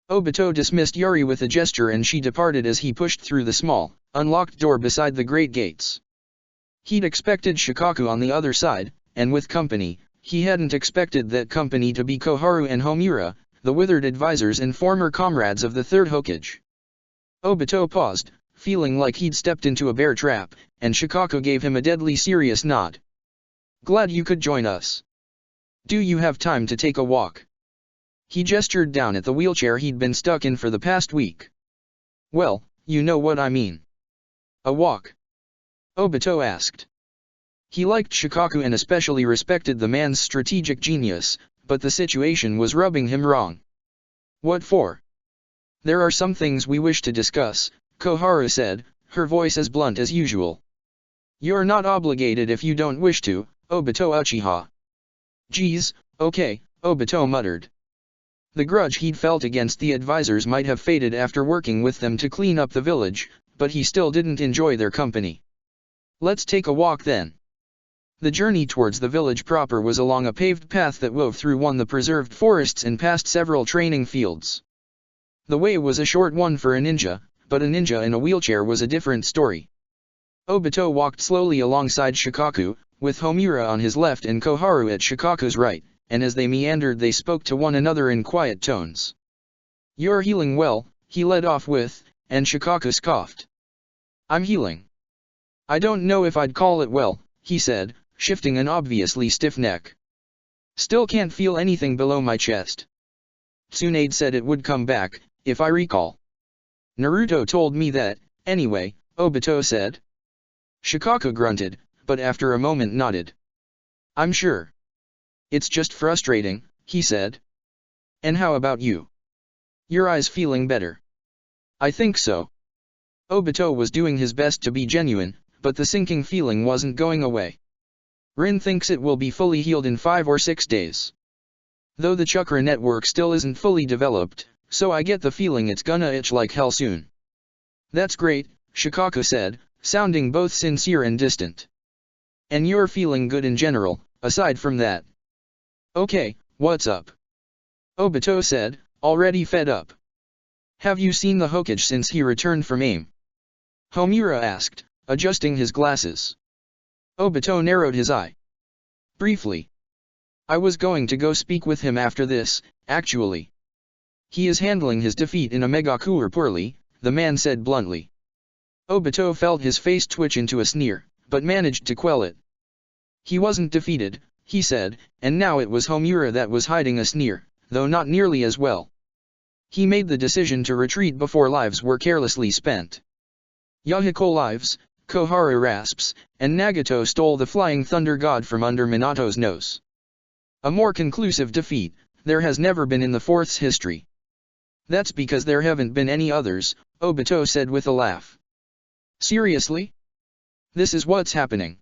[SPEAKER 1] Obito dismissed Yuri with a gesture and she departed as he pushed through the small, unlocked door beside the great gates. He'd expected Shikaku on the other side, and with company. He hadn't expected that company to be Koharu and Homura, the withered advisors and former comrades of the third Hokage. Obito paused, feeling like he'd stepped into a bear trap, and Shikaku gave him a deadly serious nod. "Glad you could join us. Do you have time to take a walk?" He gestured down at the wheelchair he'd been stuck in for the past week. "Well, you know what I mean." "A walk?" Obito asked. He liked Shikaku and especially respected the man's strategic genius, but the situation was rubbing him wrong. "What for?" "There are some things we wish to discuss," Koharu said, her voice as blunt as usual. "You're not obligated if you don't wish to, Obito Uchiha." "Geez, okay," Obito muttered. The grudge he'd felt against the advisors might have faded after working with them to clean up the village, but he still didn't enjoy their company. "Let's take a walk then." The journey towards the village proper was along a paved path that wove through the preserved forests and past several training fields. The way was a short one for a ninja, but a ninja in a wheelchair was a different story. Obito walked slowly alongside Shikaku, with Homura on his left and Koharu at Shikaku's right, and as they meandered they spoke to one another in quiet tones. "You're healing well," he led off with, and Shikaku scoffed. "I'm healing. I don't know if I'd call it well," he said, shifting an obviously stiff neck. Still can't feel anything below my chest. Tsunade said it would come back, if I recall. Naruto told me that, anyway, Obito said. Shikako grunted, but after a moment nodded. I'm sure. It's just frustrating, he said. And how about you? Your eyes feeling better? I think so. Obito was doing his best to be genuine, but the sinking feeling wasn't going away. Rin thinks it will be fully healed in 5 or 6 days. Though the chakra network still isn't fully developed, so I get the feeling it's gonna itch like hell soon. That's great, Shikako said, sounding both sincere and distant. And you're feeling good in general, aside from that. Okay, what's up? Obito said, already fed up. Have you seen the Hokage since he returned from AIM? Homura asked, adjusting his glasses. Obito narrowed his eye. Briefly. I was going to go speak with him after this, actually. He is handling his defeat in a Megakuer poorly, the man said bluntly. Obito felt his face twitch into a sneer, but managed to quell it. He wasn't defeated, he said, and now it was Homura that was hiding a sneer, though not nearly as well. He made the decision to retreat before lives were carelessly spent. Yahiko lives, Koharu rasps, and Nagato stole the flying thunder god from under Minato's nose. A more conclusive defeat, there has never been in the Fourth's history. That's because there haven't been any others, Obito said with a laugh. Seriously? This is what's happening.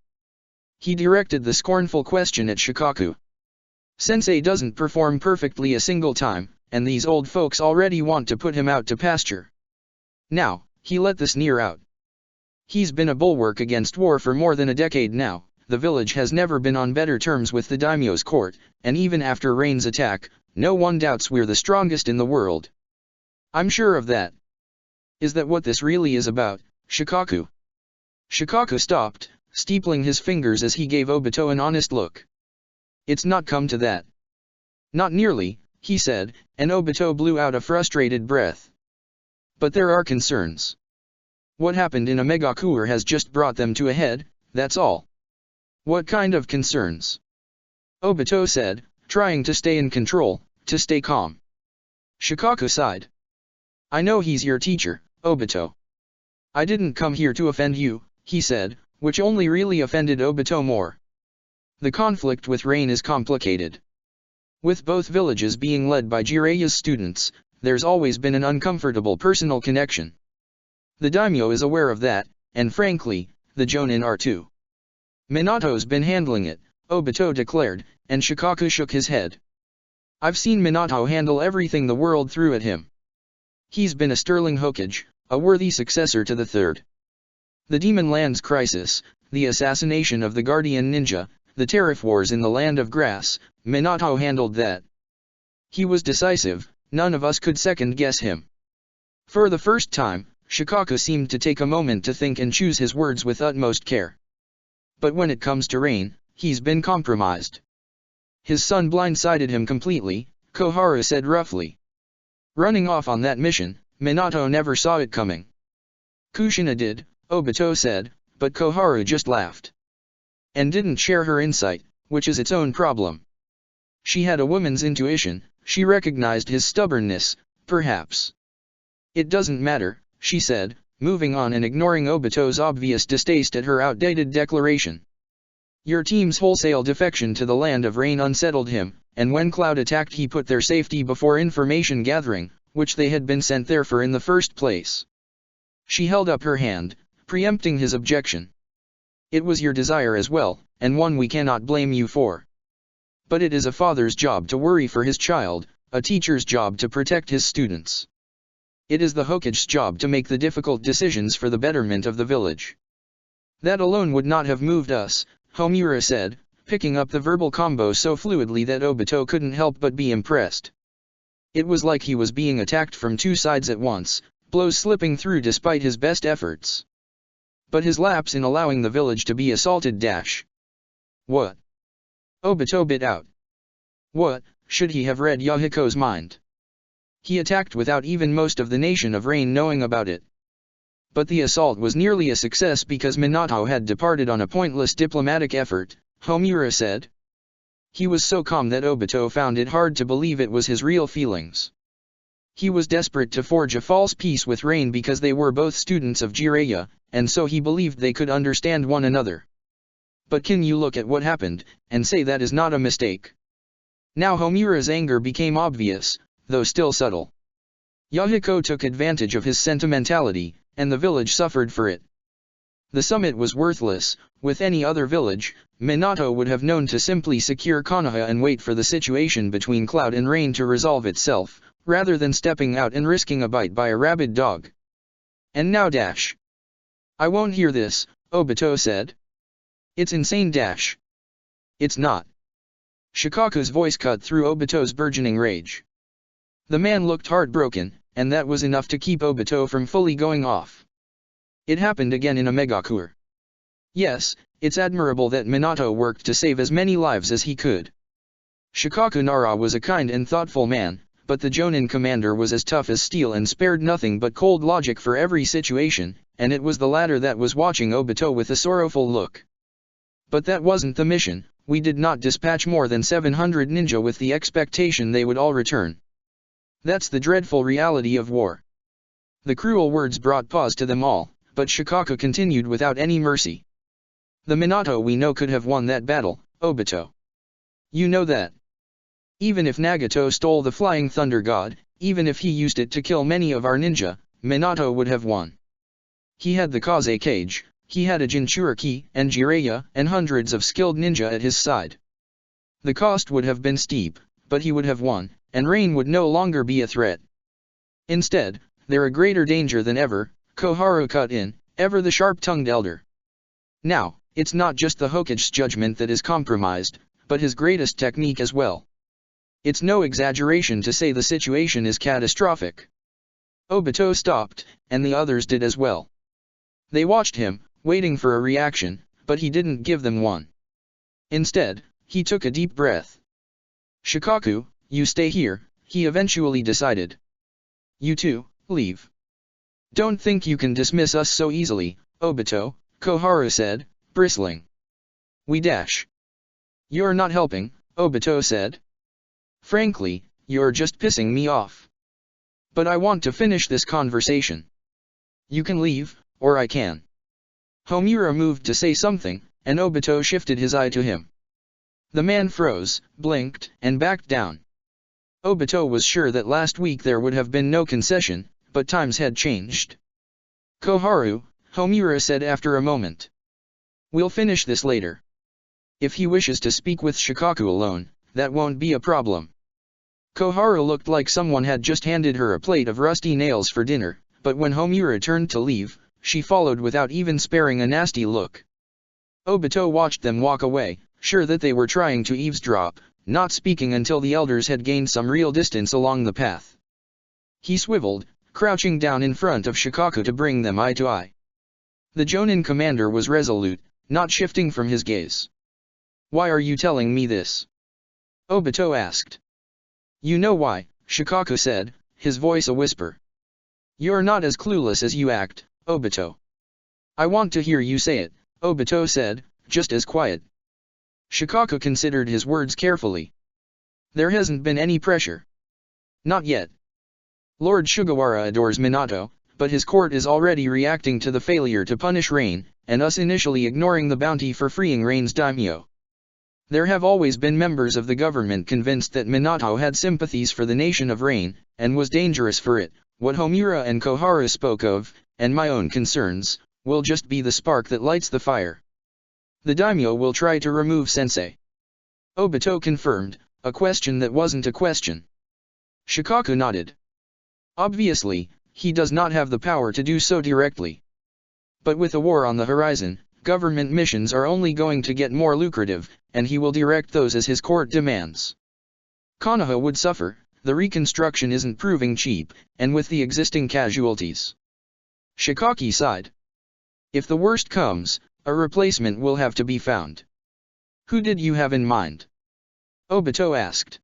[SPEAKER 1] He directed the scornful question at Shikaku. Sensei doesn't perform perfectly a single time, and these old folks already want to put him out to pasture. Now, he let the sneer out. He's been a bulwark against war for more than a decade now. The village has never been on better terms with the daimyo's court, and even after Rain's attack, no one doubts we're the strongest in the world. I'm sure of that. Is that what this really is about, Shikaku? Shikaku stopped, steepling his fingers as he gave Obito an honest look. It's not come to that. Not nearly, he said, and Obito blew out a frustrated breath. But there are concerns. What happened in a Megakuer has just brought them to a head, that's all. What kind of concerns? Obito said, trying to stay in control, to stay calm. Shikaku sighed. I know he's your teacher, Obito. I didn't come here to offend you, he said, which only really offended Obito more. The conflict with Rain is complicated. With both villages being led by Jiraiya's students, there's always been an uncomfortable personal connection. The daimyo is aware of that, and frankly, the Jonin are too. Minato's been handling it, Obito declared, and Shikaku shook his head. I've seen Minato handle everything the world threw at him. He's been a sterling Hokage, a worthy successor to the third. The Demon Lands crisis, the assassination of the Guardian Ninja, the tariff wars in the Land of Grass, Minato handled that. He was decisive, none of us could second-guess him. For the first time, Shikaku seemed to take a moment to think and choose his words with utmost care. But when it comes to Rain, he's been compromised. His son blindsided him completely, Koharu said roughly. Running off on that mission, Minato never saw it coming. Kushina did, Obito said, but Koharu just laughed. And didn't share her insight, which is its own problem. She had a woman's intuition, she recognized his stubbornness, perhaps. It doesn't matter, she said, moving on and ignoring Obito's obvious distaste at her outdated declaration. Your team's wholesale defection to the Land of Rain unsettled him, and when Cloud attacked he put their safety before information gathering, which they had been sent there for in the first place. She held up her hand, preempting his objection. It was your desire as well, and one we cannot blame you for. But it is a father's job to worry for his child, a teacher's job to protect his students. It is the Hokage's job to make the difficult decisions for the betterment of the village. That alone would not have moved us, Homura said, picking up the verbal combo so fluidly that Obito couldn't help but be impressed. It was like he was being attacked from two sides at once, blows slipping through despite his best efforts. But his lapse in allowing the village to be assaulted dash. What? Obito bit out. What, should he have read Yahiko's mind? He attacked without even most of the nation of Rain knowing about it. But the assault was nearly a success because Minato had departed on a pointless diplomatic effort, Homura said. He was so calm that Obito found it hard to believe it was his real feelings. He was desperate to forge a false peace with Rain because they were both students of Jiraiya, and so he believed they could understand one another. But can you look at what happened, and say that is not a mistake? Now Homura's anger became obvious, though still subtle. Yahiko took advantage of his sentimentality, and the village suffered for it. The summit was worthless. With any other village, Minato would have known to simply secure Konoha and wait for the situation between Cloud and Rain to resolve itself, rather than stepping out and risking a bite by a rabid dog. And now dash. I won't hear this, Obito said. It's insane dash. It's not. Shikaku's voice cut through Obito's burgeoning rage. The man looked heartbroken, and that was enough to keep Obito from fully going off. It happened again in a Megakure. Yes, it's admirable that Minato worked to save as many lives as he could. Shikaku Nara was a kind and thoughtful man, but the Jonin commander was as tough as steel and spared nothing but cold logic for every situation, and it was the latter that was watching Obito with a sorrowful look. But that wasn't the mission. We did not dispatch more than 700 ninja with the expectation they would all return. That's the dreadful reality of war. The cruel words brought pause to them all, but Shikaku continued without any mercy. The Minato we know could have won that battle, Obito. You know that. Even if Nagato stole the Flying Thunder God, even if he used it to kill many of our ninja, Minato would have won. He had the Kaze Cage, he had a Jinchuriki and Jiraiya and hundreds of skilled ninja at his side. The cost would have been steep, but he would have won, and Rain would no longer be a threat. Instead, they're a greater danger than ever, Koharu cut in, ever the sharp-tongued elder. Now, it's not just the Hokage's judgment that is compromised, but his greatest technique as well. It's no exaggeration to say the situation is catastrophic. Obito stopped, and the others did as well. They watched him, waiting for a reaction, but he didn't give them one. Instead, he took a deep breath. Shikaku, you stay here, he eventually decided. You too, leave. Don't think you can dismiss us so easily, Obito, Koharu said, bristling. We dash. You're not helping, Obito said. Frankly, you're just pissing me off. But I want to finish this conversation. You can leave, or I can. Homura moved to say something, and Obito shifted his eye to him. The man froze, blinked, and backed down. Obito was sure that last week there would have been no concession, but times had changed. Koharu, Homura said after a moment. We'll finish this later. If he wishes to speak with Shikaku alone, that won't be a problem. Koharu looked like someone had just handed her a plate of rusty nails for dinner, but when Homura turned to leave, she followed without even sparing a nasty look. Obito watched them walk away, sure that they were trying to eavesdrop, not speaking until the elders had gained some real distance along the path. He swiveled, crouching down in front of Shikaku to bring them eye to eye. The Jonin commander was resolute, not shifting from his gaze. Why are you telling me this? Obito asked. You know why, Shikaku said, his voice a whisper. You're not as clueless as you act, Obito. I want to hear you say it, Obito said, just as quiet. Shikaku considered his words carefully. There hasn't been any pressure. Not yet. Lord Sugawara adores Minato, but his court is already reacting to the failure to punish Rain, and us initially ignoring the bounty for freeing Rain's daimyo. There have always been members of the government convinced that Minato had sympathies for the nation of Rain, and was dangerous for it. What Homura and Koharu spoke of, and my own concerns, will just be the spark that lights the fire. The daimyo will try to remove Sensei. Obito confirmed, a question that wasn't a question. Shikaku nodded. Obviously, he does not have the power to do so directly. But with a war on the horizon, government missions are only going to get more lucrative, and he will direct those as his court demands. Konoha would suffer, the reconstruction isn't proving cheap, and with the existing casualties. Shikaki sighed. If the worst comes, a replacement will have to be found. Who did you have in mind? Obito asked.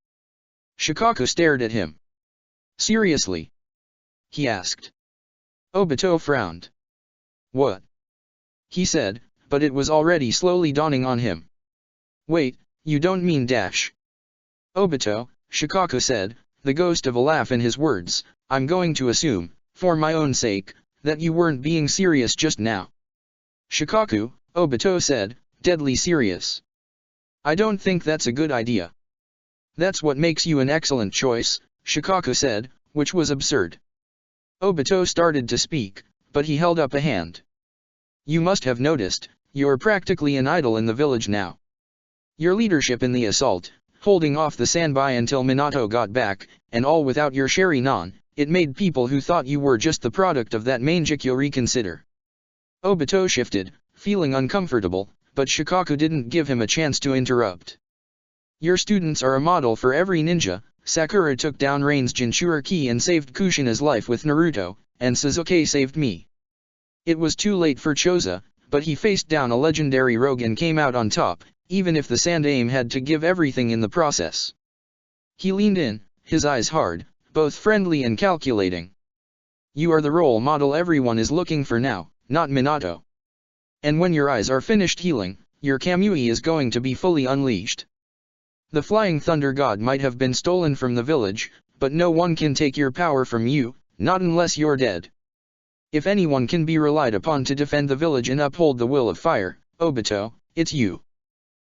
[SPEAKER 1] Shikaku stared at him. Seriously? He asked. Obito frowned. What? He said, but it was already slowly dawning on him. Wait, You don't mean dash. Obito, Shikaku said, the ghost of a laugh in his words, I'm going to assume, for my own sake, that you weren't being serious just now. Shikaku, Obito said, deadly serious. I don't think that's a good idea. That's what makes you an excellent choice, Shikaku said, which was absurd. Obito started to speak, but he held up a hand. You must have noticed, you're practically an idol in the village now. Your leadership in the assault, holding off the Sanbai until Minato got back, and all without your Sharingan, it made people who thought you were just the product of that Mangekyo reconsider. Obito shifted, feeling uncomfortable, but Shikaku didn't give him a chance to interrupt. Your students are a model for every ninja. Sakura took down Rain's Jinchuriki and saved Kushina's life with Naruto, and Sasuke saved me. It was too late for Choza, but he faced down a legendary rogue and came out on top, even if the Sandaime had to give everything in the process. He leaned in, his eyes hard, both friendly and calculating. You are the role model everyone is looking for now, not Minato. And when your eyes are finished healing, your Kamui is going to be fully unleashed. The Flying Thunder God might have been stolen from the village, but no one can take your power from you, not unless you're dead. If anyone can be relied upon to defend the village and uphold the will of fire, Obito, it's you.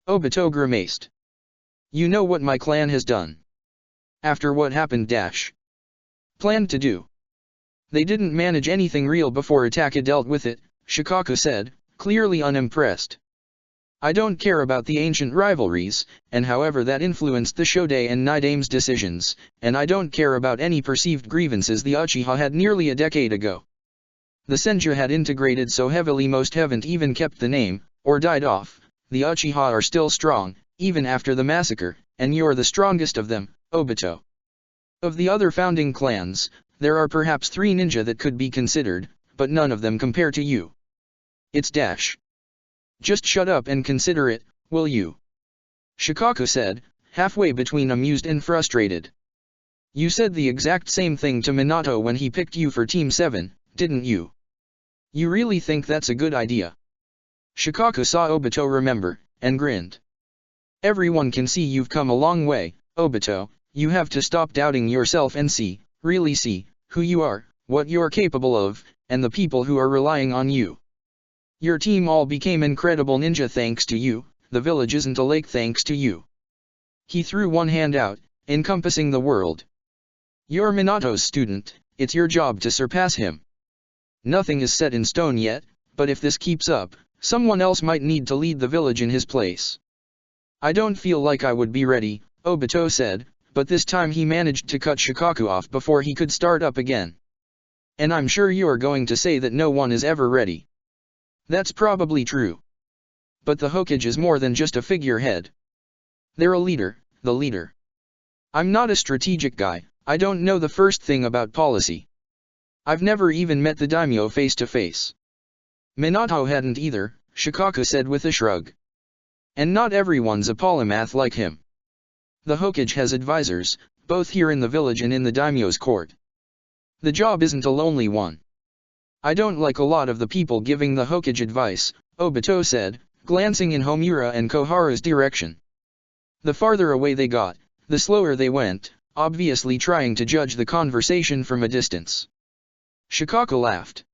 [SPEAKER 1] Obito grimaced. You know what my clan has done. After what happened dash. Planned to do. They didn't manage anything real before Ataka dealt with it, Shikaku said, clearly unimpressed. I don't care about the ancient rivalries, and however that influenced the Shodai and Nidaime's decisions, and I don't care about any perceived grievances the Uchiha had nearly a decade ago. The Senju had integrated so heavily most haven't even kept the name, or died off. The Uchiha are still strong, even after the massacre, and you're the strongest of them, Obito. Of the other founding clans, there are perhaps 3 ninja that could be considered, but none of them compare to you. It's dash. Just shut up and consider it, will you? Shikaku said, halfway between amused and frustrated. You said the exact same thing to Minato when he picked you for Team 7, didn't you? You really think that's a good idea? Shikaku saw Obito remember, and grinned. Everyone can see you've come a long way, Obito. You have to stop doubting yourself and see, really see, who you are, what you're capable of, and the people who are relying on you. Your team all became incredible ninja thanks to you, the village isn't a lake thanks to you. He threw one hand out, encompassing the world. You're Minato's student, it's your job to surpass him. Nothing is set in stone yet, but if this keeps up, someone else might need to lead the village in his place. I don't feel like I would be ready, Obito said, but this time he managed to cut Shikaku off before he could start up again. And I'm sure you're going to say that no one is ever ready. That's probably true. But the Hokage is more than just a figurehead. They're a leader, the leader. I'm not a strategic guy, I don't know the first thing about policy. I've never even met the daimyo face to face. Minato hadn't either, Shikaku said with a shrug. And not everyone's a polymath like him. The Hokage has advisors, both here in the village and in the daimyo's court. The job isn't a lonely one. I don't like a lot of the people giving the Hokage advice, Obito said, glancing in Homura and Koharu's direction. The farther away they got, the slower they went, obviously trying to judge the conversation from a distance. Shikaku laughed.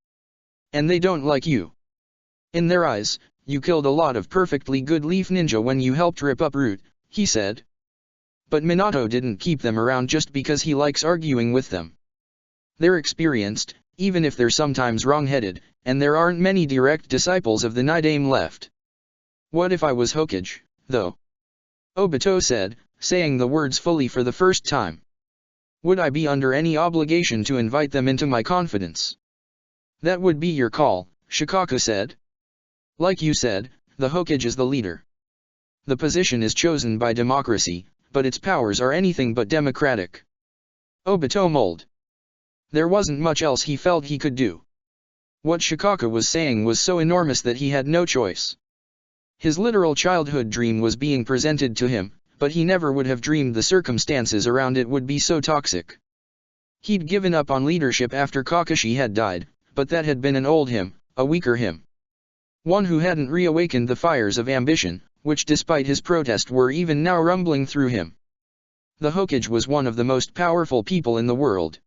[SPEAKER 1] And they don't like you. In their eyes, you killed a lot of perfectly good leaf ninja when you helped rip up Root, he said. But Minato didn't keep them around just because he likes arguing with them. They're experienced, even if they're sometimes wrong-headed, and there aren't many direct disciples of the Nidaime left. What if I was Hokage, though? Obito said, saying the words fully for the first time. Would I be under any obligation to invite them into my confidence? That would be your call, Shikaku said. Like you said, the Hokage is the leader. The position is chosen by democracy, but its powers are anything but democratic. Obito mulled. There wasn't much else he felt he could do. What Shikaku was saying was so enormous that he had no choice. His literal childhood dream was being presented to him, but he never would have dreamed the circumstances around it would be so toxic. He'd given up on leadership after Kakashi had died, but that had been an old him, a weaker him. One who hadn't reawakened the fires of ambition, which despite his protest were even now rumbling through him. The Hokage was one of the most powerful people in the world.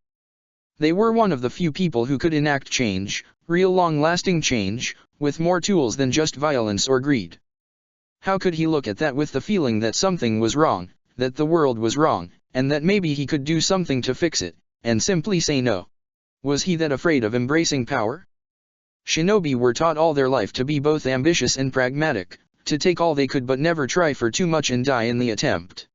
[SPEAKER 1] They were one of the few people who could enact change, real long-lasting change, with more tools than just violence or greed. How could he look at that with the feeling that something was wrong, that the world was wrong, and that maybe he could do something to fix it, and simply say no? Was he that afraid of embracing power? Shinobi were taught all their life to be both ambitious and pragmatic, to take all they could but never try for too much and die in the attempt.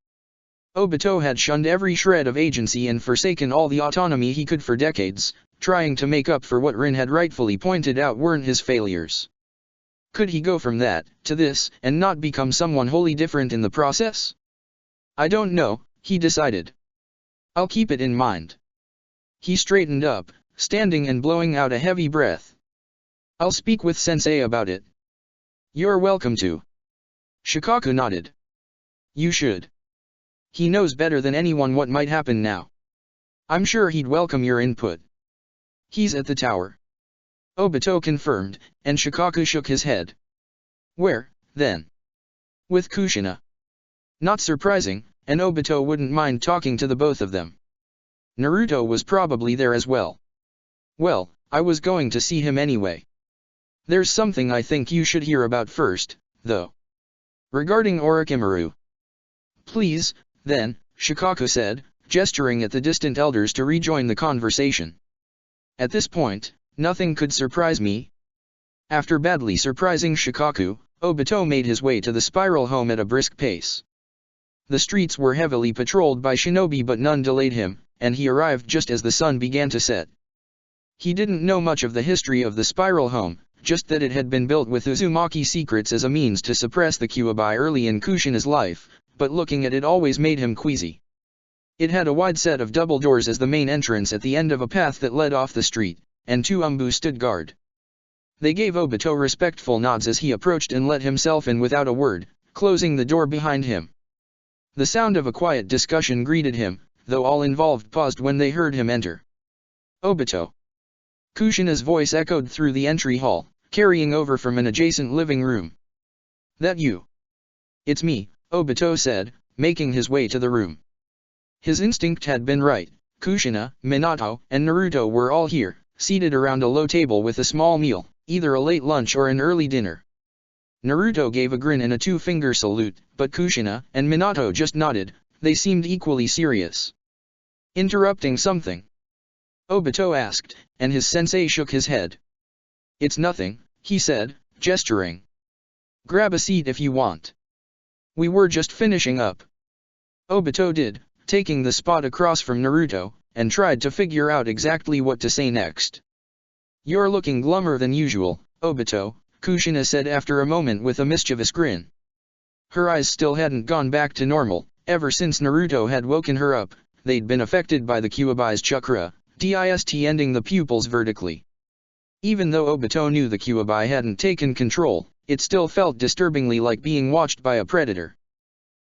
[SPEAKER 1] Obito had shunned every shred of agency and forsaken all the autonomy he could for decades, trying to make up for what Rin had rightfully pointed out weren't his failures. Could he go from that to this, and not become someone wholly different in the process? I don't know, he decided. I'll keep it in mind. He straightened up, standing and blowing out a heavy breath. I'll speak with Sensei about it. You're welcome to. Shikaku nodded. You should. He knows better than anyone what might happen now. I'm sure he'd welcome your input. He's at the tower. Obito confirmed, and Shikaku shook his head. Where, then? With Kushina. Not surprising, and Obito wouldn't mind talking to the both of them. Naruto was probably there as well. Well, I was going to see him anyway. There's something I think you should hear about first, though. Regarding Orochimaru. Please, then, Shikaku said, gesturing at the distant elders to rejoin the conversation. At this point, nothing could surprise me. After badly surprising Shikaku, Obito made his way to the spiral home at a brisk pace. The streets were heavily patrolled by shinobi but none delayed him, and he arrived just as the sun began to set. He didn't know much of the history of the spiral home, just that it had been built with Uzumaki secrets as a means to suppress the Kyuubi early in Kushina's life, but looking at it always made him queasy. It had a wide set of double doors as the main entrance at the end of a path that led off the street, and two umbu stood guard. They gave Obito respectful nods as he approached and let himself in without a word, closing the door behind him. The sound of a quiet discussion greeted him, though all involved paused when they heard him enter. Obito. Kushina's voice echoed through the entry hall, carrying over from an adjacent living room. That you? It's me, Obito said, making his way to the room. His instinct had been right. Kushina, Minato, and Naruto were all here, seated around a low table with a small meal, either a late lunch or an early dinner. Naruto gave a grin and a two-finger salute, but Kushina and Minato just nodded. They seemed equally serious. Interrupting something? Obito asked, and his sensei shook his head. It's nothing, he said, gesturing. Grab a seat if you want. We were just finishing up. Obito did, taking the spot across from Naruto, and tried to figure out exactly what to say next. You're looking glummer than usual, Obito, Kushina said after a moment with a mischievous grin. Her eyes still hadn't gone back to normal. Ever since Naruto had woken her up, they'd been affected by the Kyuubi's chakra, dist ending the pupils vertically. Even though Obito knew the Kyuubi hadn't taken control, it still felt disturbingly like being watched by a predator.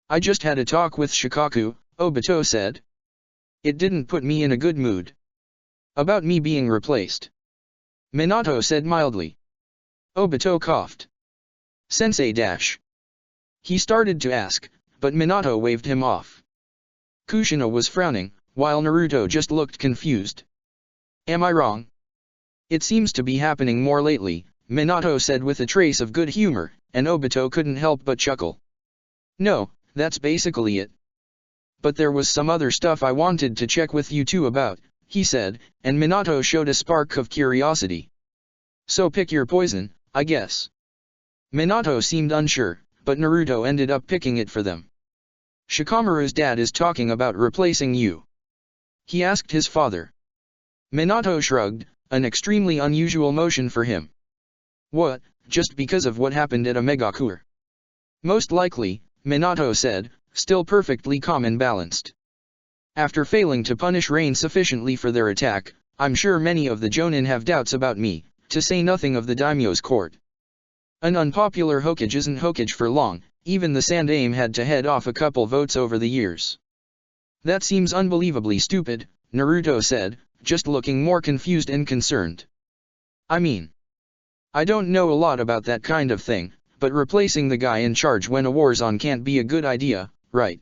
[SPEAKER 1] I just had a talk with Shikaku, Obito said. It didn't put me in a good mood. About me being replaced. Minato said mildly. Obito coughed. Sensei dash. He started to ask, but Minato waved him off. Kushina was frowning, while Naruto just looked confused. Am I wrong? It seems to be happening more lately, Minato said with a trace of good humor, and Obito couldn't help but chuckle. No, that's basically it. But there was some other stuff I wanted to check with you two about, he said, and Minato showed a spark of curiosity. So pick your poison, I guess. Minato seemed unsure, but Naruto ended up picking it for them. Shikamaru's dad is talking about replacing you. He asked his father. Minato shrugged, an extremely unusual motion for him. What, just because of what happened at Omegakure? Most likely, Minato said, still perfectly calm and balanced. After failing to punish Rain sufficiently for their attack, I'm sure many of the Jonin have doubts about me, to say nothing of the daimyo's court. An unpopular Hokage isn't Hokage for long, even the Sandaime had to head off a couple votes over the years. That seems unbelievably stupid, Naruto said, just looking more confused and concerned. I mean, I don't know a lot about that kind of thing, but replacing the guy in charge when a war's on can't be a good idea, right?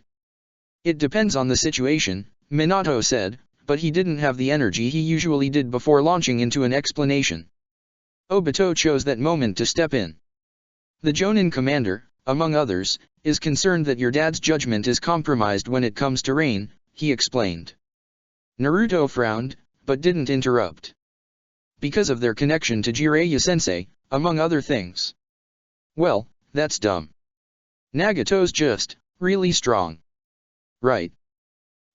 [SPEAKER 1] It depends on the situation, Minato said, but he didn't have the energy he usually did before launching into an explanation. Obito chose that moment to step in. The Jonin commander, among others, is concerned that your dad's judgment is compromised when it comes to rain, he explained. Naruto frowned, but didn't interrupt. Because of their connection to Jiraiya Sensei, among other things. Well, that's dumb. Nagato's just really strong. Right?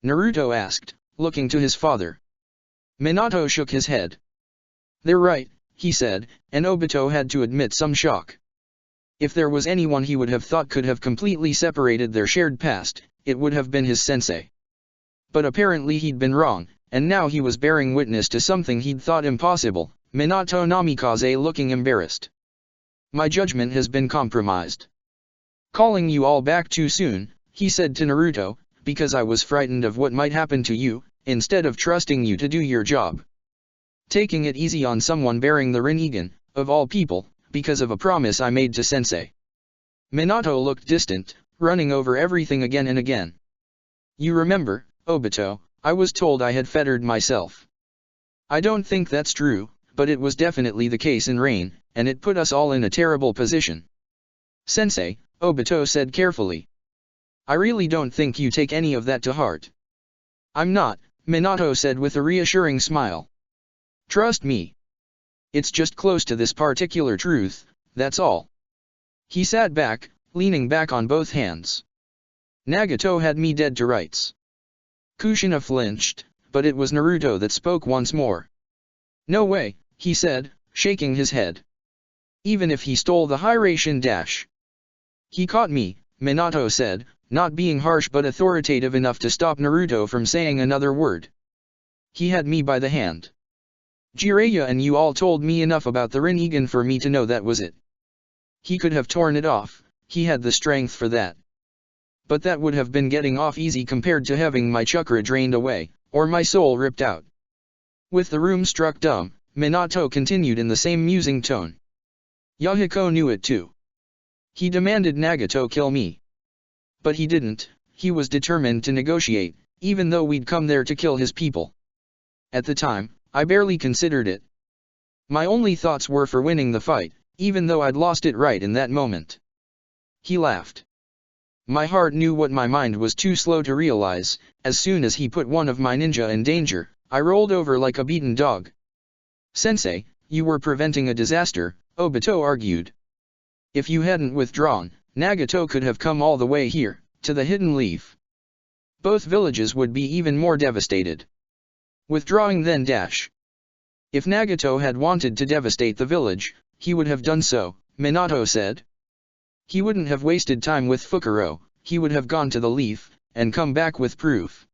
[SPEAKER 1] Naruto asked, looking to his father. Minato shook his head. They're right, he said, and Obito had to admit some shock. If there was anyone he would have thought could have completely separated their shared past, it would have been his sensei. But apparently he'd been wrong, and now he was bearing witness to something he'd thought impossible, Minato Namikaze looking embarrassed. My judgment has been compromised. Calling you all back too soon, he said to Naruto, because I was frightened of what might happen to you, instead of trusting you to do your job. Taking it easy on someone bearing the Rinnegan, of all people, because of a promise I made to Sensei. Minato looked distant, running over everything again and again. You remember, Obito, I was told I had fettered myself. I don't think that's true, but it was definitely the case in Rain, and it put us all in a terrible position. Sensei, Obito said carefully. I really don't think you take any of that to heart. I'm not, Minato said with a reassuring smile. Trust me. It's just close to this particular truth, that's all. He sat back, leaning back on both hands. Nagato had me dead to rights. Kushina flinched, but it was Naruto that spoke once more. No way, he said, shaking his head. Even if he stole the Hiraishin dash. He caught me, Minato said, not being harsh but authoritative enough to stop Naruto from saying another word. He had me by the hand. Jiraiya and you all told me enough about the Rinnegan for me to know that was it. He could have torn it off, he had the strength for that. But that would have been getting off easy compared to having my chakra drained away, or my soul ripped out. With the room struck dumb, Minato continued in the same musing tone. Yahiko knew it too. He demanded Nagato kill me. But he didn't, he was determined to negotiate, even though we'd come there to kill his people. At the time, I barely considered it. My only thoughts were for winning the fight, even though I'd lost it right in that moment. He laughed. My heart knew what my mind was too slow to realize. As soon as he put one of my ninja in danger, I rolled over like a beaten dog. Sensei, you were preventing a disaster, Obito argued. If you hadn't withdrawn, Nagato could have come all the way here, to the Hidden Leaf. Both villages would be even more devastated. Withdrawing then dash. If Nagato had wanted to devastate the village, he would have done so, Minato said. He wouldn't have wasted time with Fukuro, he would have gone to the leaf, and come back with proof.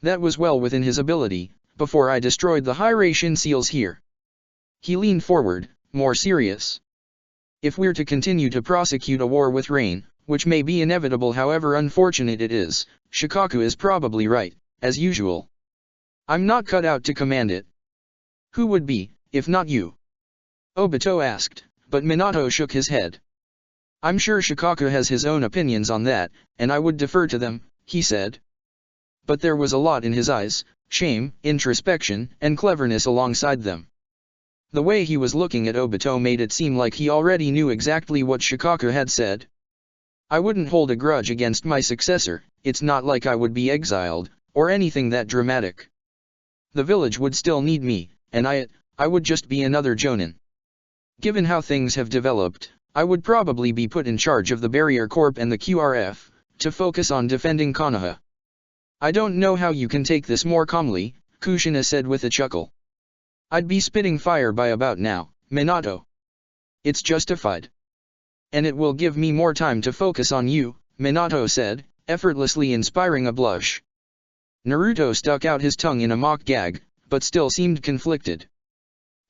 [SPEAKER 1] That was well within his ability, before I destroyed the Hiraishin seals here. He leaned forward, more serious. If we're to continue to prosecute a war with Rain, which may be inevitable however unfortunate it is, Shikaku is probably right, as usual. I'm not cut out to command it. Who would be, if not you? Obito asked, but Minato shook his head. I'm sure Shikaku has his own opinions on that, and I would defer to them, he said. But there was a lot in his eyes, shame, introspection, and cleverness alongside them. The way he was looking at Obito made it seem like he already knew exactly what Shikaku had said. I wouldn't hold a grudge against my successor, it's not like I would be exiled, or anything that dramatic. The village would still need me, and I would just be another Jonin. Given how things have developed, I would probably be put in charge of the Barrier Corp and the QRF, to focus on defending Konoha. I don't know how you can take this more calmly, Kushina said with a chuckle. I'd be spitting fire by about now, Minato. It's justified. And it will give me more time to focus on you, Minato said, effortlessly inspiring a blush. Naruto stuck out his tongue in a mock gag, but still seemed conflicted.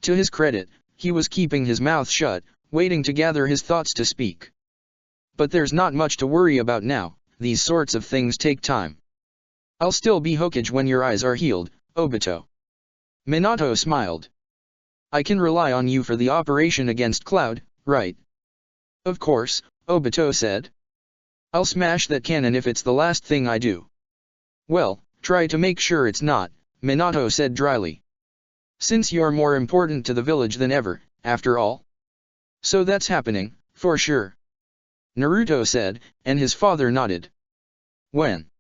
[SPEAKER 1] To his credit, he was keeping his mouth shut, waiting to gather his thoughts to speak. But there's not much to worry about now, these sorts of things take time. I'll still be Hokage when your eyes are healed, Obito. Minato smiled. I can rely on you for the operation against Cloud, right? Of course, Obito said. I'll smash that cannon if it's the last thing I do. Well, try to make sure it's not, Minato said dryly. Since you're more important to the village than ever, after all. So that's happening, for sure. Naruto said, and his father nodded. When?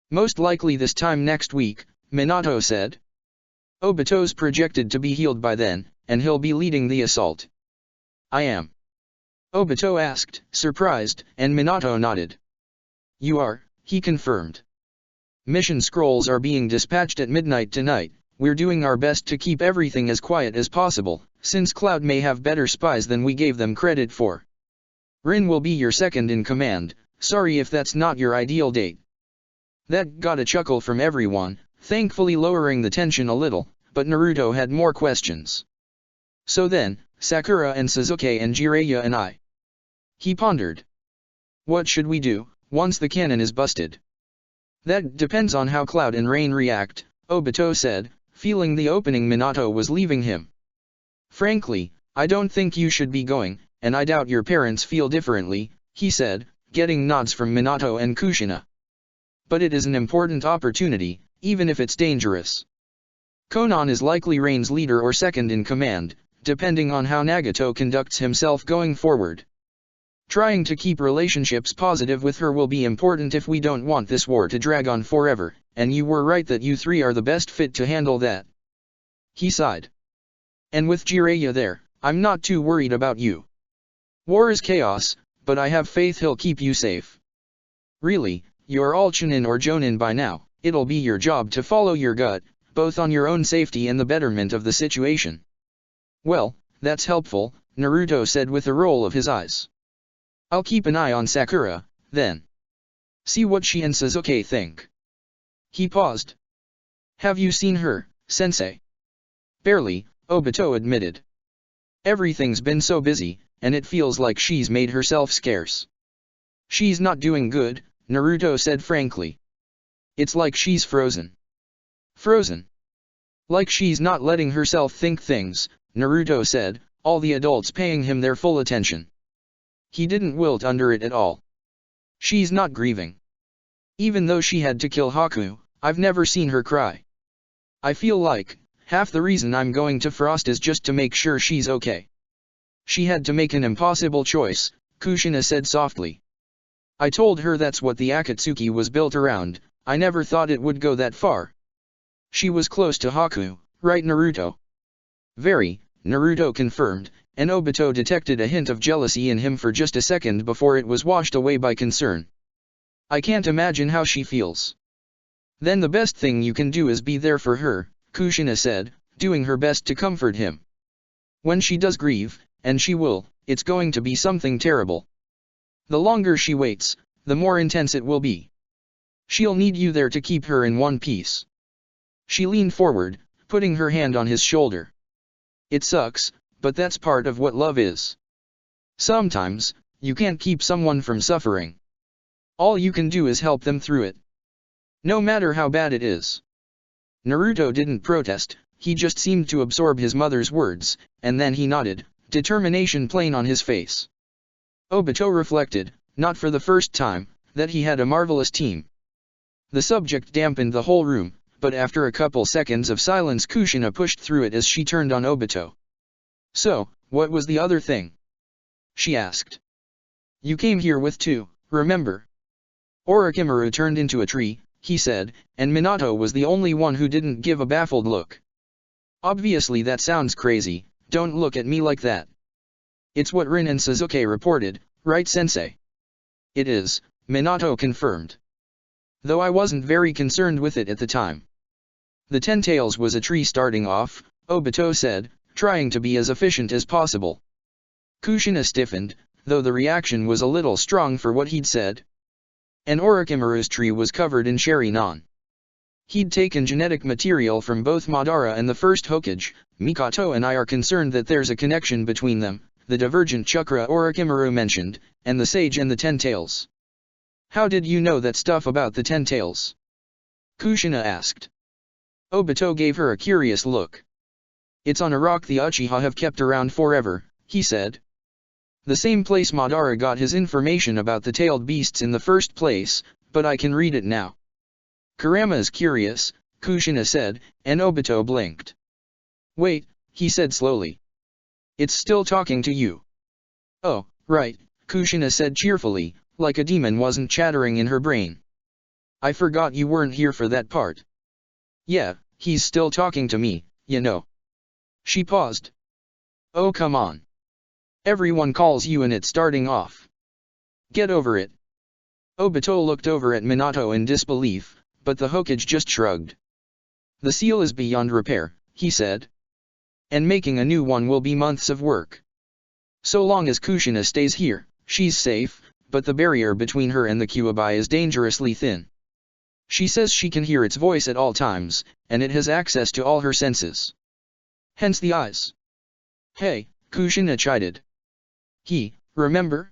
[SPEAKER 1] Most likely this time next week, Minato said. Obito's projected to be healed by then, and he'll be leading the assault. I am. Obito asked, surprised, and Minato nodded. You are, he confirmed. Mission scrolls are being dispatched at midnight tonight. We're doing our best to keep everything as quiet as possible, since Cloud may have better spies than we gave them credit for. Rin will be your second in command, sorry if that's not your ideal date. That got a chuckle from everyone, thankfully lowering the tension a little, but Naruto had more questions. So then, Sakura and Sasuke and Jiraiya and I. He pondered. What should we do, once the cannon is busted? That depends on how Cloud and Rain react, Obito said, feeling the opening Minato was leaving him. Frankly, I don't think you should be going, and I doubt your parents feel differently, he said, getting nods from Minato and Kushina. But it is an important opportunity, even if it's dangerous. Konan is likely Rain's leader or second in command, depending on how Nagato conducts himself going forward. Trying to keep relationships positive with her will be important if we don't want this war to drag on forever, and you were right that you three are the best fit to handle that. He sighed. And with Jiraiya there, I'm not too worried about you. War is chaos, but I have faith he'll keep you safe. Really, you're all Chunin or Jonin by now, it'll be your job to follow your gut, both on your own safety and the betterment of the situation. Well, that's helpful, Naruto said with a roll of his eyes. I'll keep an eye on Sakura, then. See what she and Sasuke think. He paused. Have you seen her, sensei? Barely, Obito admitted. Everything's been so busy, and it feels like she's made herself scarce. She's not doing good, Naruto said frankly. It's like she's frozen. Frozen? Like she's not letting herself think things, Naruto said, all the adults paying him their full attention. He didn't wilt under it at all. She's not grieving. Even though she had to kill Haku, I've never seen her cry. I feel like, half the reason I'm going to Frost is just to make sure she's okay. She had to make an impossible choice, Kushina said softly. I told her that's what the Akatsuki was built around, I never thought it would go that far. She was close to Haku, right Naruto? Very, Naruto confirmed, and Obito detected a hint of jealousy in him for just a second before it was washed away by concern. I can't imagine how she feels. Then the best thing you can do is be there for her, Kushina said, doing her best to comfort him. When she does grieve, and she will, it's going to be something terrible. The longer she waits, the more intense it will be. She'll need you there to keep her in one piece. She leaned forward, putting her hand on his shoulder. It sucks, but that's part of what love is. Sometimes, you can't keep someone from suffering. All you can do is help them through it. No matter how bad it is. Naruto didn't protest, he just seemed to absorb his mother's words, and then he nodded, determination plain on his face. Obito reflected, not for the first time, that he had a marvelous team. The subject dampened the whole room, but after a couple seconds of silence Kushina pushed through it as she turned on Obito. So, what was the other thing? She asked. You came here with two, remember? Orochimaru turned into a tree, he said, and Minato was the only one who didn't give a baffled look. Obviously that sounds crazy, don't look at me like that. It's what Rin and Sasuke reported, right sensei? It is, Minato confirmed. Though I wasn't very concerned with it at the time. The Ten Tails was a tree starting off, Obito said, trying to be as efficient as possible. Kushina stiffened, though the reaction was a little strong for what he'd said. And Orochimaru's tree was covered in Sharingan. He'd taken genetic material from both Madara and the first Hokage. Mikoto and I are concerned that there's a connection between them, the divergent chakra Orochimaru mentioned, and the sage and the Ten Tails. How did you know that stuff about the Ten Tails? Kushina asked. Obito gave her a curious look. It's on a rock the Uchiha have kept around forever, he said. The same place Madara got his information about the tailed beasts in the first place, but I can read it now. Kurama is curious, Kushina said, and Obito blinked. Wait, he said slowly. It's still talking to you. Oh, right, Kushina said cheerfully, like a demon wasn't chattering in her brain. I forgot you weren't here for that part. Yeah, he's still talking to me, you know. She paused. Oh come on. Everyone calls you and it's starting off. Get over it. Obito looked over at Minato in disbelief, but the Hokage just shrugged. The seal is beyond repair, he said. And making a new one will be months of work. So long as Kushina stays here, she's safe, but the barrier between her and the Kyuubi is dangerously thin. She says she can hear its voice at all times, and it has access to all her senses. Hence the eyes. Hey, Kushina chided. Remember?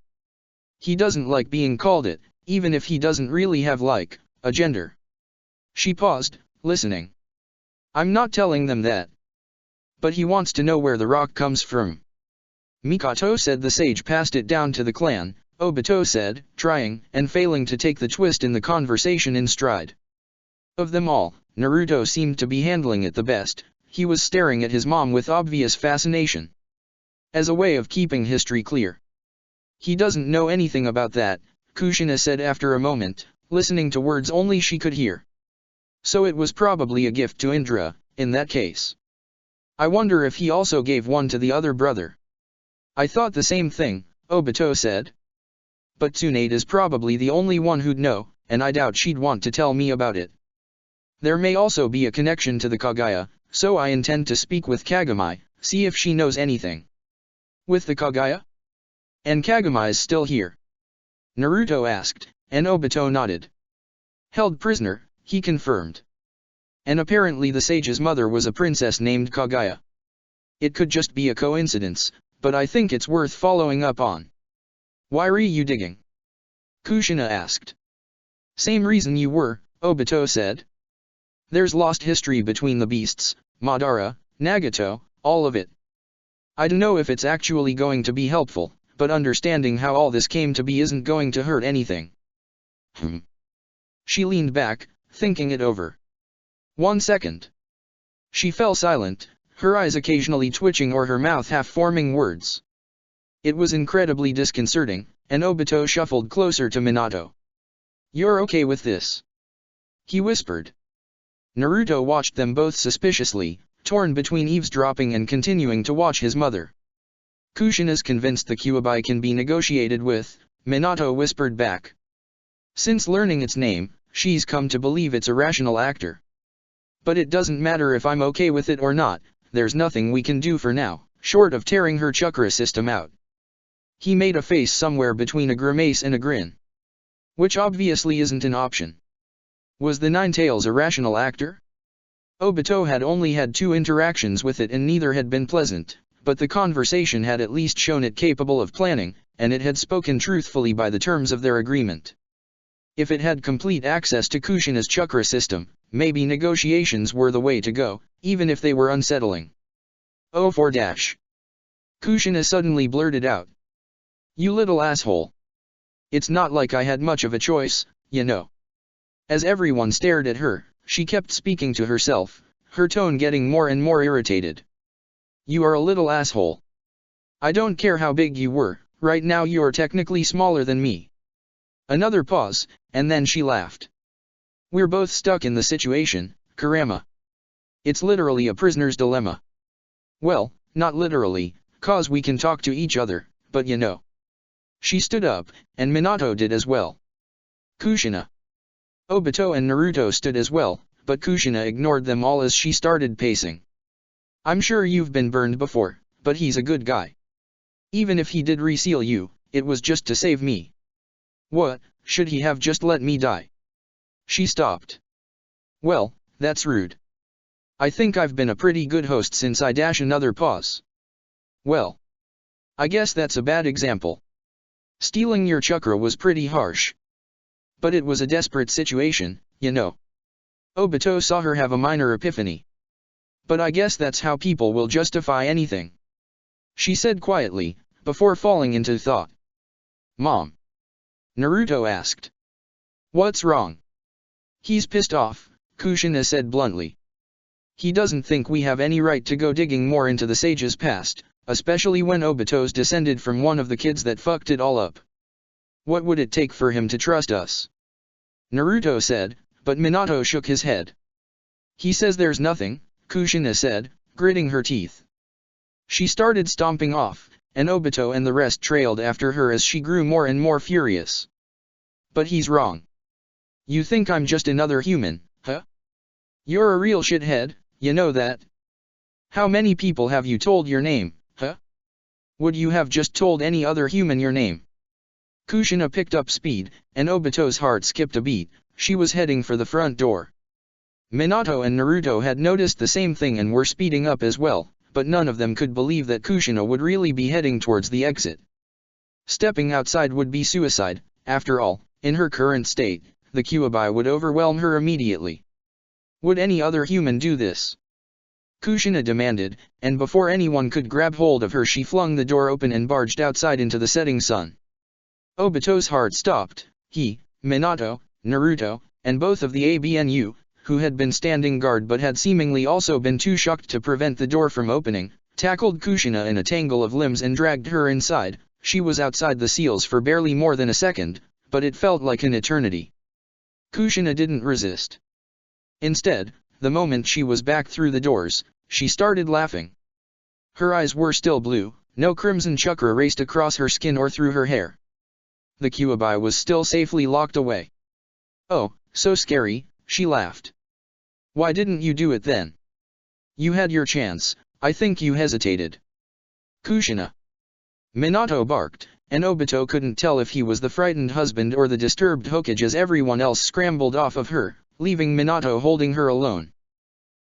[SPEAKER 1] He doesn't like being called it, even if he doesn't really have a gender. She paused, listening. I'm not telling them that. But he wants to know where the rock comes from. Mikoto said the sage passed it down to the clan, Obito said, trying and failing to take the twist in the conversation in stride. Of them all, Naruto seemed to be handling it the best. He was staring at his mom with obvious fascination. As a way of keeping history clear. He doesn't know anything about that, Kushina said after a moment, listening to words only she could hear. So it was probably a gift to Indra, in that case. I wonder if he also gave one to the other brother. I thought the same thing, Obito said. But Tsunade is probably the only one who'd know, and I doubt she'd want to tell me about it. There may also be a connection to the Kaguya, so I intend to speak with Kagami, see if she knows anything. With the Kaguya? And Kagami is still here? Naruto asked, and Obito nodded. Held prisoner, he confirmed. And apparently the sage's mother was a princess named Kaguya. It could just be a coincidence, but I think it's worth following up on. Why are you digging? Kushina asked. Same reason you were, Obito said. There's lost history between the beasts, Madara, Nagato, all of it. I don't know if it's actually going to be helpful, but understanding how all this came to be isn't going to hurt anything. She leaned back, thinking it over. 1 second. She fell silent, her eyes occasionally twitching or her mouth half-forming words. It was incredibly disconcerting, and Obito shuffled closer to Minato. You're okay with this? He whispered. Naruto watched them both suspiciously, torn between eavesdropping and continuing to watch his mother. Kushina's convinced the Kyuubi can be negotiated with, Minato whispered back. Since learning its name, she's come to believe it's a rational actor. But it doesn't matter if I'm okay with it or not, there's nothing we can do for now, short of tearing her chakra system out. He made a face somewhere between a grimace and a grin. Which obviously isn't an option. Was the Ninetales a rational actor? Obito had only had 2 interactions with it and neither had been pleasant, but the conversation had at least shown it capable of planning, and it had spoken truthfully by the terms of their agreement. If it had complete access to Kushina's chakra system, maybe negotiations were the way to go, even if they were unsettling. Oh for dash. Kushina suddenly blurted out. You little asshole. It's not like I had much of a choice, you know. As everyone stared at her, she kept speaking to herself, her tone getting more and more irritated. You are a little asshole. I don't care how big you were, right now you're technically smaller than me. Another pause, and then she laughed. We're both stuck in the situation, Kurama. It's literally a prisoner's dilemma. Well, not literally, 'cause we can talk to each other, but you know. She stood up, and Minato did as well. Kushina. Obito and Naruto stood as well, but Kushina ignored them all as she started pacing. I'm sure you've been burned before, but he's a good guy. Even if he did reseal you, it was just to save me. What, should he have just let me die? She stopped. Well, that's rude. I think I've been a pretty good host since I dash another pause. Well. I guess that's a bad example. Stealing your chakra was pretty harsh. But it was a desperate situation, you know. Obito saw her have a minor epiphany. But I guess that's how people will justify anything. She said quietly, before falling into thought. "Mom?" Naruto asked. "What's wrong?" "He's pissed off," Kushina said bluntly. "He doesn't think we have any right to go digging more into the sage's past, especially when Obito's descended from one of the kids that fucked it all up. What would it take for him to trust us?" Naruto said, but Minato shook his head. "He says there's nothing," Kushina said, gritting her teeth. She started stomping off, and Obito and the rest trailed after her as she grew more and more furious. "But he's wrong. You think I'm just another human, huh? You're a real shithead, you know that? How many people have you told your name, huh? Would you have just told any other human your name?" Kushina picked up speed, and Obito's heart skipped a beat. She was heading for the front door. Minato and Naruto had noticed the same thing and were speeding up as well, but none of them could believe that Kushina would really be heading towards the exit. Stepping outside would be suicide. After all, in her current state, the Kyuubi would overwhelm her immediately. Would any other human do this? Kushina demanded, and before anyone could grab hold of her she flung the door open and barged outside into the setting sun. Obito's heart stopped. He, Minato, Naruto, and both of the ABNU, who had been standing guard but had seemingly also been too shocked to prevent the door from opening, tackled Kushina in a tangle of limbs and dragged her inside. She was outside the seals for barely more than a second, but it felt like an eternity. Kushina didn't resist. Instead, the moment she was back through the doors, she started laughing. Her eyes were still blue, no crimson chakra raced across her skin or through her hair. The Kyuubi was still safely locked away. "Oh, so scary," she laughed. "Why didn't you do it then? You had your chance, I think you hesitated." "Kushina!" Minato barked, and Obito couldn't tell if he was the frightened husband or the disturbed Hokage as everyone else scrambled off of her, leaving Minato holding her alone.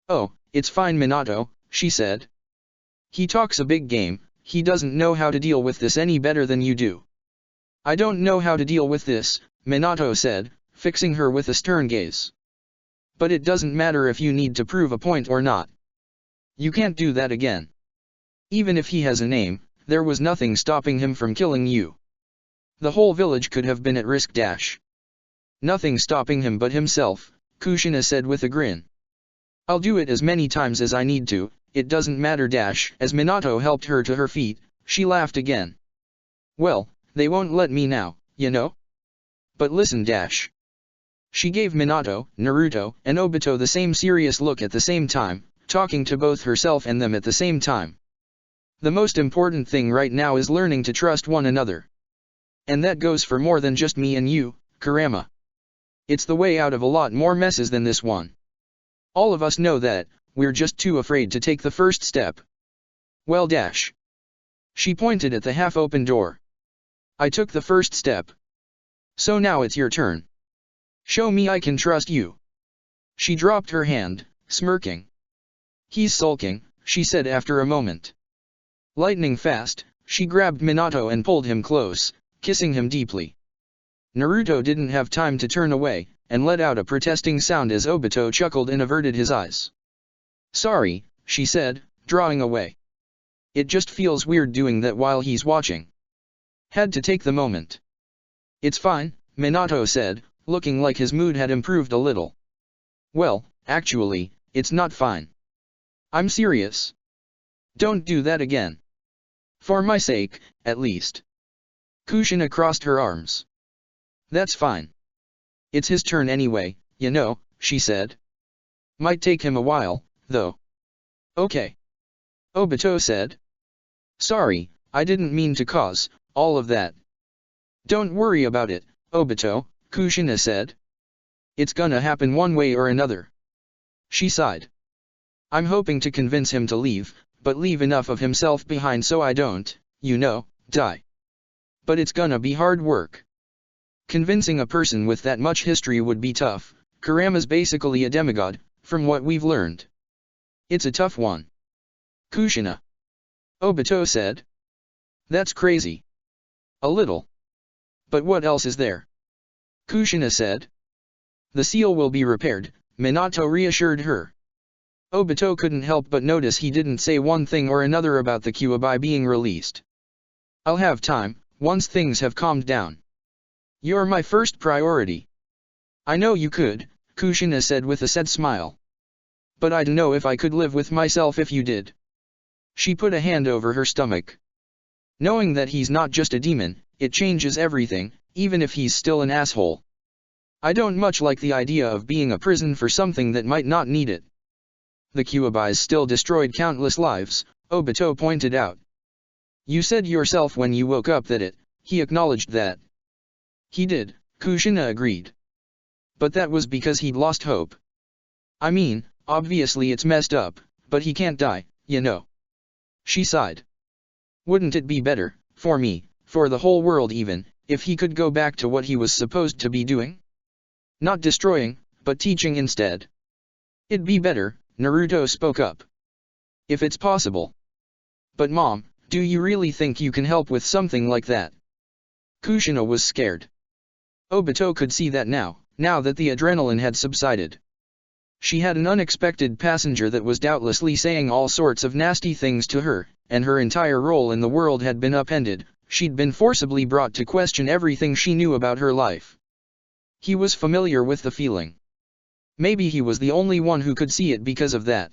[SPEAKER 1] "Oh, it's fine Minato," she said. "He talks a big game, he doesn't know how to deal with this any better than you do." "I don't know how to deal with this," Minato said, fixing her with a stern gaze. "But it doesn't matter if you need to prove a point or not. You can't do that again. Even if he has a name, there was nothing stopping him from killing you. The whole village could have been at risk dash. Nothing stopping him but himself," Kushina said with a grin. "I'll do it as many times as I need to, it doesn't matter dash." As Minato helped her to her feet, she laughed again. "Well, they won't let me now, you know? But listen dash." She gave Minato, Naruto, and Obito the same serious look at the same time, talking to both herself and them at the same time. "The most important thing right now is learning to trust one another. And that goes for more than just me and you, Kurama. It's the way out of a lot more messes than this one. All of us know that, we're just too afraid to take the first step. Well dash." She pointed at the half-open door. "I took the first step. So now it's your turn. Show me I can trust you." She dropped her hand, smirking. "He's sulking," she said after a moment. Lightning fast, she grabbed Minato and pulled him close, kissing him deeply. Naruto didn't have time to turn away, and let out a protesting sound as Obito chuckled and averted his eyes. "Sorry," she said, drawing away. "It just feels weird doing that while he's watching. Had to take the moment." "It's fine," Minato said, looking like his mood had improved a little. "Well, actually, it's not fine. I'm serious. Don't do that again. For my sake, at least." Kushina crossed her arms. "That's fine. It's his turn anyway, you know," she said. "Might take him a while, though." "Okay." Obito said. "Sorry, I didn't mean to cause all of that." "Don't worry about it, Obito," Kushina said. "It's gonna happen one way or another." She sighed. "I'm hoping to convince him to leave, but leave enough of himself behind so I don't, you know, die. But it's gonna be hard work. Convincing a person with that much history would be tough. Kurama's basically a demigod, from what we've learned. It's a tough one." "Kushina," Obito said. "That's crazy." "A little. But what else is there?" Kushina said. "The seal will be repaired," Minato reassured her. Obito couldn't help but notice he didn't say one thing or another about the Kyuubi being released. I'll have time, once things have calmed down. You're my first priority. I know you could, Kushina said with a sad smile. But I'd know if I could live with myself if you did. She put a hand over her stomach. Knowing that he's not just a demon, it changes everything, even if he's still an asshole. I don't much like the idea of being a prison for something that might not need it. The Kyubis still destroyed countless lives, Obito pointed out. You said yourself when you woke up that he acknowledged that. He did, Kushina agreed. But that was because he'd lost hope. I mean, obviously it's messed up, but he can't die, you know. She sighed. Wouldn't it be better, for me, for the whole world even, if he could go back to what he was supposed to be doing? Not destroying, but teaching instead. It'd be better, Naruto spoke up. If it's possible. But Mom, do you really think you can help with something like that? Kushina was scared. Obito could see that now that the adrenaline had subsided. She had an unexpected passenger that was doubtlessly saying all sorts of nasty things to her, and her entire role in the world had been upended. She'd been forcibly brought to question everything she knew about her life. He was familiar with the feeling. Maybe he was the only one who could see it because of that.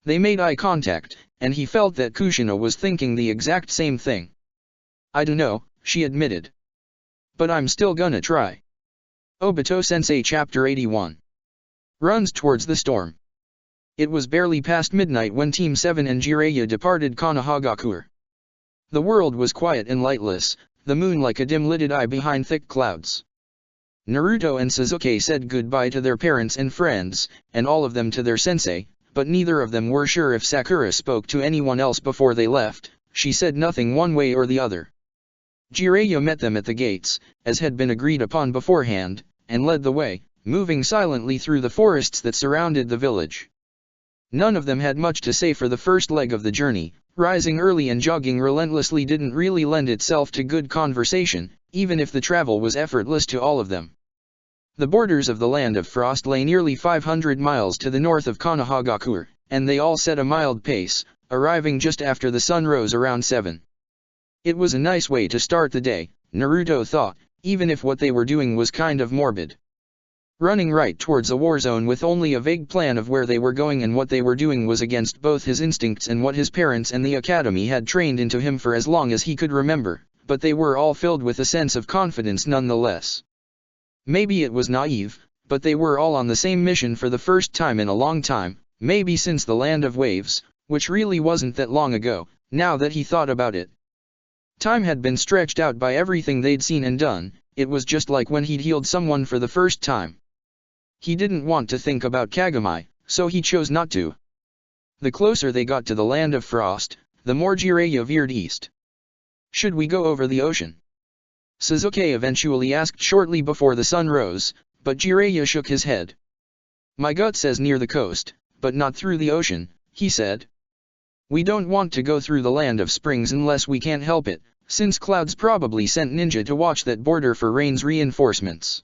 [SPEAKER 1] They made eye contact, and he felt that Kushina was thinking the exact same thing. I don't know, she admitted. But I'm still gonna try. Obito Sensei Chapter 81 Runs towards the storm. It was barely past midnight when Team 7 and Jiraiya departed Konohagakure. The world was quiet and lightless, the moon like a dim-lidded eye behind thick clouds. Naruto and Sasuke said goodbye to their parents and friends, and all of them to their sensei, but neither of them were sure if Sakura spoke to anyone else before they left. She said nothing one way or the other. Jiraiya met them at the gates, as had been agreed upon beforehand, and led the way, moving silently through the forests that surrounded the village. None of them had much to say for the first leg of the journey. Rising early and jogging relentlessly didn't really lend itself to good conversation, even if the travel was effortless to all of them. The borders of the Land of Frost lay nearly 500 miles to the north of Konohagakure, and they all set a mild pace, arriving just after the sun rose around 7. It was a nice way to start the day, Naruto thought, even if what they were doing was kind of morbid. Running right towards a war zone with only a vague plan of where they were going and what they were doing was against both his instincts and what his parents and the academy had trained into him for as long as he could remember, but they were all filled with a sense of confidence nonetheless. Maybe it was naive, but they were all on the same mission for the first time in a long time, maybe since the Land of Waves, which really wasn't that long ago, now that he thought about it. Time had been stretched out by everything they'd seen and done. It was just like when he'd healed someone for the first time. He didn't want to think about Kagami, so he chose not to. The closer they got to the Land of Frost, the more Jiraiya veered east. Should we go over the ocean? Sasuke eventually asked shortly before the sun rose, but Jiraiya shook his head. My gut says near the coast, but not through the ocean, he said. We don't want to go through the Land of Springs unless we can't help it, since Clouds probably sent ninja to watch that border for Rain's reinforcements.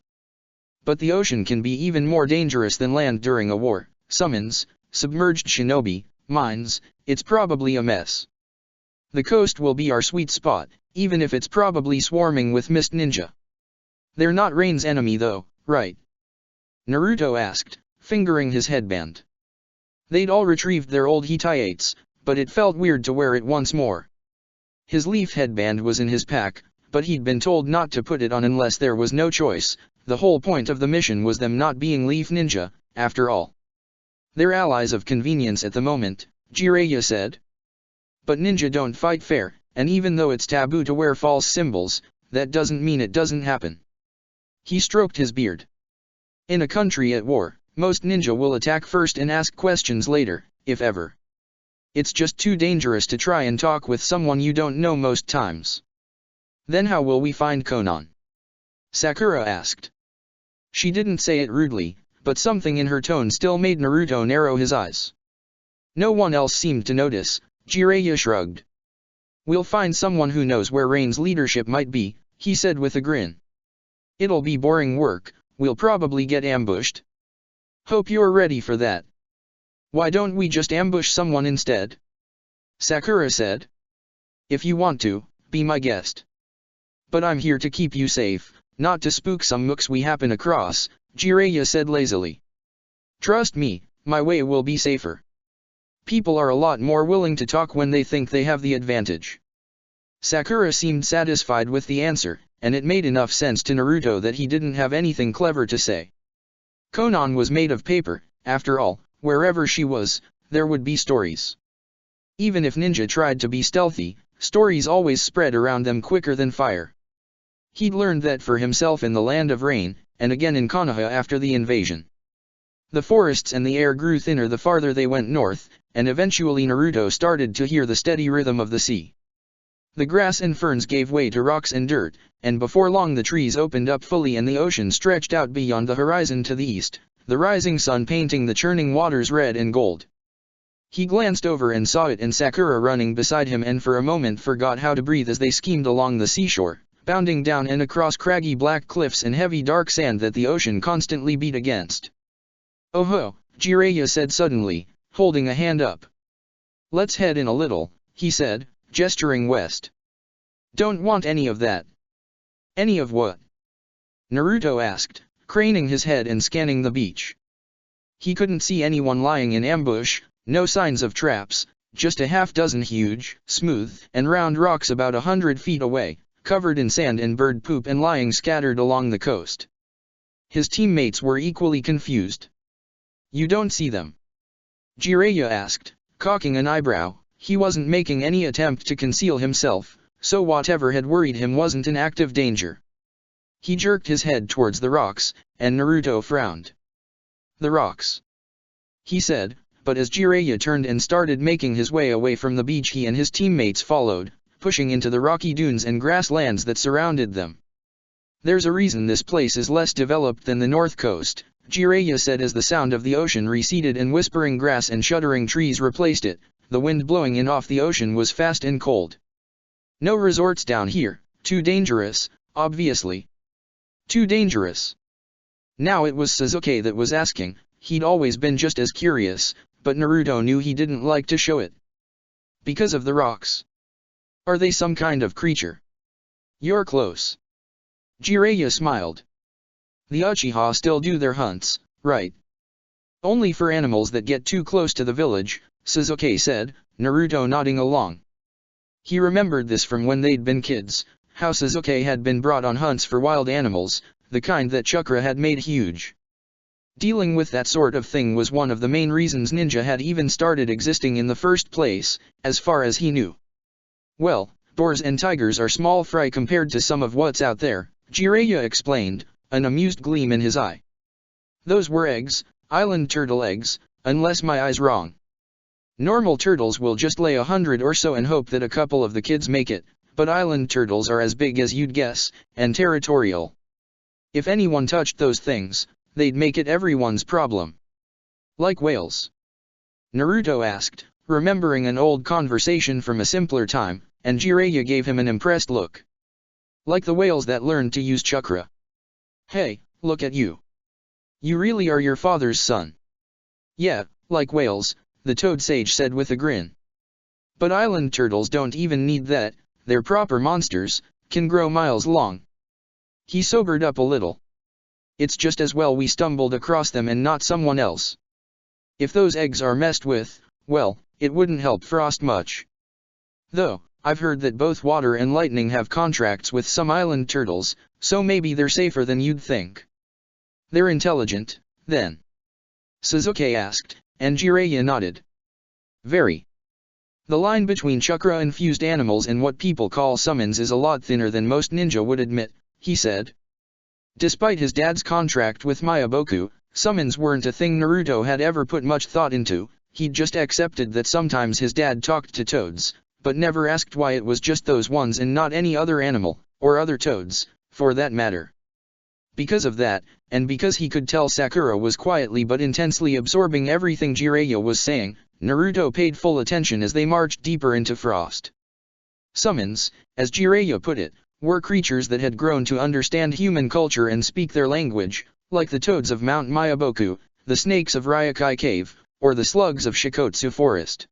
[SPEAKER 1] But the ocean can be even more dangerous than land during a war. Summons, submerged shinobi, mines, it's probably a mess. The coast will be our sweet spot, even if it's probably swarming with mist ninja. They're not Rain's enemy though, right? Naruto asked, fingering his headband. They'd all retrieved their old Hitaites, but it felt weird to wear it once more. His leaf headband was in his pack, but he'd been told not to put it on unless there was no choice. The whole point of the mission was them not being leaf ninja, after all. They're allies of convenience at the moment, Jiraiya said. But ninja don't fight fair, and even though it's taboo to wear false symbols, that doesn't mean it doesn't happen. He stroked his beard. In a country at war, most ninja will attack first and ask questions later, if ever. It's just too dangerous to try and talk with someone you don't know most times. Then how will we find Konan? Sakura asked. She didn't say it rudely, but something in her tone still made Naruto narrow his eyes. No one else seemed to notice. Jiraiya shrugged. We'll find someone who knows where Rain's leadership might be, he said with a grin. It'll be boring work, we'll probably get ambushed. Hope you're ready for that. Why don't we just ambush someone instead? Sakura said. If you want to, be my guest. But I'm here to keep you safe, not to spook some mooks we happen across, Jiraiya said lazily. Trust me, my way will be safer. People are a lot more willing to talk when they think they have the advantage. Sakura seemed satisfied with the answer, and it made enough sense to Naruto that he didn't have anything clever to say. Konan was made of paper, after all, wherever she was, there would be stories. Even if ninja tried to be stealthy, stories always spread around them quicker than fire. He'd learned that for himself in the Land of Rain, and again in Konoha after the invasion. The forests and the air grew thinner the farther they went north, and eventually Naruto started to hear the steady rhythm of the sea. The grass and ferns gave way to rocks and dirt, and before long the trees opened up fully and the ocean stretched out beyond the horizon to the east, the rising sun painting the churning waters red and gold. He glanced over and saw it and Sakura running beside him and for a moment forgot how to breathe as they schemed along the seashore, bounding down and across craggy black cliffs and heavy dark sand that the ocean constantly beat against. "Oh ho," Jiraiya said suddenly, holding a hand up. "Let's head in a little," he said, gesturing west. "Don't want any of that." "Any of what?" Naruto asked, craning his head and scanning the beach. He couldn't see anyone lying in ambush, no signs of traps, just a half-dozen huge, smooth, and round rocks about 100 feet away, covered in sand and bird poop and lying scattered along the coast. His teammates were equally confused. "You don't see them?" Jiraiya asked, cocking an eyebrow. He wasn't making any attempt to conceal himself, so whatever had worried him wasn't an active danger. He jerked his head towards the rocks, and Naruto frowned. "The rocks," he said, but as Jiraiya turned and started making his way away from the beach he and his teammates followed, pushing into the rocky dunes and grasslands that surrounded them. "There's a reason this place is less developed than the north coast," Jiraiya said as the sound of the ocean receded and whispering grass and shuddering trees replaced it. The wind blowing in off the ocean was fast and cold. "No resorts down here, too dangerous, obviously." "Too dangerous?" Now it was Sasuke that was asking. He'd always been just as curious, but Naruto knew he didn't like to show it. "Because of the rocks." "Are they some kind of creature?" "You're close." Jiraiya smiled. "The Uchiha still do their hunts, right?" "Only for animals that get too close to the village," Sasuke said, Naruto nodding along. He remembered this from when they'd been kids, how Sasuke had been brought on hunts for wild animals, the kind that Chakra had made huge. Dealing with that sort of thing was one of the main reasons ninja had even started existing in the first place, as far as he knew. "Well, boars and tigers are small fry compared to some of what's out there," Jiraiya explained, an amused gleam in his eye. "Those were eggs, island turtle eggs, unless my eye's wrong. Normal turtles will just lay 100 or so and hope that a couple of the kids make it, but island turtles are as big as you'd guess, and territorial. If anyone touched those things, they'd make it everyone's problem." "Like whales?" Naruto asked, remembering an old conversation from a simpler time, and Jiraiya gave him an impressed look. "Like the whales that learned to use chakra." "Hey, look at you. You really are your father's son." "Yeah, like whales," the toad sage said with a grin. "But island turtles don't even need that, they're proper monsters, can grow miles long." He sobered up a little. "It's just as well we stumbled across them and not someone else. If those eggs are messed with, well, it wouldn't help Frost much. Though, I've heard that both Water and Lightning have contracts with some island turtles, so maybe they're safer than you'd think." "They're intelligent, then?" Sasuke asked, and Jiraiya nodded. "Very. The line between chakra-infused animals and what people call summons is a lot thinner than most ninja would admit," he said. Despite his dad's contract with Miyaboku, summons weren't a thing Naruto had ever put much thought into. He'd just accepted that sometimes his dad talked to toads, but never asked why it was just those ones and not any other animal, or other toads, for that matter. Because of that, and because he could tell Sakura was quietly but intensely absorbing everything Jiraiya was saying, Naruto paid full attention as they marched deeper into Frost. Summons, as Jiraiya put it, were creatures that had grown to understand human culture and speak their language, like the toads of Mount Miyaboku, the snakes of Ryokai Cave, or the slugs of Shikotsu Forest.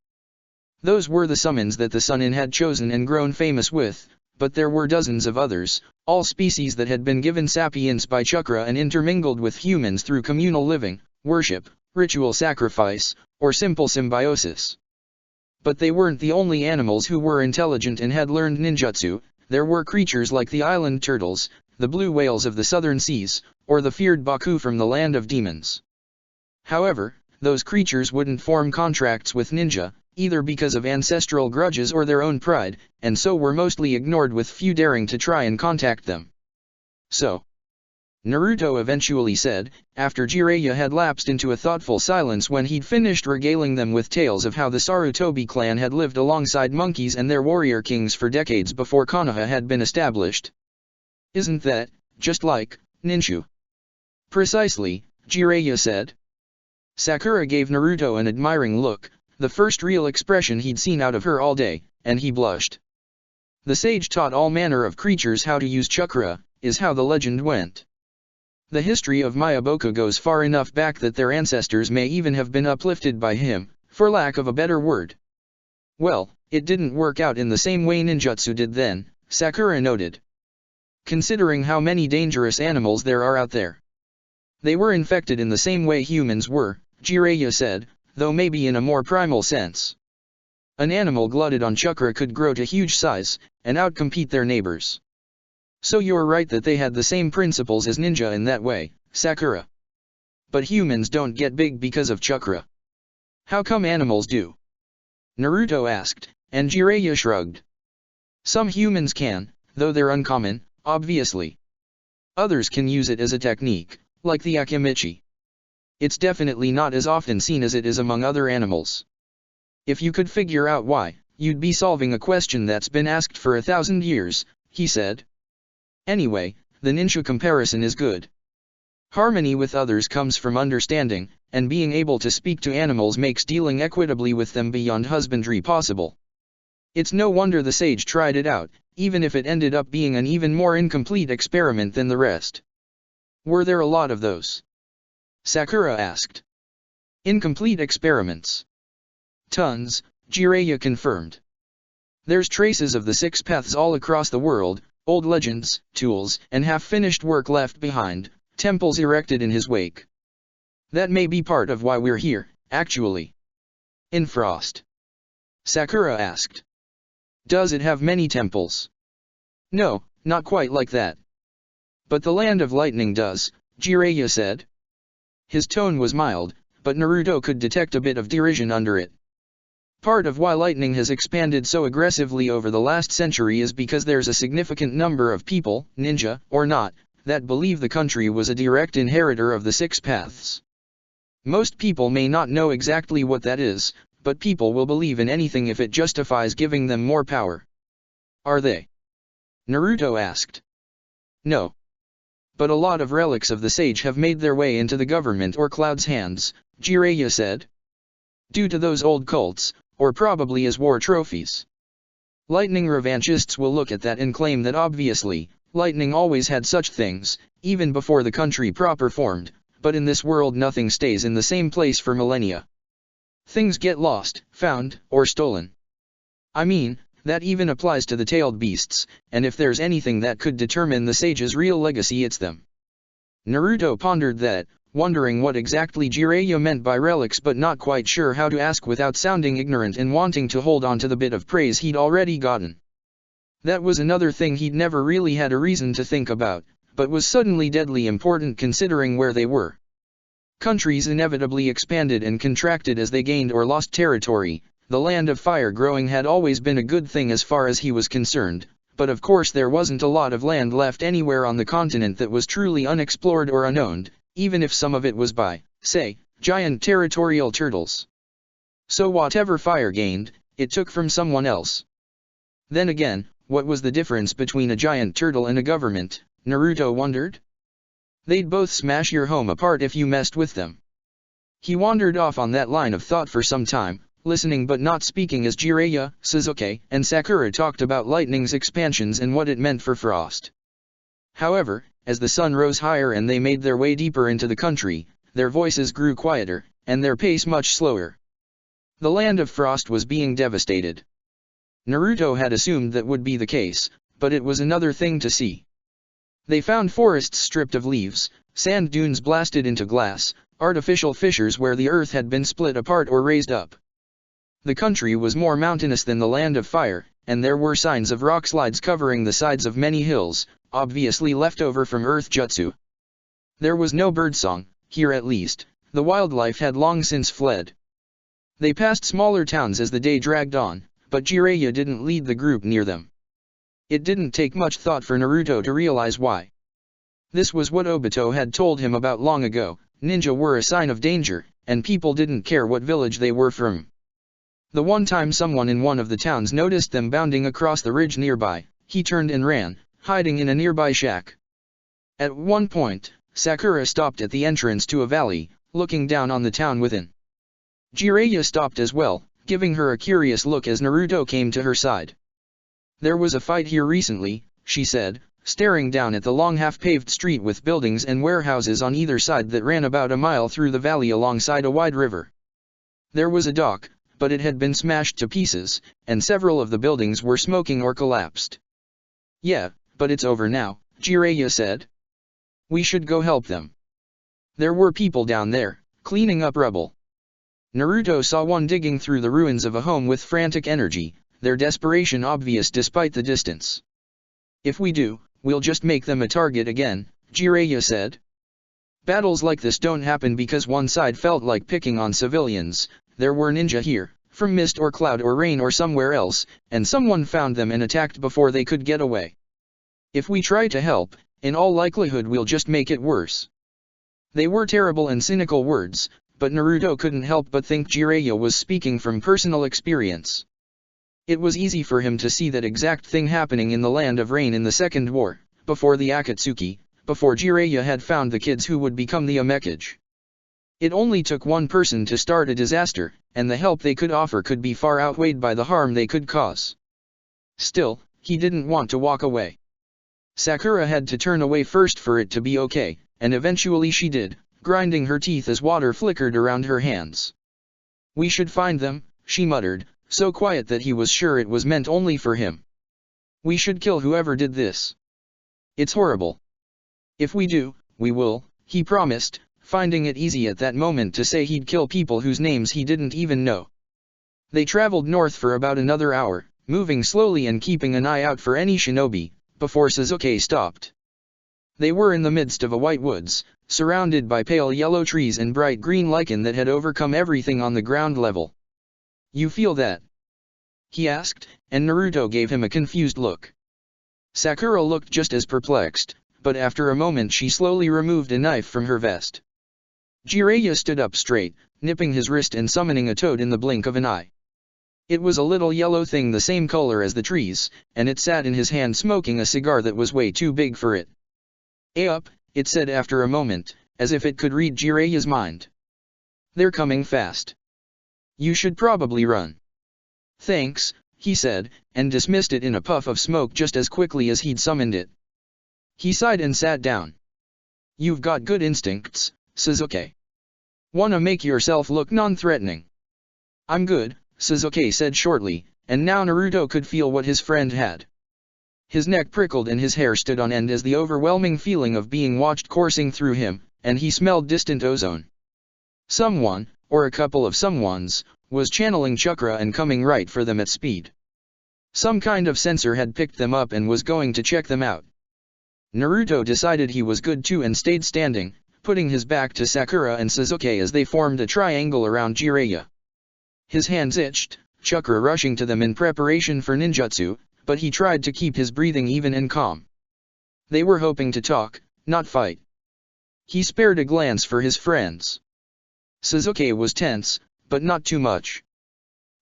[SPEAKER 1] Those were the summons that the Sunin had chosen and grown famous with, but there were dozens of others, all species that had been given sapience by chakra and intermingled with humans through communal living, worship, ritual sacrifice, or simple symbiosis. But they weren't the only animals who were intelligent and had learned ninjutsu. There were creatures like the island turtles, the blue whales of the southern seas, or the feared Baku from the land of demons. However, those creatures wouldn't form contracts with ninja, either because of ancestral grudges or their own pride, and so were mostly ignored, with few daring to try and contact them. So, Naruto eventually said, after Jiraiya had lapsed into a thoughtful silence when he'd finished regaling them with tales of how the Sarutobi clan had lived alongside monkeys and their warrior kings for decades before Konoha had been established. "Isn't that just like ninju?" "Precisely," Jiraiya said. Sakura gave Naruto an admiring look, the first real expression he'd seen out of her all day, and he blushed. "The sage taught all manner of creatures how to use chakra," is how the legend went. The history of Miyaboku goes far enough back that their ancestors may even have been uplifted by him, for lack of a better word. "Well, it didn't work out in the same way ninjutsu did then," Sakura noted. "Considering how many dangerous animals there are out there." "They were infected in the same way humans were," Jiraiya said, "though maybe in a more primal sense. An animal glutted on chakra could grow to huge size, and outcompete their neighbors. So you're right that they had the same principles as ninja in that way, Sakura. But humans don't get big because of chakra. How come animals do?" Naruto asked, and Jiraiya shrugged. "Some humans can, though they're uncommon, obviously. Others can use it as a technique, like the Akimichi. It's definitely not as often seen as it is among other animals. If you could figure out why, you'd be solving a question that's been asked for 1,000 years, he said. Anyway, the ninja comparison is good. Harmony with others comes from understanding, and being able to speak to animals makes dealing equitably with them beyond husbandry possible. It's no wonder the sage tried it out, even if it ended up being an even more incomplete experiment than the rest." "Were there a lot of those?" Sakura asked. "Incomplete experiments?" "Tons," Jiraiya confirmed. "There's traces of the six paths all across the world, old legends, tools, and half-finished work left behind, temples erected in his wake. That may be part of why we're here, actually." "In Frost?" Sakura asked. "Does it have many temples?" "No, not quite like that. But the Land of Lightning does," Jiraiya said. His tone was mild, but Naruto could detect a bit of derision under it. "Part of why lightning has expanded so aggressively over the last century is because there's a significant number of people, ninja or not, that believe the country was a direct inheritor of the six paths. Most people may not know exactly what that is, but people will believe in anything if it justifies giving them more power." "Are they?" Naruto asked. "No. But a lot of relics of the sage have made their way into the government or Cloud's hands," Jiraiya said. "Due to those old cults, or probably as war trophies. Lightning revanchists will look at that and claim that obviously, lightning always had such things, even before the country proper formed, but in this world nothing stays in the same place for millennia. Things get lost, found, or stolen. I mean, that even applies to the tailed beasts, and if there's anything that could determine the sage's real legacy, it's them." Naruto pondered that, wondering what exactly Jiraiya meant by relics but not quite sure how to ask without sounding ignorant and wanting to hold on to the bit of praise he'd already gotten. That was another thing he'd never really had a reason to think about, but was suddenly deadly important considering where they were. Countries inevitably expanded and contracted as they gained or lost territory. The land of fire growing had always been a good thing as far as he was concerned, but of course there wasn't a lot of land left anywhere on the continent that was truly unexplored or unowned, even if some of it was by, say, giant territorial turtles. So whatever fire gained, it took from someone else. Then again, what was the difference between a giant turtle and a government, Naruto wondered? They'd both smash your home apart if you messed with them. He wandered off on that line of thought for some time, listening but not speaking as Jiraiya, Sasuke, and Sakura talked about lightning's expansions and what it meant for Frost. However, as the sun rose higher and they made their way deeper into the country, their voices grew quieter, and their pace much slower. The land of Frost was being devastated. Naruto had assumed that would be the case, but it was another thing to see. They found forests stripped of leaves, sand dunes blasted into glass, artificial fissures where the earth had been split apart or raised up. The country was more mountainous than the Land of Fire, and there were signs of rockslides covering the sides of many hills, obviously left over from Earth Jutsu. There was no birdsong, here at least. The wildlife had long since fled. They passed smaller towns as the day dragged on, but Jiraiya didn't lead the group near them. It didn't take much thought for Naruto to realize why. This was what Obito had told him about long ago: ninja were a sign of danger, and people didn't care what village they were from. The one time someone in one of the towns noticed them bounding across the ridge nearby, he turned and ran, hiding in a nearby shack. At one point, Sakura stopped at the entrance to a valley, looking down on the town within. Jiraiya stopped as well, giving her a curious look as Naruto came to her side. "There was a fight here recently," she said, staring down at the long half-paved street with buildings and warehouses on either side that ran about a mile through the valley alongside a wide river. There was a dock, but it had been smashed to pieces, and several of the buildings were smoking or collapsed. "Yeah, but it's over now," Jiraiya said. "We should go help them. There were people down there, cleaning up rubble." Naruto saw one digging through the ruins of a home with frantic energy, their desperation obvious despite the distance. "If we do, we'll just make them a target again," Jiraiya said. "Battles like this don't happen because one side felt like picking on civilians. There were ninja here, from mist or cloud or rain or somewhere else, and someone found them and attacked before they could get away. If we try to help, in all likelihood we'll just make it worse." They were terrible and cynical words, but Naruto couldn't help but think Jiraiya was speaking from personal experience. It was easy for him to see that exact thing happening in the Land of Rain in the Second War, before the Akatsuki, before Jiraiya had found the kids who would become the Amekage. It only took one person to start a disaster, and the help they could offer could be far outweighed by the harm they could cause. Still, he didn't want to walk away. Sakura had to turn away first for it to be okay, and eventually she did, grinding her teeth as water flickered around her hands. "We should find them," she muttered, so quiet that he was sure it was meant only for him. "We should kill whoever did this. It's horrible." "If we do, we will," he promised, finding it easy at that moment to say he'd kill people whose names he didn't even know. They traveled north for about another hour, moving slowly and keeping an eye out for any shinobi, before Sasuke stopped. They were in the midst of a white woods, surrounded by pale yellow trees and bright green lichen that had overcome everything on the ground level. "You feel that?" he asked, and Naruto gave him a confused look. Sakura looked just as perplexed, but after a moment she slowly removed a knife from her vest. Jiraiya stood up straight, nipping his wrist and summoning a toad in the blink of an eye. It was a little yellow thing the same color as the trees, and it sat in his hand smoking a cigar that was way too big for it. "Up," it said after a moment, as if it could read Jiraiya's mind. "They're coming fast. You should probably run." "Thanks," he said, and dismissed it in a puff of smoke just as quickly as he'd summoned it. He sighed and sat down. "You've got good instincts, Sasuke. Wanna make yourself look non-threatening?" "I'm good," Sasuke said shortly, and now Naruto could feel what his friend had. His neck prickled and his hair stood on end as the overwhelming feeling of being watched coursing through him, and he smelled distant ozone. Someone, or a couple of someones, was channeling chakra and coming right for them at speed. Some kind of sensor had picked them up and was going to check them out. Naruto decided he was good too and stayed standing, putting his back to Sakura and Sasuke as they formed a triangle around Jiraiya. His hands itched, chakra rushing to them in preparation for ninjutsu, but he tried to keep his breathing even and calm. They were hoping to talk, not fight. He spared a glance for his friends. Sasuke was tense, but not too much.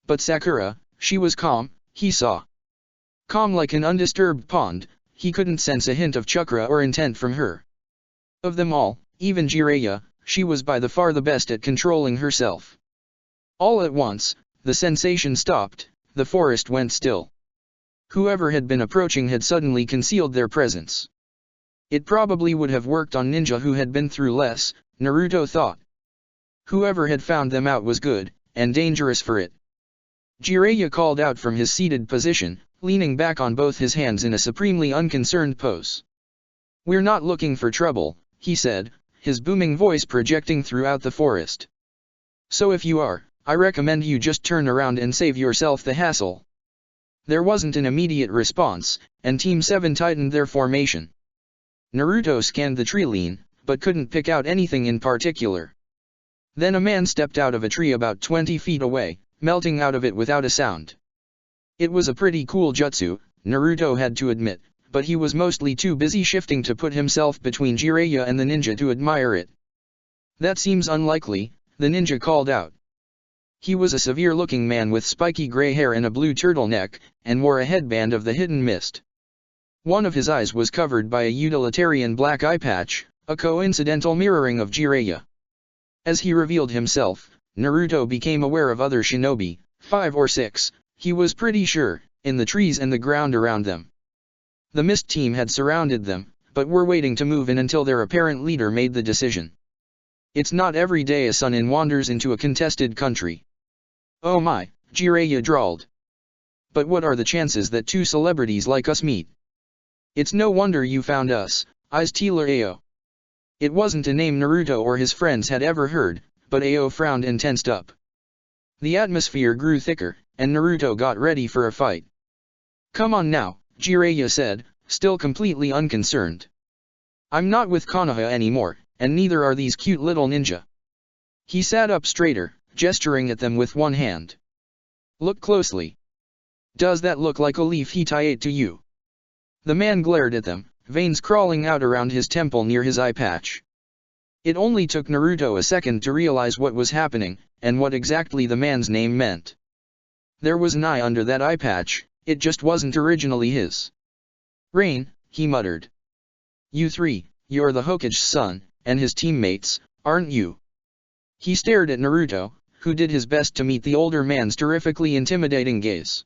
[SPEAKER 1] But Sakura, she was calm, he saw. Calm like an undisturbed pond, he couldn't sense a hint of chakra or intent from her. Of them all, even Jiraiya, she was by the far the best at controlling herself. All at once, the sensation stopped, the forest went still. Whoever had been approaching had suddenly concealed their presence. It probably would have worked on ninja who had been through less, Naruto thought. Whoever had found them out was good, and dangerous for it. Jiraiya called out from his seated position, leaning back on both his hands in a supremely unconcerned pose. "We're not looking for trouble," he said, his booming voice projecting throughout the forest. "So if you are, I recommend you just turn around and save yourself the hassle." There wasn't an immediate response, and Team 7 tightened their formation. Naruto scanned the tree line, but couldn't pick out anything in particular. Then a man stepped out of a tree about 20 feet away, melting out of it without a sound. It was a pretty cool jutsu, Naruto had to admit, but he was mostly too busy shifting to put himself between Jiraiya and the ninja to admire it. "That seems unlikely," the ninja called out. He was a severe-looking man with spiky gray hair and a blue turtleneck, and wore a headband of the hidden mist. One of his eyes was covered by a utilitarian black eye patch, a coincidental mirroring of Jiraiya. As he revealed himself, Naruto became aware of other shinobi, 5 or 6, he was pretty sure, in the trees and the ground around them. The mist team had surrounded them, but were waiting to move in until their apparent leader made the decision. It's not every day a Sannin wanders into a contested country. "Oh my," Jiraiya drawled. "But what are the chances that two celebrities like us meet? It's no wonder you found us, Iztila Ao." It wasn't a name Naruto or his friends had ever heard, but Ao frowned and tensed up. The atmosphere grew thicker, and Naruto got ready for a fight. "Come on now," Jiraiya said, still completely unconcerned. "I'm not with Konoha anymore, and neither are these cute little ninja." He sat up straighter, gesturing at them with one hand. "Look closely. Does that look like a leaf he tied to you?" The man glared at them, veins crawling out around his temple near his eye patch. It only took Naruto a second to realize what was happening, and what exactly the man's name meant. There was an eye under that eye patch, it just wasn't originally his. "Rain," he muttered. "You three, you're the Hokage's son, and his teammates, aren't you?" He stared at Naruto, who did his best to meet the older man's terrifically intimidating gaze.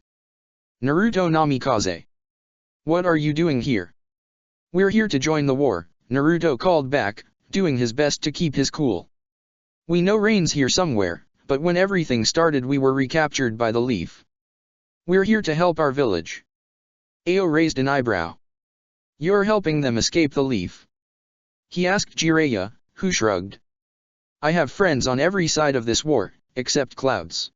[SPEAKER 1] "Naruto Namikaze. What are you doing here?" "We're here to join the war," Naruto called back, doing his best to keep his cool. "We know Rain's here somewhere, but when everything started we were recaptured by the leaf. We're here to help our village." Ao raised an eyebrow. "You're helping them escape the leaf?" he asked Jiraiya, who shrugged. "I have friends on every side of this war, except Clouds.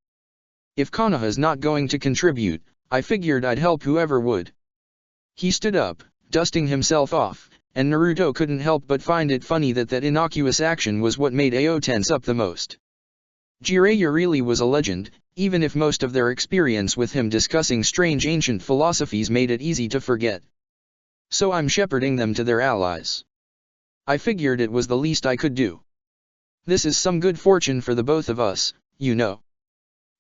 [SPEAKER 1] If Konoha's not going to contribute, I figured I'd help whoever would." He stood up, dusting himself off, and Naruto couldn't help but find it funny that innocuous action was what made Ao tense up the most. Jiraiya really was a legend, even if most of their experience with him discussing strange ancient philosophies made it easy to forget. "So I'm shepherding them to their allies. I figured it was the least I could do. This is some good fortune for the both of us, you know."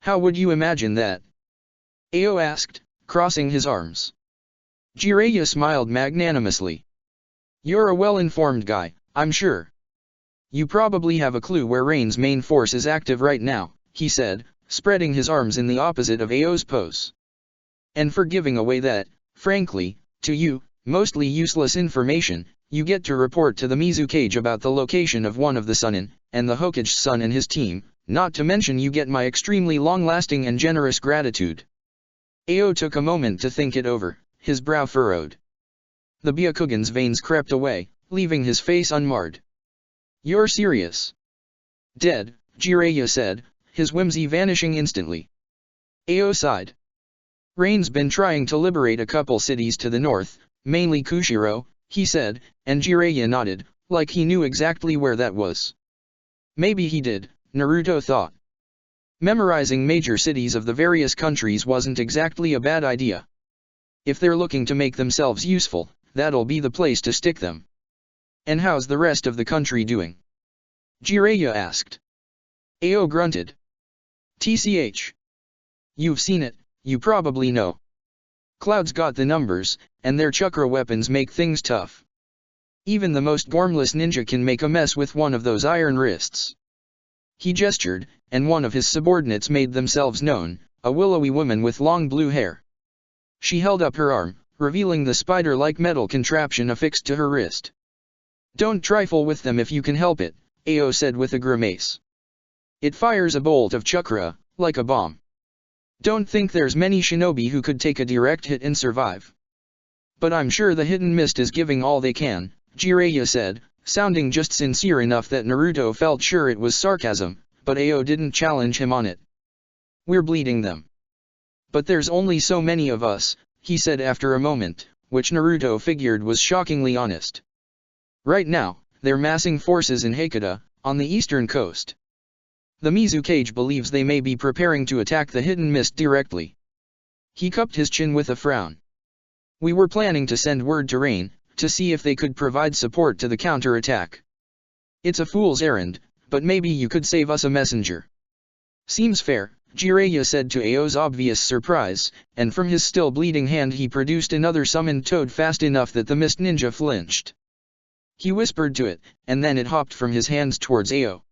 [SPEAKER 1] "How would you imagine that?" Ao asked, crossing his arms. Jiraiya smiled magnanimously. "You're a well-informed guy, I'm sure. You probably have a clue where Rain's main force is active right now," he said, spreading his arms in the opposite of Ao's pose. "And for giving away that, frankly, to you, mostly useless information, you get to report to the Mizukage about the location of one of the Sannin, and the Hokage's son and his team, not to mention you get my extremely long-lasting and generous gratitude." Ao took a moment to think it over, his brow furrowed. The Byakugan's veins crept away, leaving his face unmarred. "You're serious?" "Dead," Jiraiya said, his whimsy vanishing instantly. Ao sighed. "Rain's been trying to liberate a couple cities to the north, mainly Kushiro," he said, and Jiraiya nodded, like he knew exactly where that was. Maybe he did, Naruto thought. Memorizing major cities of the various countries wasn't exactly a bad idea. If they're looking to make themselves useful, that'll be the place to stick them. "And how's the rest of the country doing?" Jiraiya asked. Ao grunted. "Tch. You've seen it, you probably know. Cloud's got the numbers, and their chakra weapons make things tough. Even the most gormless ninja can make a mess with one of those iron wrists." He gestured, and one of his subordinates made themselves known, a willowy woman with long blue hair. She held up her arm, revealing the spider-like metal contraption affixed to her wrist. "Don't trifle with them if you can help it," Ao said with a grimace. "It fires a bolt of chakra, like a bomb. Don't think there's many shinobi who could take a direct hit and survive. But I'm sure the hidden mist is giving all they can, Jiraiya said, sounding just sincere enough that Naruto felt sure it was sarcasm, but Ao didn't challenge him on it. We're bleeding them. But there's only so many of us, he said after a moment, which Naruto figured was shockingly honest. Right now, they're massing forces in Hakata, on the eastern coast. The Mizukage believes they may be preparing to attack the hidden mist directly. He cupped his chin with a frown. We were planning to send word to Rain, to see if they could provide support to the counter-attack. It's a fool's errand, but maybe you could save us a messenger. Seems fair, Jiraiya said to Ao's obvious surprise, and from his still bleeding hand he produced another summoned toad fast enough that the mist ninja flinched. He whispered to it, and then it hopped from his hands towards Ao.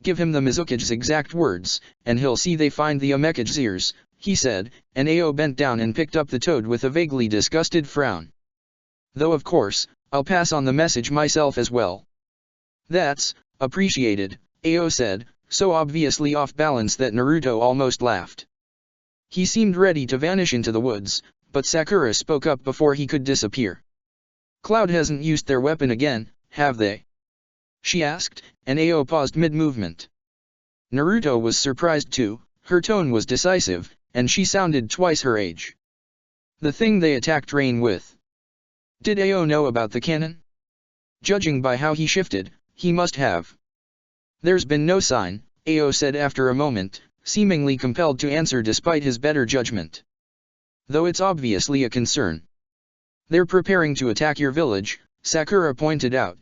[SPEAKER 1] Give him the Mizukage's exact words, and he'll see they find the Omekage's ears, he said, and Ao bent down and picked up the toad with a vaguely disgusted frown. Though of course, I'll pass on the message myself as well. That's appreciated, Ao said, so obviously off balance that Naruto almost laughed. He seemed ready to vanish into the woods, but Sakura spoke up before he could disappear. Cloud hasn't used their weapon again, have they? She asked, and Ao paused mid-movement. Naruto was surprised too, her tone was decisive, and she sounded twice her age. The thing they attacked Rain with. Did Ao know about the cannon? Judging by how he shifted, he must have. There's been no sign, Ao said after a moment, seemingly compelled to answer despite his better judgment. Though it's obviously a concern. They're preparing to attack your village, Sakura pointed out.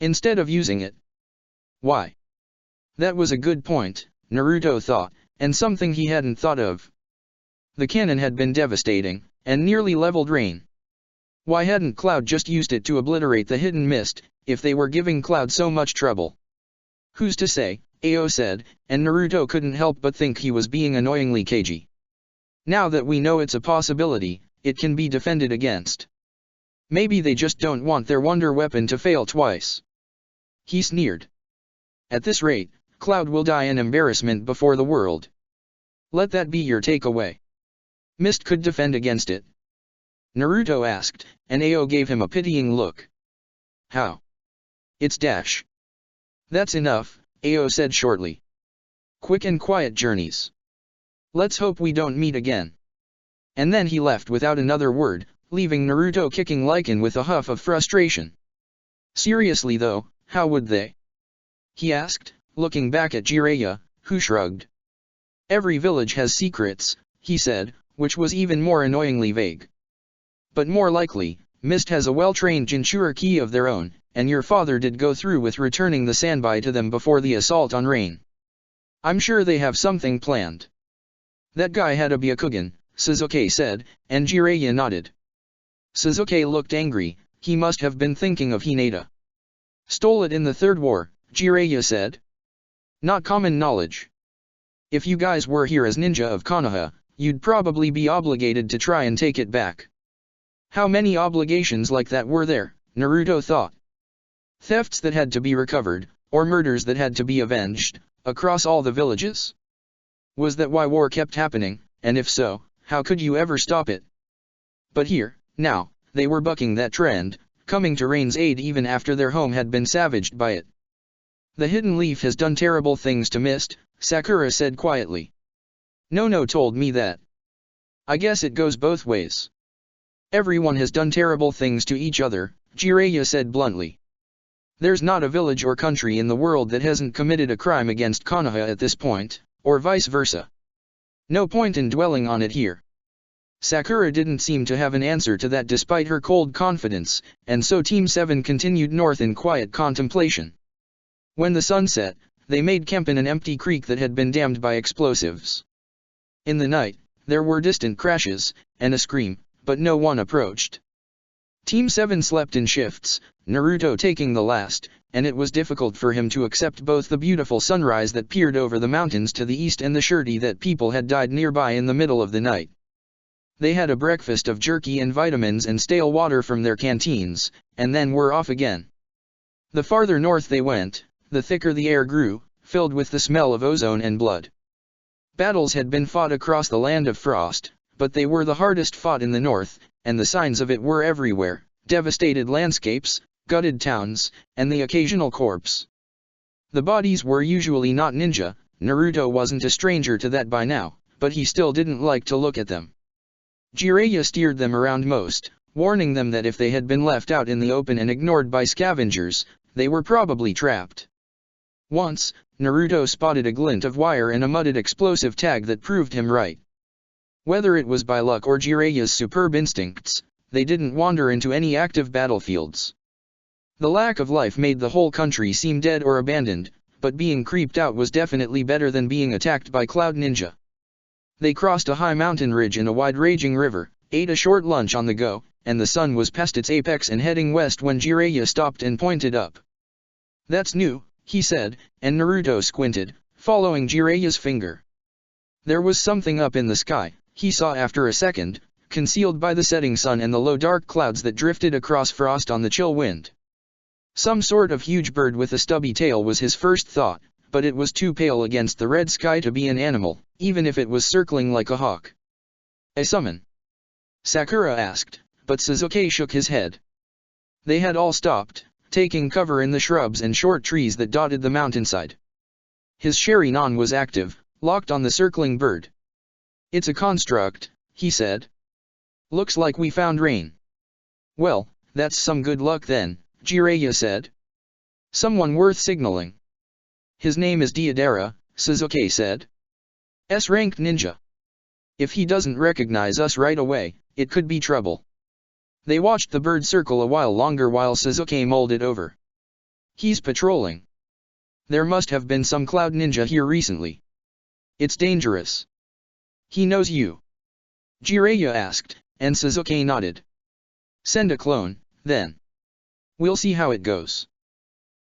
[SPEAKER 1] Instead of using it. Why? That was a good point, Naruto thought, and something he hadn't thought of. The cannon had been devastating, and nearly leveled Rain. Why hadn't Cloud just used it to obliterate the hidden mist, if they were giving Cloud so much trouble? Who's to say, Ao said, and Naruto couldn't help but think he was being annoyingly cagey. Now that we know it's a possibility, it can be defended against. Maybe they just don't want their wonder weapon to fail twice. He sneered. At this rate, Cloud will die in embarrassment before the world. Let that be your takeaway. Mist could defend against it. Naruto asked, and Ao gave him a pitying look. How? It's dash. That's enough, Ao said shortly. Quick and quiet journeys. Let's hope we don't meet again. And then he left without another word, leaving Naruto kicking lichen with a huff of frustration. Seriously though, how would they? He asked, looking back at Jiraiya, who shrugged. Every village has secrets, he said, which was even more annoyingly vague. But more likely, Mist has a well-trained Jinchuriki of their own, and your father did go through with returning the Sanbai to them before the assault on Rain. I'm sure they have something planned. That guy had a Byakugan, Sasuke said, and Jiraiya nodded. Sasuke looked angry, he must have been thinking of Hinata. Stole it in the Third War, Jiraiya said. Not common knowledge. If you guys were here as ninja of Konoha, you'd probably be obligated to try and take it back. How many obligations like that were there, Naruto thought. Thefts that had to be recovered, or murders that had to be avenged, across all the villages? Was that why war kept happening, and if so, how could you ever stop it? But here, now, they were bucking that trend, coming to Rain's aid even after their home had been savaged by it. The hidden leaf has done terrible things to Mist, Sakura said quietly. No told me that. I guess it goes both ways. Everyone has done terrible things to each other, Jiraiya said bluntly. There's not a village or country in the world that hasn't committed a crime against Konoha at this point, or vice versa. No point in dwelling on it here. Sakura didn't seem to have an answer to that despite her cold confidence, and so Team 7 continued north in quiet contemplation. When the sun set, they made camp in an empty creek that had been dammed by explosives. In the night, there were distant crashes, and a scream, but no one approached. Team 7 slept in shifts, Naruto taking the last, and it was difficult for him to accept both the beautiful sunrise that peered over the mountains to the east and the surety that people had died nearby in the middle of the night. They had a breakfast of jerky and vitamins and stale water from their canteens, and then were off again. The farther north they went, the thicker the air grew, filled with the smell of ozone and blood. Battles had been fought across the land of frost, but they were the hardest fought in the north, and the signs of it were everywhere: devastated landscapes, gutted towns, and the occasional corpse. The bodies were usually not ninja. Naruto wasn't a stranger to that by now, but he still didn't like to look at them. Jiraiya steered them around most, warning them that if they had been left out in the open and ignored by scavengers, they were probably trapped. Once, Naruto spotted a glint of wire and a mudded explosive tag that proved him right. Whether it was by luck or Jiraiya's superb instincts, they didn't wander into any active battlefields. The lack of life made the whole country seem dead or abandoned, but being creeped out was definitely better than being attacked by Cloud Ninja. They crossed a high mountain ridge and a wide raging river, ate a short lunch on the go, and the sun was past its apex and heading west when Jiraiya stopped and pointed up. "That's new," he said, and Naruto squinted, following Jiraiya's finger. There was something up in the sky, he saw after a second, concealed by the setting sun and the low dark clouds that drifted across frost on the chill wind. Some sort of huge bird with a stubby tail was his first thought, but it was too pale against the red sky to be an animal, even if it was circling like a hawk. "A summon?" Sakura asked, but Sasuke shook his head. They had all stopped, taking cover in the shrubs and short trees that dotted the mountainside. His Sharingan was active, locked on the circling bird. "It's a construct," he said. "Looks like we found rain." "Well, that's some good luck then," Jiraiya said. "Someone worth signaling." "His name is Deidara," Sasuke said. "S-ranked ninja. If he doesn't recognize us right away, it could be trouble." They watched the bird circle a while longer while Sasuke mulled it over. "He's patrolling. There must have been some Cloud Ninja here recently. It's dangerous." "He knows you?" Jiraiya asked, and Sasuke nodded. "Send a clone, then. We'll see how it goes."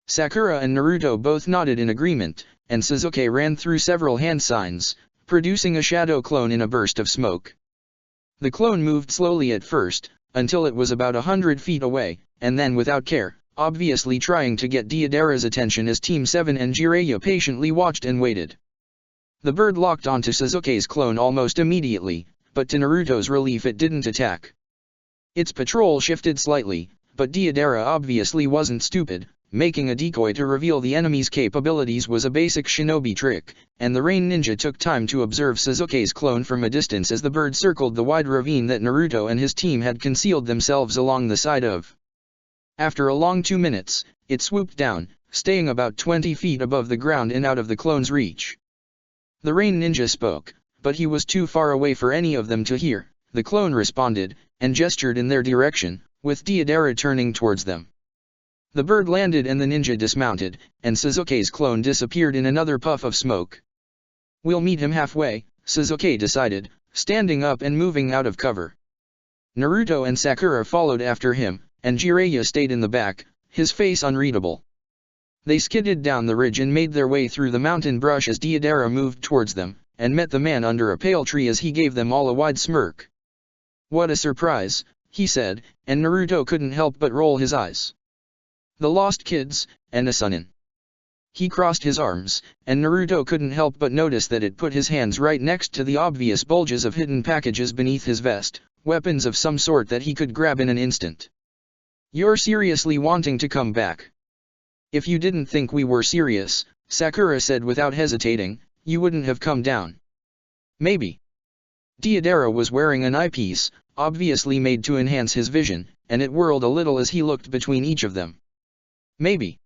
[SPEAKER 1] Sakura and Naruto both nodded in agreement, and Sasuke ran through several hand signs, producing a shadow clone in a burst of smoke. The clone moved slowly at first, until it was about 100 feet away, and then without care, obviously trying to get Deidara's attention as Team 7 and Jiraiya patiently watched and waited. The bird locked onto Sasuke's clone almost immediately, but to Naruto's relief it didn't attack. Its patrol shifted slightly, but Deidara obviously wasn't stupid. Making a decoy to reveal the enemy's capabilities was a basic shinobi trick, and the Rain Ninja took time to observe Sasuke's clone from a distance as the bird circled the wide ravine that Naruto and his team had concealed themselves along the side of. After a long 2 minutes, it swooped down, staying about 20 feet above the ground and out of the clone's reach. The Rain Ninja spoke, but he was too far away for any of them to hear. The clone responded, and gestured in their direction, with Deidara turning towards them. The bird landed and the ninja dismounted, and Sasuke's clone disappeared in another puff of smoke. "We'll meet him halfway," Sasuke decided, standing up and moving out of cover. Naruto and Sakura followed after him, and Jiraiya stayed in the back, his face unreadable. They skidded down the ridge and made their way through the mountain brush as Deidara moved towards them, and met the man under a pale tree as he gave them all a wide smirk. "What a surprise," he said, and Naruto couldn't help but roll his eyes. "The lost kids, and a Sunin." He crossed his arms, and Naruto couldn't help but notice that it put his hands right next to the obvious bulges of hidden packages beneath his vest, weapons of some sort that he could grab in an instant. "You're seriously wanting to come back? If you didn't think we were serious," Sakura said without hesitating, "you wouldn't have come down." "Maybe." Deidara was wearing an eyepiece, obviously made to enhance his vision, and it whirled a little as he looked between each of them. "Maybe.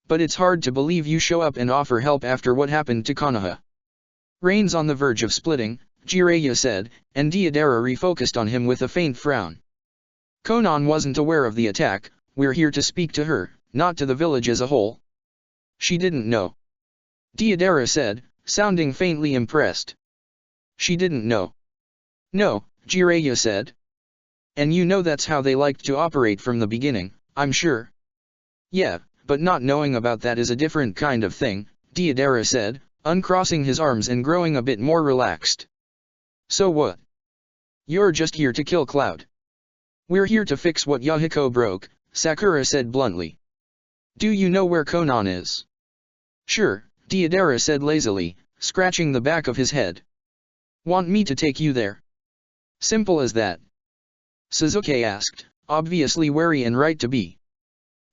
[SPEAKER 1] But it's hard to believe you show up and offer help after what happened to Konoha." "Rain's on the verge of splitting," Jiraiya said, and Deidara refocused on him with a faint frown. "Konan wasn't aware of the attack. We're here to speak to her, not to the village as a whole." "She didn't know," Deidara said, sounding faintly impressed. "She didn't know?" "No," Jiraiya said. "And you know that's how they liked to operate from the beginning, I'm sure." "Yeah, but not knowing about that is a different kind of thing," Deidara said, uncrossing his arms and growing a bit more relaxed. "So what? You're just here to kill Cloud?" "We're here to fix what Yahiko broke," Sakura said bluntly. "Do you know where Konan is?" "Sure," Deidara said lazily, scratching the back of his head. "Want me to take you there?" "Simple as that?" Sasuke asked, obviously wary and right to be.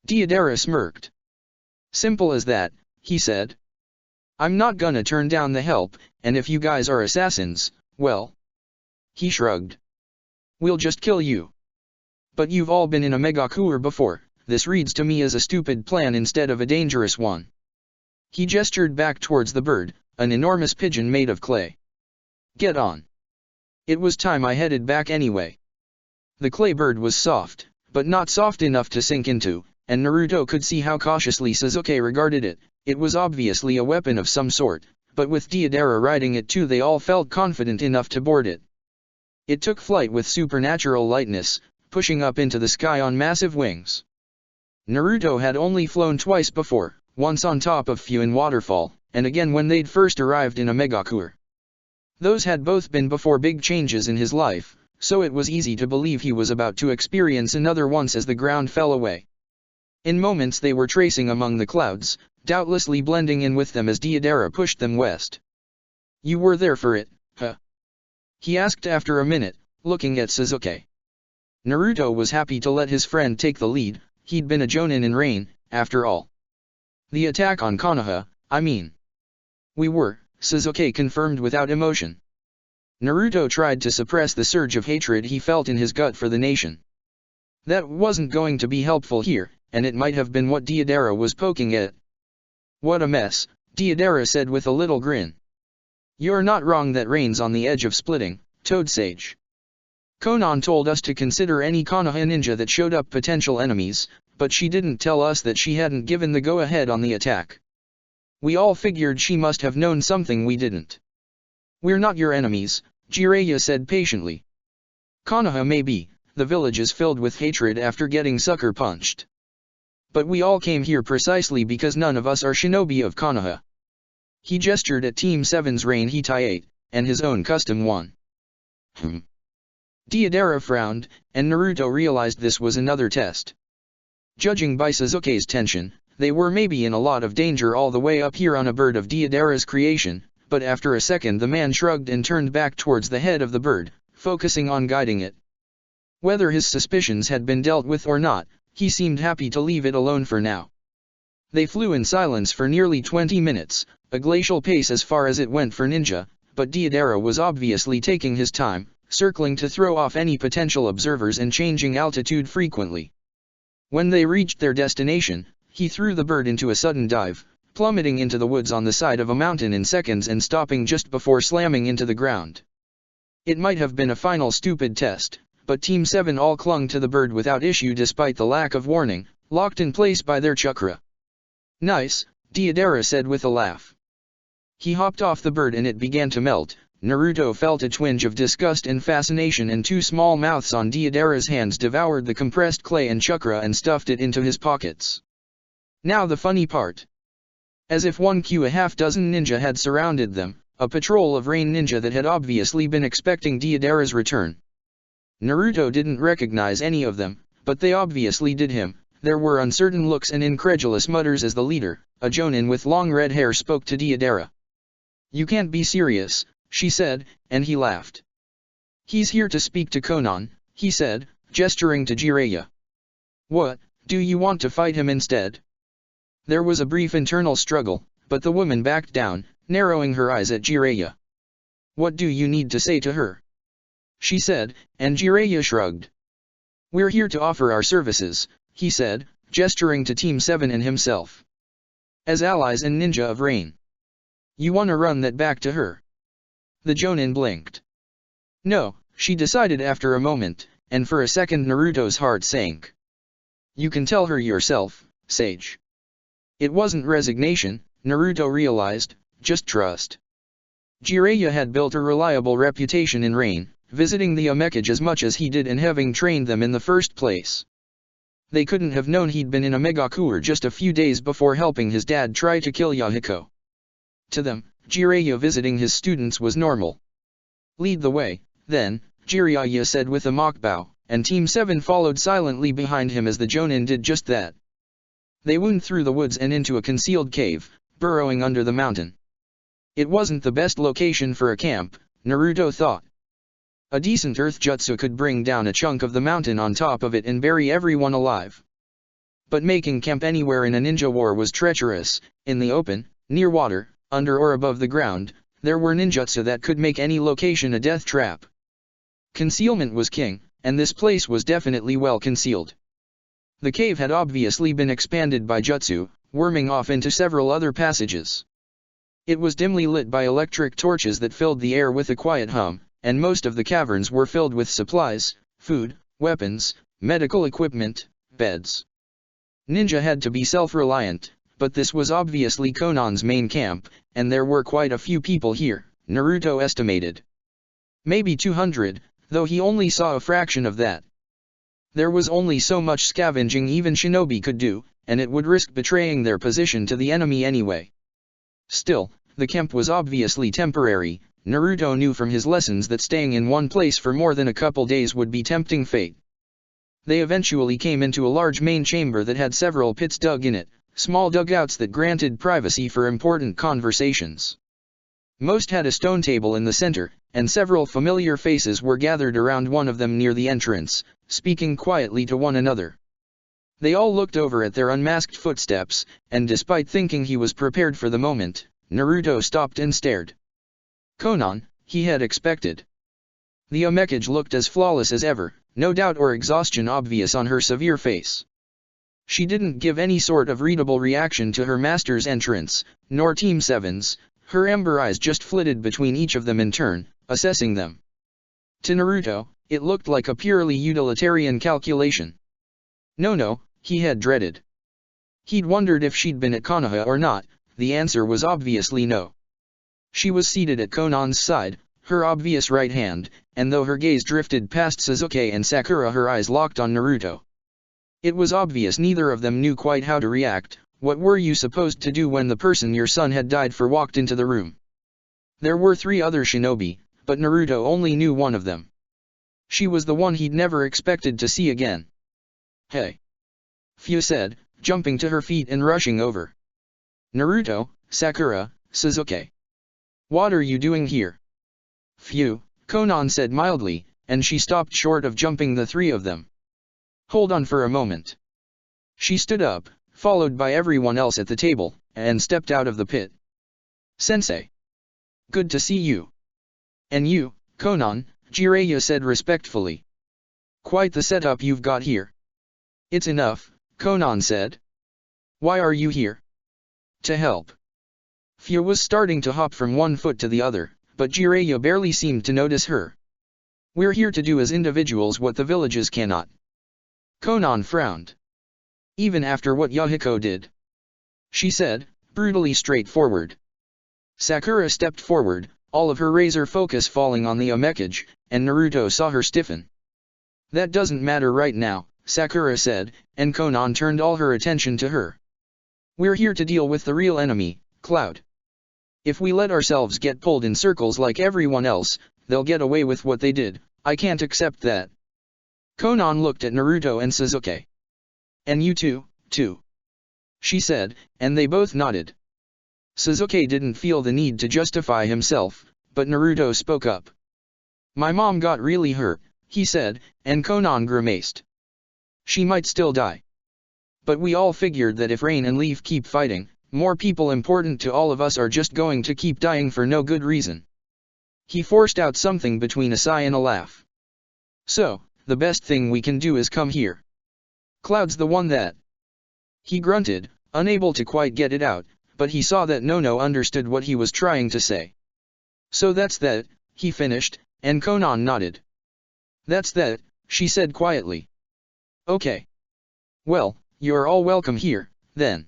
[SPEAKER 1] Deidara smirked. "Simple as that," he said. "I'm not gonna turn down the help, and if you guys are assassins, well..." He shrugged. "We'll just kill you. But you've all been in a megacour before, this reads to me as a stupid plan instead of a dangerous one." He gestured back towards the bird, an enormous pigeon made of clay. "Get on." It was time I headed back anyway. The clay bird was soft, but not soft enough to sink into, and Naruto could see how cautiously Sasuke regarded it. It was obviously a weapon of some sort, but with Deidara riding it too, they all felt confident enough to board it. It took flight with supernatural lightness, pushing up into the sky on massive wings. Naruto had only flown twice before, once on top of Fuin Waterfall, and again when they'd first arrived in a megacour. Those had both been before big changes in his life, so it was easy to believe he was about to experience another once as the ground fell away. In moments they were tracing among the clouds, doubtlessly blending in with them as Deidara pushed them west. "You were there for it, huh?" he asked after a minute, looking at Sasuke. Naruto was happy to let his friend take the lead. He'd been a jonin in Rain, after all. "The attack on Konoha, I mean." "We were," Sasuke confirmed without emotion. Naruto tried to suppress the surge of hatred he felt in his gut for the nation. That wasn't going to be helpful here, and it might have been what Deidara was poking at. "What a mess," Deidara said with a little grin. "You're not wrong that Rain's on the edge of splitting, Toad Sage. Konan told us to consider any Konoha ninja that showed up potential enemies, but she didn't tell us that she hadn't given the go-ahead on the attack. We all figured she must have known something we didn't." "We're not your enemies," Jiraiya said patiently. "Konoha may be, the village is filled with hatred after getting sucker punched. But we all came here precisely because none of us are shinobi of Konoha." He gestured at Team 7's Rain Hitai-8, and his own custom one. Deidara frowned, and Naruto realized this was another test. Judging by Sasuke's tension, they were maybe in a lot of danger all the way up here on a bird of Deidara's creation, but after a second the man shrugged and turned back towards the head of the bird, focusing on guiding it. Whether his suspicions had been dealt with or not, he seemed happy to leave it alone for now. They flew in silence for nearly 20 minutes, a glacial pace as far as it went for ninja, but Deidara was obviously taking his time, circling to throw off any potential observers and changing altitude frequently. When they reached their destination, he threw the bird into a sudden dive, plummeting into the woods on the side of a mountain in seconds and stopping just before slamming into the ground. It might have been a final stupid test, but Team 7 all clung to the bird without issue despite the lack of warning, locked in place by their chakra. "Nice," Deidara said with a laugh. He hopped off the bird and it began to melt. Naruto felt a twinge of disgust and fascination, and two small mouths on Deidara's hands devoured the compressed clay and chakra and stuffed it into his pockets. Now the funny part. As if a half-dozen ninja had surrounded them, a patrol of Rain ninja that had obviously been expecting Deidara's return. Naruto didn't recognize any of them, but they obviously did him. There were uncertain looks and incredulous mutters as the leader, a jonin with long red hair, spoke to Deidara. "You can't be serious," she said, and he laughed. "He's here to speak to Konan," he said, gesturing to Jiraiya. "What, do you want to fight him instead?" There was a brief internal struggle, but the woman backed down, narrowing her eyes at Jiraiya. "What do you need to say to her?" she said, and Jiraiya shrugged. "We're here to offer our services," he said, gesturing to Team 7 and himself. "As allies and ninja of Rain. You wanna run that back to her?" The jonin blinked. "No," she decided after a moment, and for a second Naruto's heart sank. "You can tell her yourself, Sage." It wasn't resignation, Naruto realized, just trust. Jiraiya had built a reliable reputation in Rain, visiting the Omekage as much as he did and having trained them in the first place. They couldn't have known he'd been in a megacour just a few days before helping his dad try to kill Yahiko. To them, Jiraiya visiting his students was normal. "Lead the way, then," Jiraiya said with a mock bow, and Team 7 followed silently behind him as the jonin did just that. They wound through the woods and into a concealed cave, burrowing under the mountain. It wasn't the best location for a camp, Naruto thought. A decent earth jutsu could bring down a chunk of the mountain on top of it and bury everyone alive. But making camp anywhere in a ninja war was treacherous. In the open, near water, under or above the ground, there were ninjutsu that could make any location a death trap. Concealment was king, and this place was definitely well concealed. The cave had obviously been expanded by jutsu, worming off into several other passages. It was dimly lit by electric torches that filled the air with a quiet hum, and most of the caverns were filled with supplies, food, weapons, medical equipment, beds. Ninja had to be self-reliant, but this was obviously Conan's main camp, and there were quite a few people here, Naruto estimated. Maybe 200, though he only saw a fraction of that. There was only so much scavenging even shinobi could do, and it would risk betraying their position to the enemy anyway. Still, the camp was obviously temporary. Naruto knew from his lessons that staying in one place for more than a couple days would be tempting fate. They eventually came into a large main chamber that had several pits dug in it, small dugouts that granted privacy for important conversations. Most had a stone table in the center, and several familiar faces were gathered around one of them near the entrance, speaking quietly to one another. They all looked over at their unmasked footsteps, and despite thinking he was prepared for the moment, Naruto stopped and stared. Conan, he had expected. The Omekage looked as flawless as ever, no doubt or exhaustion obvious on her severe face. She didn't give any sort of readable reaction to her master's entrance, nor Team 7's, her ember eyes just flitted between each of them in turn, assessing them. To Naruto, it looked like a purely utilitarian calculation. No, he had dreaded. He'd wondered if she'd been at Konoha or not. The answer was obviously no. She was seated at Conan's side, her obvious right hand, and though her gaze drifted past Sasuke and Sakura, her eyes locked on Naruto. It was obvious neither of them knew quite how to react. What were you supposed to do when the person your son had died for walked into the room? There were 3 other shinobi, but Naruto only knew one of them. She was the one he'd never expected to see again. Hey! Fu said, jumping to her feet and rushing over. Naruto, Sakura, Sasuke. What are you doing here? Fu, Conan said mildly, and she stopped short of jumping the 3 of them. Hold on for a moment. She stood up, followed by everyone else at the table, and stepped out of the pit. Sensei. Good to see you. And you, Conan, Jiraiya said respectfully. Quite the setup you've got here. It's enough, Conan said. Why are you here? To help. Fu was starting to hop from one foot to the other, but Jiraiya barely seemed to notice her. We're here to do as individuals what the villages cannot. Conan frowned. Even after what Yahiko did. She said, brutally straightforward. Sakura stepped forward, all of her razor focus falling on the Omekage, and Naruto saw her stiffen. That doesn't matter right now, Sakura said, and Conan turned all her attention to her. We're here to deal with the real enemy, Cloud. If we let ourselves get pulled in circles like everyone else, they'll get away with what they did. I can't accept that. Conan looked at Naruto and Sasuke. And you too, she said, and they both nodded. Sasuke didn't feel the need to justify himself, but Naruto spoke up. My mom got really hurt, he said, and Conan grimaced. She might still die. But we all figured that if Rain and Leaf keep fighting, more people important to all of us are just going to keep dying for no good reason. He forced out something between a sigh and a laugh. So, the best thing we can do is come here. Cloud's the one that... He grunted, unable to quite get it out, but he saw that Nono understood what he was trying to say. So that's that, he finished, and Conan nodded. That's that, she said quietly. Okay. Well, you're all welcome here, then.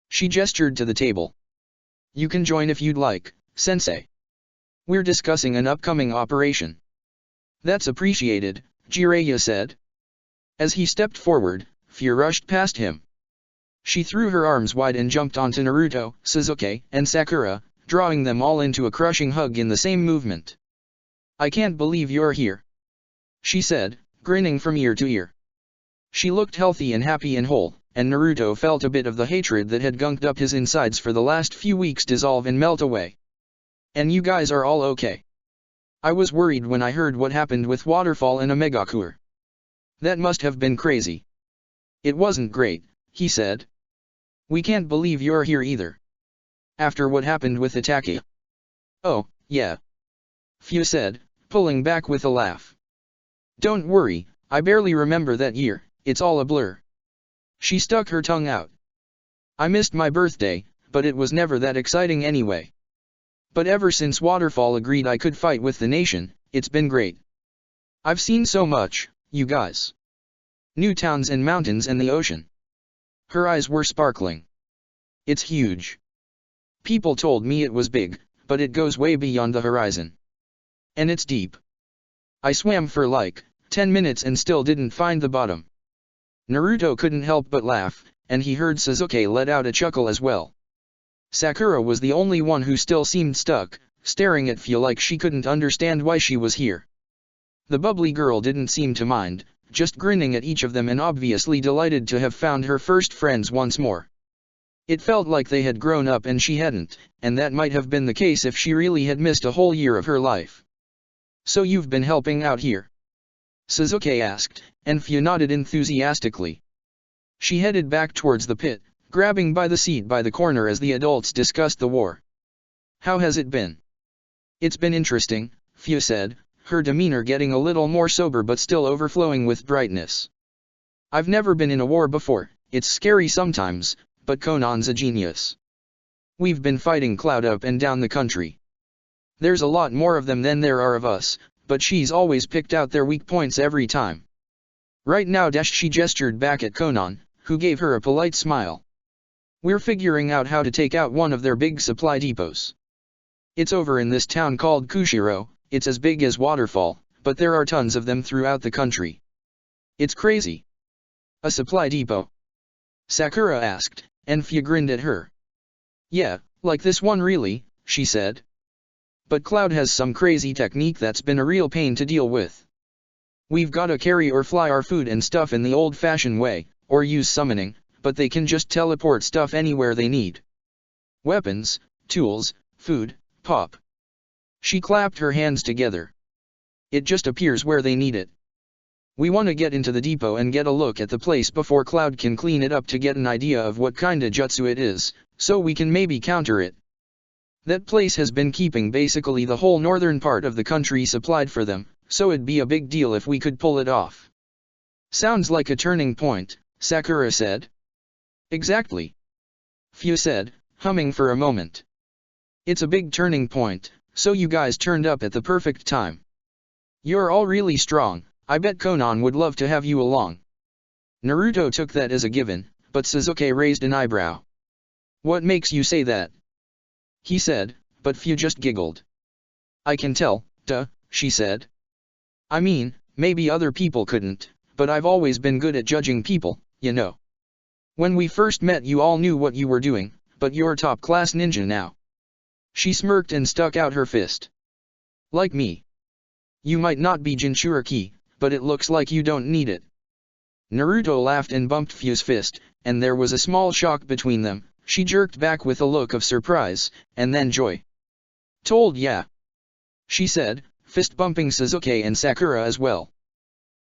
[SPEAKER 1] She gestured to the table. You can join if you'd like, Sensei. We're discussing an upcoming operation. That's appreciated, Jiraiya said. As he stepped forward, Fu rushed past him. She threw her arms wide and jumped onto Naruto, Sasuke, and Sakura, drawing them all into a crushing hug in the same movement. I can't believe you're here, she said, grinning from ear to ear. She looked healthy and happy and whole, and Naruto felt a bit of the hatred that had gunked up his insides for the last few weeks dissolve and melt away. And you guys are all okay? I was worried when I heard what happened with Waterfall and Omegakure. That must have been crazy. It wasn't great, he said. We can't believe you're here either. After what happened with Itake. Oh, yeah. Fu said, pulling back with a laugh. Don't worry, I barely remember that year, it's all a blur. She stuck her tongue out. I missed my birthday, but it was never that exciting anyway. But ever since Waterfall agreed I could fight with the nation, it's been great. I've seen so much, you guys. New towns and mountains and the ocean. Her eyes were sparkling. It's huge. People told me it was big, but it goes way beyond the horizon. And it's deep. I swam for like 10 minutes and still didn't find the bottom. Naruto couldn't help but laugh, and he heard Sasuke let out a chuckle as well. Sakura was the only one who still seemed stuck, staring at Fu like she couldn't understand why she was here. The bubbly girl didn't seem to mind, just grinning at each of them and obviously delighted to have found her first friends once more. It felt like they had grown up and she hadn't, and that might have been the case if she really had missed a whole year of her life. So you've been helping out here? Sasuke asked, and Fu nodded enthusiastically. She headed back towards the pit, grabbing by the seat by the corner as the adults discussed the war. How has it been? It's been interesting, Fu said, her demeanor getting a little more sober but still overflowing with brightness. I've never been in a war before, it's scary sometimes, but Conan's a genius. We've been fighting Cloud up and down the country. There's a lot more of them than there are of us, but she's always picked out their weak points every time. Right now she gestured back at Conan, who gave her a polite smile. We're figuring out how to take out one of their big supply depots. It's over in this town called Kushiro, it's as big as Waterfall, but there are tons of them throughout the country. It's crazy. A supply depot? Sakura asked, and Fu grinned at her. Yeah, like this one really, she said. But Cloud has some crazy technique that's been a real pain to deal with. We've gotta carry or fly our food and stuff in the old-fashioned way, or use summoning, but they can just teleport stuff anywhere they need. Weapons, tools, food, pop. She clapped her hands together. It just appears where they need it. We want to get into the depot and get a look at the place before Cloud can clean it up to get an idea of what kinda jutsu it is, so we can maybe counter it. That place has been keeping basically the whole northern part of the country supplied for them, so it'd be a big deal if we could pull it off. Sounds like a turning point, Sakura said. Exactly. Fu said, humming for a moment. It's a big turning point, so you guys turned up at the perfect time. You're all really strong, I bet Conan would love to have you along. Naruto took that as a given, but Sasuke raised an eyebrow. What makes you say that? He said, but Fu just giggled. I can tell, duh, she said. I mean, maybe other people couldn't, but I've always been good at judging people, you know. When we first met you all knew what you were doing, but you're top-class ninja now. She smirked and stuck out her fist. Like me. You might not be Jinchuriki, but it looks like you don't need it. Naruto laughed and bumped Fu's fist, and there was a small shock between them. She jerked back with a look of surprise, and then joy. Told ya. She said, fist-bumping Sasuke and Sakura as well.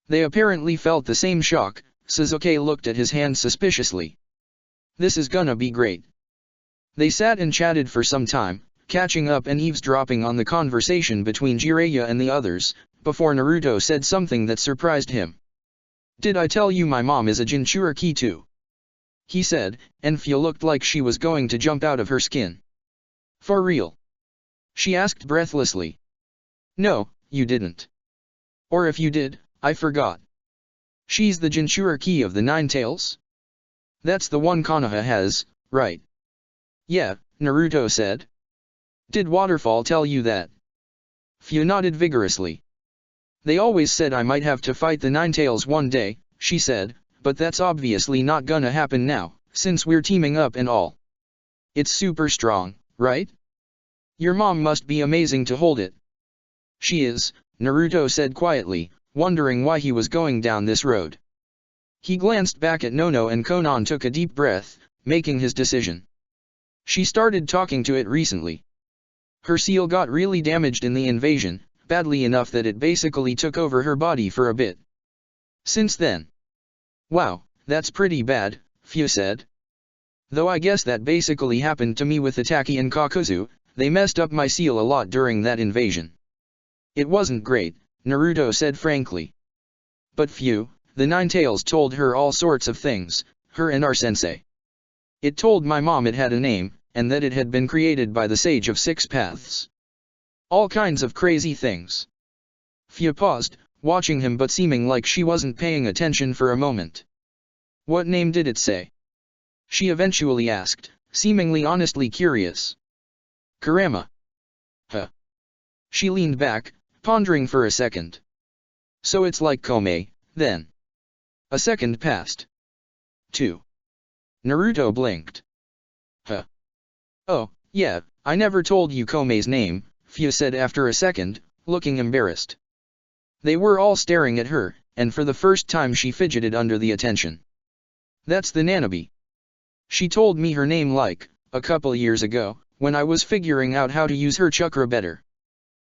[SPEAKER 1] They apparently felt the same shock. Sasuke looked at his hand suspiciously. This is gonna be great. They sat and chatted for some time, catching up and eavesdropping on the conversation between Jiraiya and the others, before Naruto said something that surprised him. Did I tell you my mom is a Jinchuriki too? He said, and Fu looked like she was going to jump out of her skin. For real? She asked breathlessly. No, you didn't. Or if you did, I forgot. She's the Jinchuriki of the Nine Tails? That's the one Konoha has, right? Yeah, Naruto said. Did Waterfall tell you that? Fu nodded vigorously. They always said I might have to fight the Nine Tails one day, she said, but that's obviously not gonna happen now, since we're teaming up and all. It's super strong, right? Your mom must be amazing to hold it. She is, Naruto said quietly, wondering why he was going down this road. He glanced back at Nono and Conan took a deep breath, making his decision. She started talking to it recently. Her seal got really damaged in the invasion, badly enough that it basically took over her body for a bit. Since then. Wow, that's pretty bad, Fu said. Though I guess that basically happened to me with Itaki and Kakuzu, they messed up my seal a lot during that invasion. It wasn't great, Naruto said frankly. But Fu, the Nine Tails told her all sorts of things, her and our sensei. It told my mom it had a name, and that it had been created by the Sage of Six Paths. All kinds of crazy things. Fu paused, watching him but seeming like she wasn't paying attention for a moment. What name did it say? She eventually asked, seemingly honestly curious. Kurama. Huh. She leaned back, pondering for a second. So it's like Komei, then. A second passed. 2. Naruto blinked. Huh. Oh, yeah, I never told you Komei's name, Fu said after a second, looking embarrassed. They were all staring at her, and for the first time she fidgeted under the attention. That's the Nanabe. She told me her name like, a couple years ago, when I was figuring out how to use her chakra better.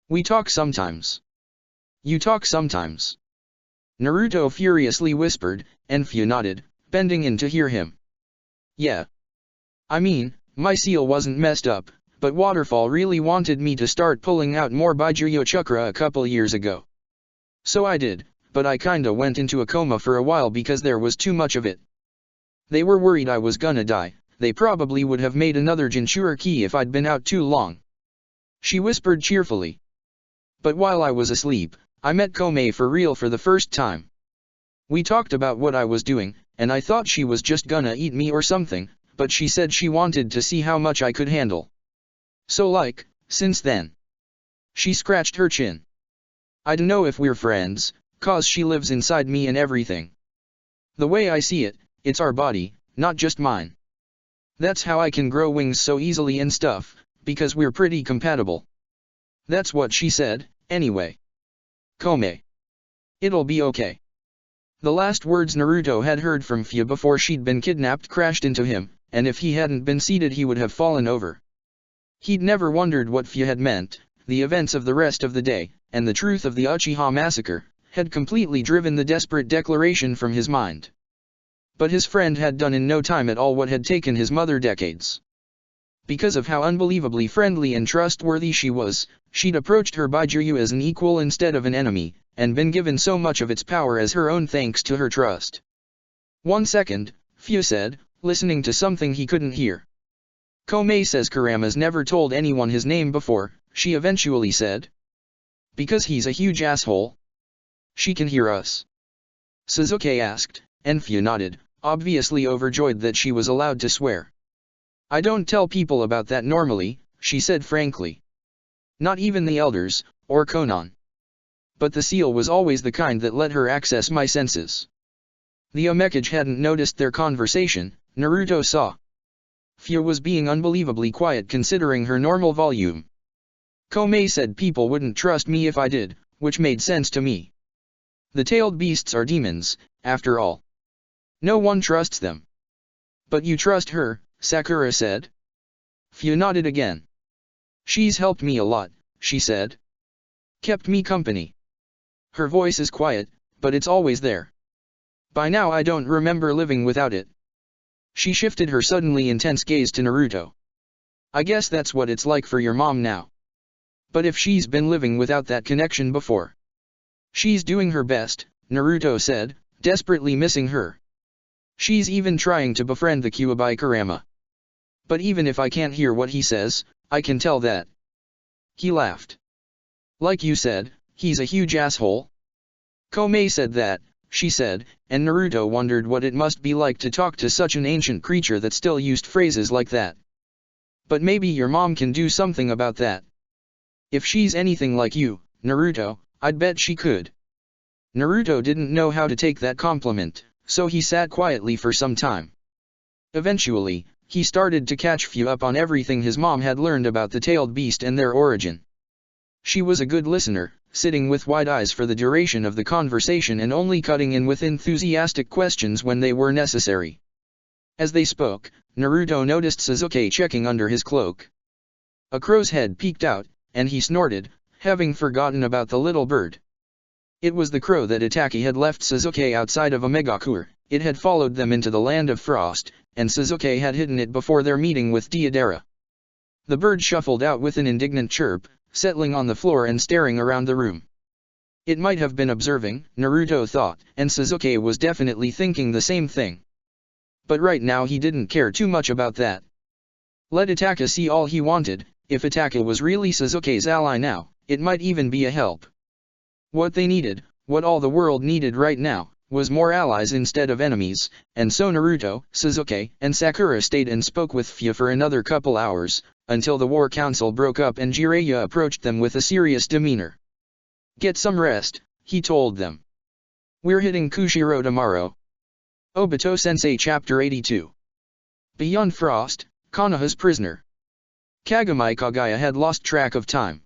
[SPEAKER 1] We talk sometimes. You talk sometimes. Naruto furiously whispered, and Fu nodded, bending in to hear him. Yeah. I mean, my seal wasn't messed up, but Waterfall really wanted me to start pulling out more Baijuyo chakra a couple years ago. So I did, but I kinda went into a coma for a while because there was too much of it. They were worried I was gonna die. They probably would have made another Jinchuriki if I'd been out too long. She whispered cheerfully. But while I was asleep, I met Komei for real for the first time. We talked about what I was doing, and I thought she was just gonna eat me or something, but she said she wanted to see how much I could handle. So like, since then. She scratched her chin. I don't know if we're friends, 'cause she lives inside me and everything. The way I see it, it's our body, not just mine. That's how I can grow wings so easily and stuff, because we're pretty compatible. That's what she said, anyway. Komei. It'll be okay. The last words Naruto had heard from Fu before she'd been kidnapped crashed into him, and if he hadn't been seated he would have fallen over. He'd never wondered what Fu had meant. The events of the rest of the day, and the truth of the Uchiha massacre, had completely driven the desperate declaration from his mind. But his friend had done in no time at all what had taken his mother decades. Because of how unbelievably friendly and trustworthy she was, she'd approached her Baijuyu as an equal instead of an enemy, and been given so much of its power as her own thanks to her trust. 1 second, Fu said, listening to something he couldn't hear. Komei says Kurama's never told anyone his name before, she eventually said. Because he's a huge asshole. She can hear us. Sasuke asked, and Fu nodded, obviously overjoyed that she was allowed to swear. I don't tell people about that normally, she said frankly. Not even the elders, or Konan. But the seal was always the kind that let her access my senses. The Omekage hadn't noticed their conversation, Naruto saw. Fu was being unbelievably quiet considering her normal volume. Komei said people wouldn't trust me if I did, which made sense to me. The tailed beasts are demons, after all. No one trusts them. But you trust her, Sakura said. Fu nodded again. She's helped me a lot, she said. Kept me company. Her voice is quiet, but it's always there. By now I don't remember living without it. She shifted her suddenly intense gaze to Naruto. I guess that's what it's like for your mom now. But if she's been living without that connection before. She's doing her best, Naruto said, desperately missing her. She's even trying to befriend the Kyuubi Kurama. But even if I can't hear what he says, I can tell that. He laughed. Like you said, he's a huge asshole. Komei said that, she said, and Naruto wondered what it must be like to talk to such an ancient creature that still used phrases like that. But maybe your mom can do something about that. If she's anything like you, Naruto, I'd bet she could. Naruto didn't know how to take that compliment, so he sat quietly for some time. Eventually, he started to catch Fu up on everything his mom had learned about the tailed beast and their origin. She was a good listener, sitting with wide eyes for the duration of the conversation and only cutting in with enthusiastic questions when they were necessary. As they spoke, Naruto noticed Sasuke checking under his cloak. A crow's head peeked out, and he snorted, having forgotten about the little bird. It was the crow that Itaki had left Suzuki outside of Omegakure. It had followed them into the land of frost, and Suzuki had hidden it before their meeting with Deidara. The bird shuffled out with an indignant chirp, settling on the floor and staring around the room. It might have been observing, Naruto thought, and Suzuki was definitely thinking the same thing. But right now he didn't care too much about that. Let Itaka see all he wanted. If Itaka was really Suzuki's ally now, it might even be a help. What they needed, what all the world needed right now, was more allies instead of enemies, and so Naruto, Suzuki, and Sakura stayed and spoke with Fuya for another couple hours, until the war council broke up and Jiraiya approached them with a serious demeanor. "Get some rest," he told them. "We're hitting Kushiro tomorrow." Obito Sensei Chapter 82. Beyond Frost, Konoha's prisoner. Kagami Kagaya had lost track of time.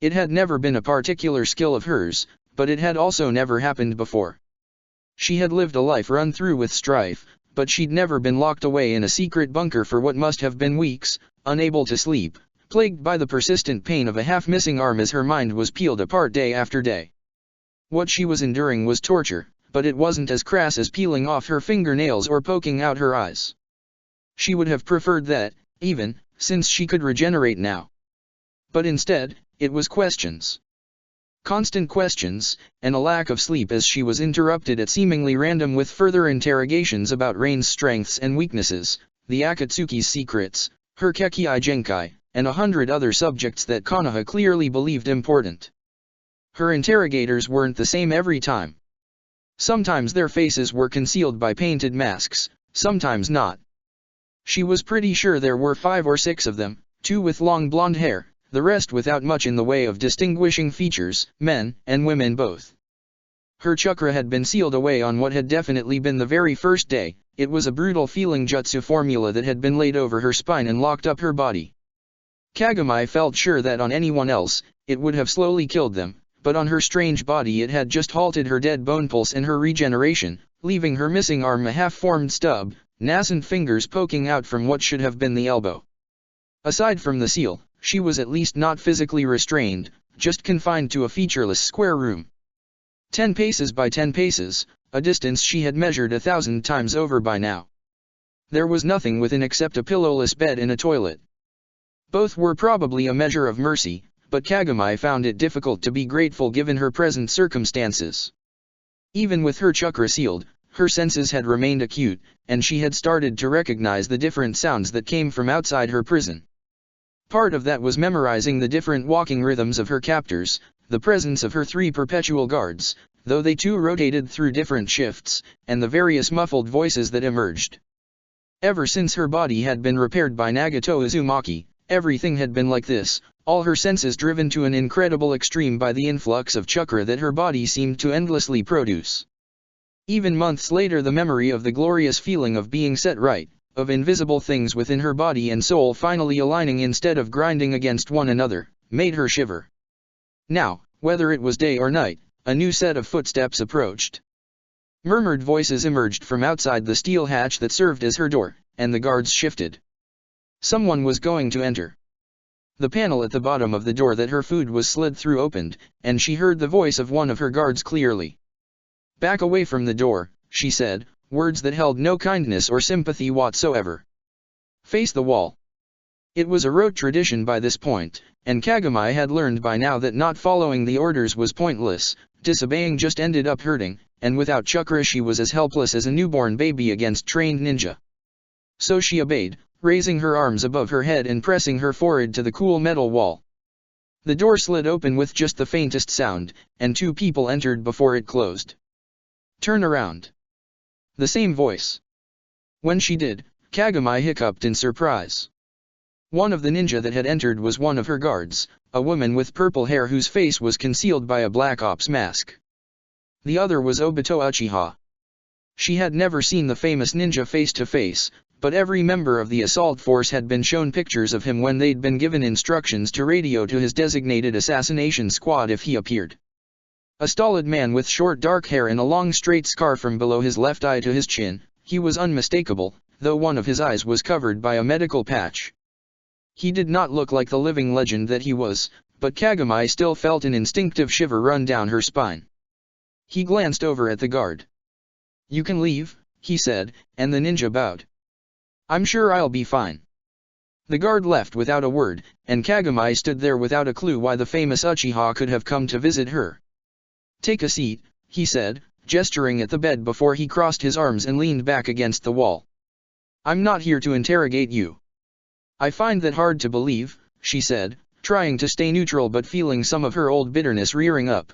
[SPEAKER 1] It had never been a particular skill of hers, but it had also never happened before. She had lived a life run through with strife, but she'd never been locked away in a secret bunker for what must have been weeks, unable to sleep, plagued by the persistent pain of a half-missing arm as her mind was peeled apart day after day. What she was enduring was torture, but it wasn't as crass as peeling off her fingernails or poking out her eyes. She would have preferred that, even, since she could regenerate now. But instead, it was questions. Constant questions, and a lack of sleep as she was interrupted at seemingly random with further interrogations about Rain's strengths and weaknesses, the Akatsuki's secrets, her Kekkei Genkai, and 100 other subjects that Konoha clearly believed important. Her interrogators weren't the same every time. Sometimes their faces were concealed by painted masks, sometimes not. She was pretty sure there were 5 or 6 of them, 2 with long blonde hair, the rest without much in the way of distinguishing features, men and women both. Her chakra had been sealed away on what had definitely been the very first day. It was a brutal feeling jutsu formula that had been laid over her spine and locked up her body. Kagami felt sure that on anyone else, it would have slowly killed them, but on her strange body it had just halted her dead bone pulse and her regeneration, leaving her missing arm a half-formed stub, nascent fingers poking out from what should have been the elbow. Aside from the seal, she was at least not physically restrained, just confined to a featureless square room. 10 paces by 10 paces, a distance she had measured 1,000 times over by now. There was nothing within except a pillowless bed and a toilet. Both were probably a measure of mercy, but Kagami found it difficult to be grateful given her present circumstances. Even with her chakra sealed, her senses had remained acute, and she had started to recognize the different sounds that came from outside her prison. Part of that was memorizing the different walking rhythms of her captors, the presence of her 3 perpetual guards, though they too rotated through different shifts, and the various muffled voices that emerged. Ever since her body had been repaired by Nagato Uzumaki, everything had been like this, all her senses driven to an incredible extreme by the influx of chakra that her body seemed to endlessly produce. Even months later the memory of the glorious feeling of being set right, of invisible things within her body and soul finally aligning instead of grinding against one another, made her shiver. Now, whether it was day or night, a new set of footsteps approached. Murmured voices emerged from outside the steel hatch that served as her door, and the guards shifted. Someone was going to enter. The panel at the bottom of the door that her food was slid through opened, and she heard the voice of one of her guards clearly. "Back away from the door," she said, words that held no kindness or sympathy whatsoever. "Face the wall." It was a rote tradition by this point, and Kagami had learned by now that not following the orders was pointless, disobeying just ended up hurting, and without chakra she was as helpless as a newborn baby against trained ninja. So she obeyed, raising her arms above her head and pressing her forehead to the cool metal wall. The door slid open with just the faintest sound, and 2 people entered before it closed. "Turn around." The same voice. When she did, Kagami hiccuped in surprise. One of the ninja that had entered was one of her guards, a woman with purple hair whose face was concealed by a black ops mask. The other was Obito Uchiha. She had never seen the famous ninja face to face, but every member of the assault force had been shown pictures of him when they'd been given instructions to radio to his designated assassination squad if he appeared. A stolid man with short dark hair and a long straight scar from below his left eye to his chin, he was unmistakable, though one of his eyes was covered by a medical patch. He did not look like the living legend that he was, but Kagami still felt an instinctive shiver run down her spine. He glanced over at the guard. "You can leave," he said, and the ninja bowed. "I'm sure I'll be fine." The guard left without a word, and Kagami stood there without a clue why the famous Uchiha could have come to visit her. "Take a seat," he said, gesturing at the bed before he crossed his arms and leaned back against the wall. "I'm not here to interrogate you." "I find that hard to believe," she said, trying to stay neutral but feeling some of her old bitterness rearing up.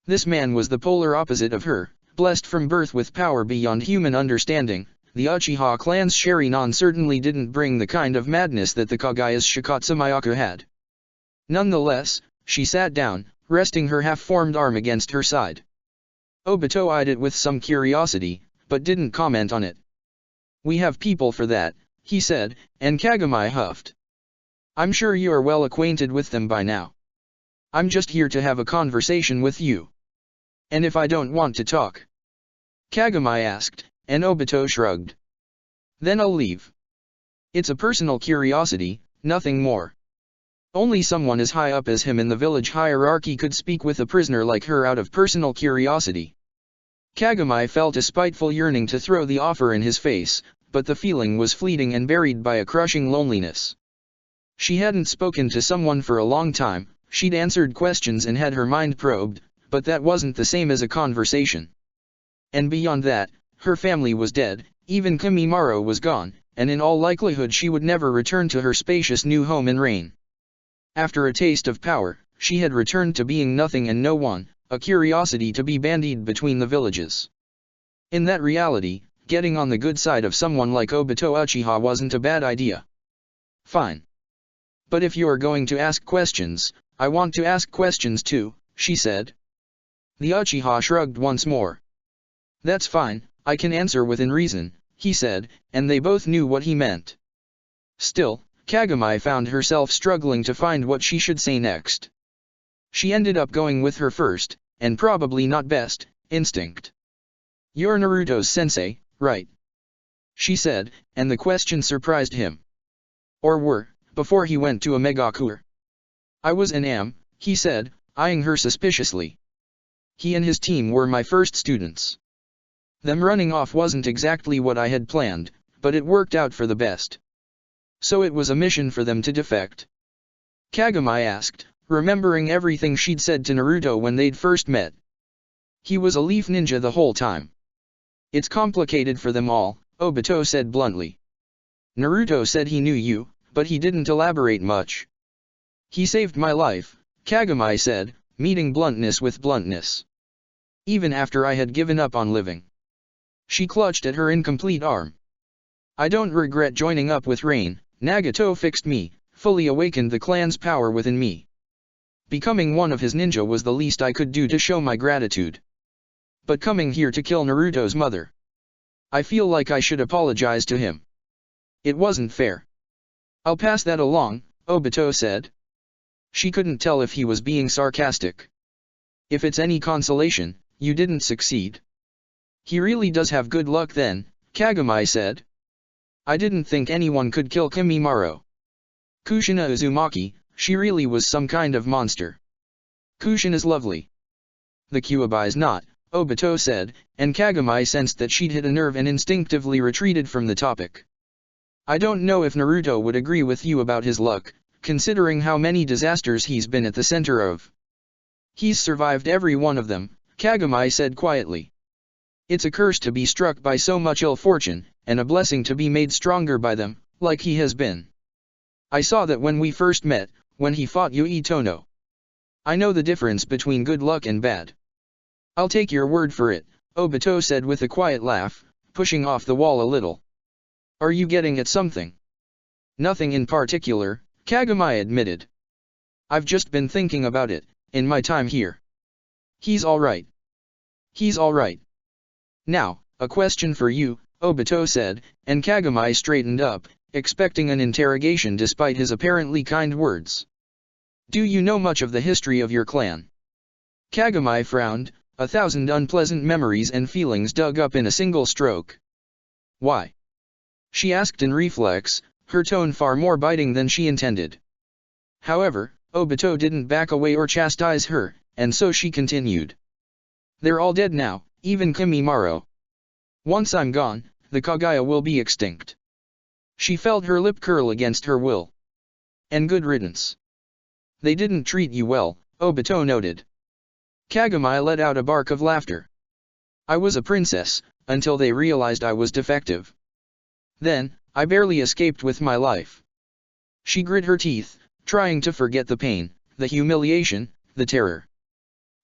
[SPEAKER 1] This man was the polar opposite of her, blessed from birth with power beyond human understanding. The Uchiha clan's Sharingan certainly didn't bring the kind of madness that the Kagaya's Shikatsu Myaku had. Nonetheless, she sat down, resting her half-formed arm against her side. Obito eyed it with some curiosity, but didn't comment on it. "We have people for that," he said, and Kagami huffed. "I'm sure you are well acquainted with them by now. I'm just here to have a conversation with you." "And if I don't want to talk?" Kagami asked, and Obito shrugged. "Then I'll leave. It's a personal curiosity, nothing more. Only someone as high up as him in the village hierarchy could speak with a prisoner like her out of personal curiosity." Kagami felt a spiteful yearning to throw the offer in his face, but the feeling was fleeting and buried by a crushing loneliness. She hadn't spoken to someone for a long time, she'd answered questions and had her mind probed, but that wasn't the same as a conversation. And beyond that, her family was dead, even Kimimaro was gone, and in all likelihood she would never return to her spacious new home in Rain. After a taste of power, she had returned to being nothing and no one, a curiosity to be bandied between the villages. In that reality, getting on the good side of someone like Obito Uchiha wasn't a bad idea. "Fine. But if you are going to ask questions, I want to ask questions too," she said. The Uchiha shrugged once more. "That's fine, I can answer within reason," he said, and they both knew what he meant. Still, Kagami found herself struggling to find what she should say next. She ended up going with her first, and probably not best, instinct. "You're Naruto's sensei, right?" she said, and the question surprised him. "Or were, before he went to Omegakure." "I was and am," he said, eyeing her suspiciously. "He and his team were my first students. Them running off wasn't exactly what I had planned, but it worked out for the best. So it was a mission for them to defect?" Kagami asked, remembering everything she'd said to Naruto when they'd first met. "He was a leaf ninja the whole time. It's complicated for them all," Obito said bluntly. "Naruto said he knew you, but he didn't elaborate much." "He saved my life," Kagami said, meeting bluntness with bluntness. "Even after I had given up on living." She clutched at her incomplete arm. "I don't regret joining up with Rain. Nagato fixed me, fully awakened the clan's power within me. Becoming one of his ninja was the least I could do to show my gratitude. But coming here to kill Naruto's mother, I feel like I should apologize to him. It wasn't fair." "I'll pass that along," Obito said. She couldn't tell if he was being sarcastic. "If it's any consolation, you didn't succeed." "He really does have good luck then," Kagami said. "I didn't think anyone could kill Kimimaro. Kushina Uzumaki, she really was some kind of monster." "Kushina's lovely." "The Kyuubi's not," Obito said, and Kagami sensed that she'd hit a nerve and instinctively retreated from the topic. "I don't know if Naruto would agree with you about his luck, considering how many disasters he's been at the center of." "He's survived every one of them," Kagami said quietly. "It's a curse to be struck by so much ill fortune, and a blessing to be made stronger by them, like he has been. I saw that when we first met, when he fought Yui Tono. I know the difference between good luck and bad." "I'll take your word for it," Obito said with a quiet laugh, pushing off the wall a little. "Are you getting at something?" "Nothing in particular," Kagami admitted. "I've just been thinking about it, in my time here. He's alright. He's alright. Now, a question for you," Obito said, and Kagami straightened up, expecting an interrogation despite his apparently kind words. "Do you know much of the history of your clan?" Kagami frowned, 1,000 unpleasant memories and feelings dug up in a single stroke. "Why?" she asked in reflex, her tone far more biting than she intended. However, Obito didn't back away or chastise her, and so she continued. They're all dead now, even Kimimaro. Once I'm gone, the Kaguya will be extinct. She felt her lip curl against her will. And good riddance. They didn't treat you well, Obito noted. Kagami let out a bark of laughter. I was a princess, until they realized I was defective. Then, I barely escaped with my life. She grit her teeth, trying to forget the pain, the humiliation, the terror.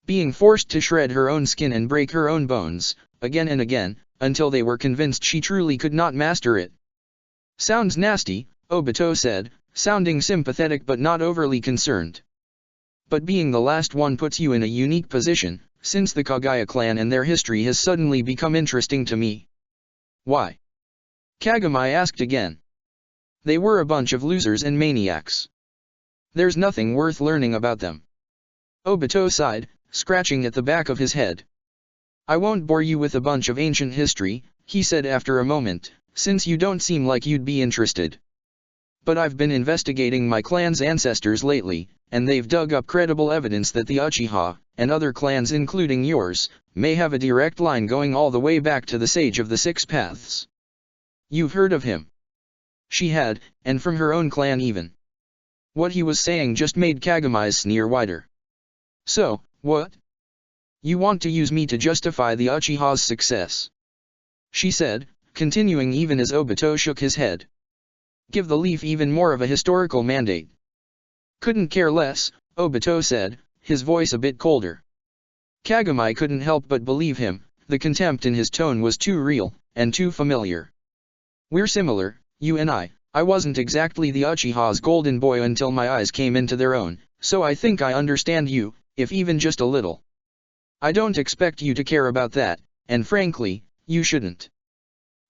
[SPEAKER 1] Being forced to shred her own skin and break her own bones, again and again, until they were convinced she truly could not master it. Sounds nasty, Obito said, sounding sympathetic but not overly concerned. But being the last one puts you in a unique position, since the Kaguya clan and their history has suddenly become interesting to me. Why? Kagami asked again. They were a bunch of losers and maniacs. There's nothing worth learning about them. Obito sighed, scratching at the back of his head. I won't bore you with a bunch of ancient history, he said after a moment, since you don't seem like you'd be interested. But I've been investigating my clan's ancestors lately, and they've dug up credible evidence that the Uchiha, and other clans including yours, may have a direct line going all the way back to the Sage of the Six Paths. You've heard of him? She had, and from her own clan even. What he was saying just made Kagami's sneer wider. So, what? You want to use me to justify the Uchiha's success? She said, continuing even as Obito shook his head. Give the leaf even more of a historical mandate. Couldn't care less, Obito said, his voice a bit colder. Kagami couldn't help but believe him, the contempt in his tone was too real, and too familiar. We're similar, you and I wasn't exactly the Uchiha's golden boy until my eyes came into their own, so I think I understand you, if even just a little. I don't expect you to care about that, and frankly, you shouldn't.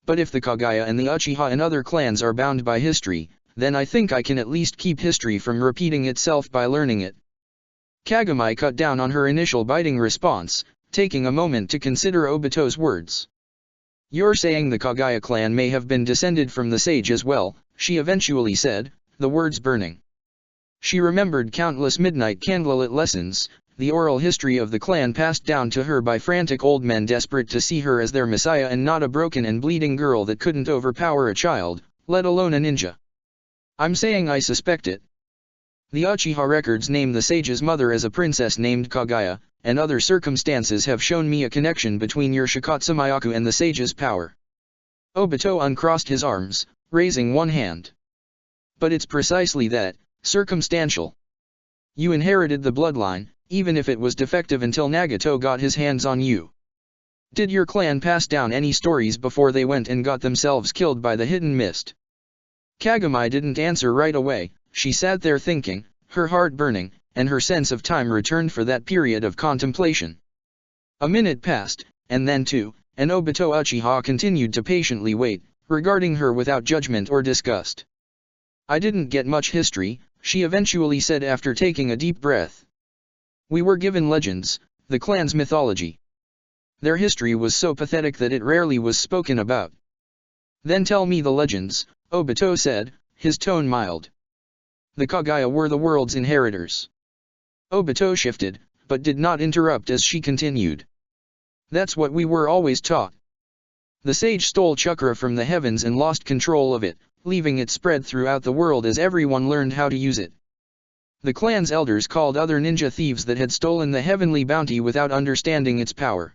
[SPEAKER 1] But if the Kaguya and the Uchiha and other clans are bound by history, then I think I can at least keep history from repeating itself by learning it. Kagami cut down on her initial biting response, taking a moment to consider Obito's words. You're saying the Kaguya clan may have been descended from the sage as well, she eventually said, the words burning. She remembered countless midnight candlelit lessons, the oral history of the clan passed down to her by frantic old men desperate to see her as their messiah and not a broken and bleeding girl that couldn't overpower a child, let alone a ninja. I'm saying I suspect it. The Uchiha records name the sage's mother as a princess named Kaguya, and other circumstances have shown me a connection between your Shikatsumayaku and the sage's power. Obito uncrossed his arms, raising one hand. But it's precisely that, circumstantial. You inherited the bloodline, even if it was defective until Nagato got his hands on you. Did your clan pass down any stories before they went and got themselves killed by the hidden mist? Kagami didn't answer right away, she sat there thinking, her heart burning, and her sense of time returned for that period of contemplation. A minute passed, and then two, and Obito Uchiha continued to patiently wait, regarding her without judgment or disgust. I didn't get much history, she eventually said after taking a deep breath. We were given legends, the clan's mythology. Their history was so pathetic that it rarely was spoken about. Then tell me the legends, Obito said, his tone mild. The Kaguya were the world's inheritors. Obito shifted, but did not interrupt as she continued. That's what we were always taught. The sage stole chakra from the heavens and lost control of it, leaving it spread throughout the world as everyone learned how to use it. The clan's elders called other ninja thieves that had stolen the heavenly bounty without understanding its power.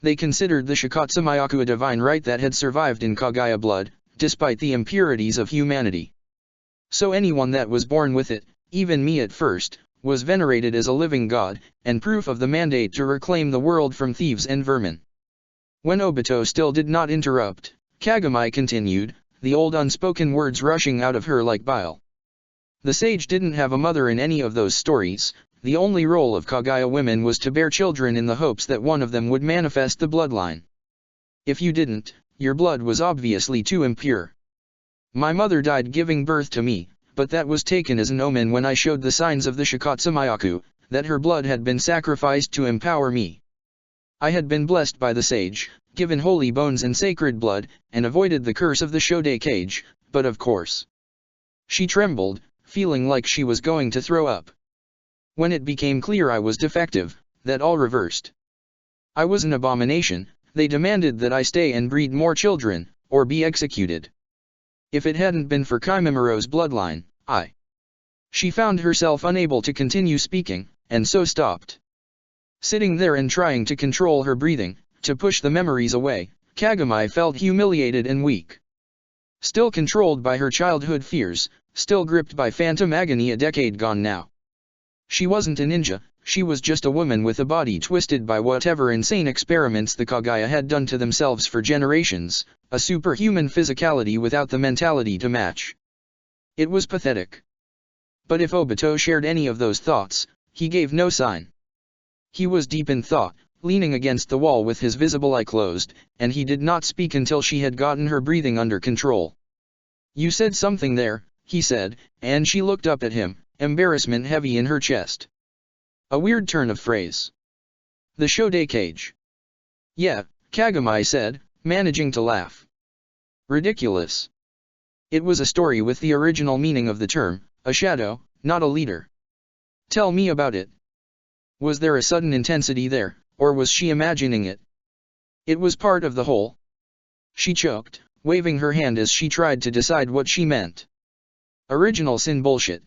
[SPEAKER 1] They considered the Shikatsumayaku a divine right that had survived in Kaguya blood, despite the impurities of humanity. So anyone that was born with it, even me at first, was venerated as a living god, and proof of the mandate to reclaim the world from thieves and vermin. When Obito still did not interrupt, Kagami continued, the old unspoken words rushing out of her like bile. The sage didn't have a mother in any of those stories, the only role of Kaguya women was to bear children in the hopes that one of them would manifest the bloodline. If you didn't, your blood was obviously too impure. My mother died giving birth to me, but that was taken as an omen when I showed the signs of the Shikatsumayaku, that her blood had been sacrificed to empower me. I had been blessed by the sage, given holy bones and sacred blood, and avoided the curse of the Shodai cage, but of course. She trembled, feeling like she was going to throw up. When it became clear I was defective, that all reversed. I was an abomination. They demanded that I stay and breed more children, or be executed. If it hadn't been for Kimimura's bloodline, She found herself unable to continue speaking, and so stopped. Sitting there and trying to control her breathing, to push the memories away, Kagami felt humiliated and weak. Still controlled by her childhood fears, still gripped by phantom agony a decade gone now. She wasn't a ninja, she was just a woman with a body twisted by whatever insane experiments the Kaguya had done to themselves for generations, a superhuman physicality without the mentality to match. It was pathetic. But if Obito shared any of those thoughts, he gave no sign. He was deep in thought, leaning against the wall with his visible eye closed, and he did not speak until she had gotten her breathing under control. "You said something there," he said, and she looked up at him, embarrassment heavy in her chest. A weird turn of phrase. "The Shodai cage." "Yeah," Kagami said, managing to laugh. "Ridiculous." It was a story with the original meaning of the term, a shadow, not a leader. "Tell me about it." Was there a sudden intensity there, or was she imagining it? It was part of the whole. She choked, waving her hand as she tried to decide what she meant. Original sin bullshit.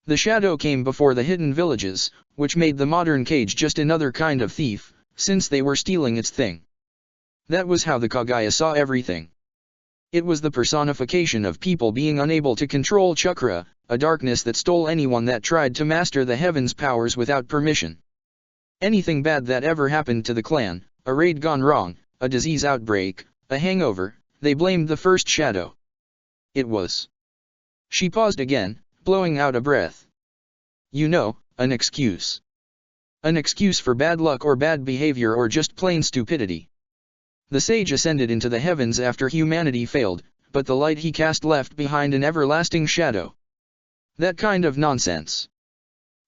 [SPEAKER 1] The shadow came before the hidden villages, which made the modern cage just another kind of thief, since they were stealing its thing. That was how the Kaguya saw everything. It was the personification of people being unable to control chakra, a darkness that stole anyone that tried to master the heavens' powers without permission. Anything bad that ever happened to the clan, a raid gone wrong, a disease outbreak, a hangover, they blamed the first shadow. It was. She paused again, blowing out a breath. You know, an excuse. An excuse for bad luck or bad behavior or just plain stupidity. The sage ascended into the heavens after humanity failed, but the light he cast left behind an everlasting shadow. That kind of nonsense.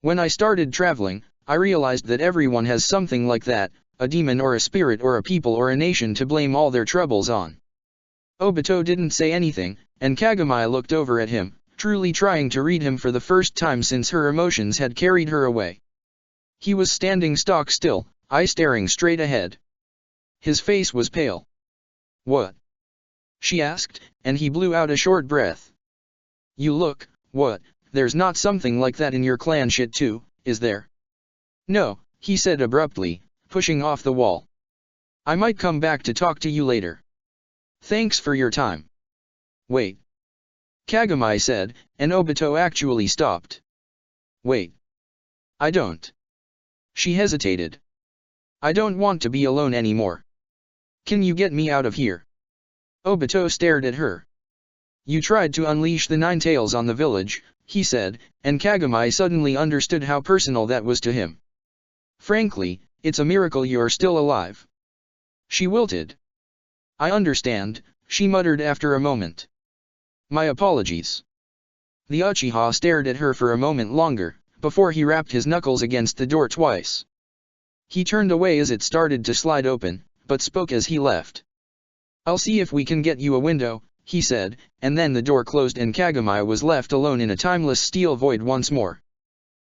[SPEAKER 1] When I started traveling, I realized that everyone has something like that, a demon or a spirit or a people or a nation to blame all their troubles on. Obito didn't say anything, and Kagami looked over at him, truly trying to read him for the first time since her emotions had carried her away. He was standing stock still, eye staring straight ahead. His face was pale. "What?" she asked, and he blew out a short breath. "You look, what, there's not something like that in your clan shit too, is there?" "No," he said abruptly, pushing off the wall. "I might come back to talk to you later. Thanks for your time." "Wait," Kagami said, and Obito actually stopped. "Wait. I don't." She hesitated. "I don't want to be alone anymore. Can you get me out of here?" Obito stared at her. "You tried to unleash the nine tails on the village," he said, and Kagami suddenly understood how personal that was to him. "Frankly, it's a miracle you're still alive." She wilted. "I understand," she muttered after a moment. "My apologies." The Uchiha stared at her for a moment longer, before he rapped his knuckles against the door twice. He turned away as it started to slide open, but spoke as he left. "I'll see if we can get you a window," he said, and then the door closed and Kagami was left alone in a timeless steel void once more.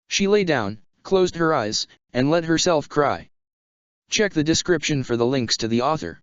[SPEAKER 1] She lay down, closed her eyes, and let herself cry. Check the description for the links to the author.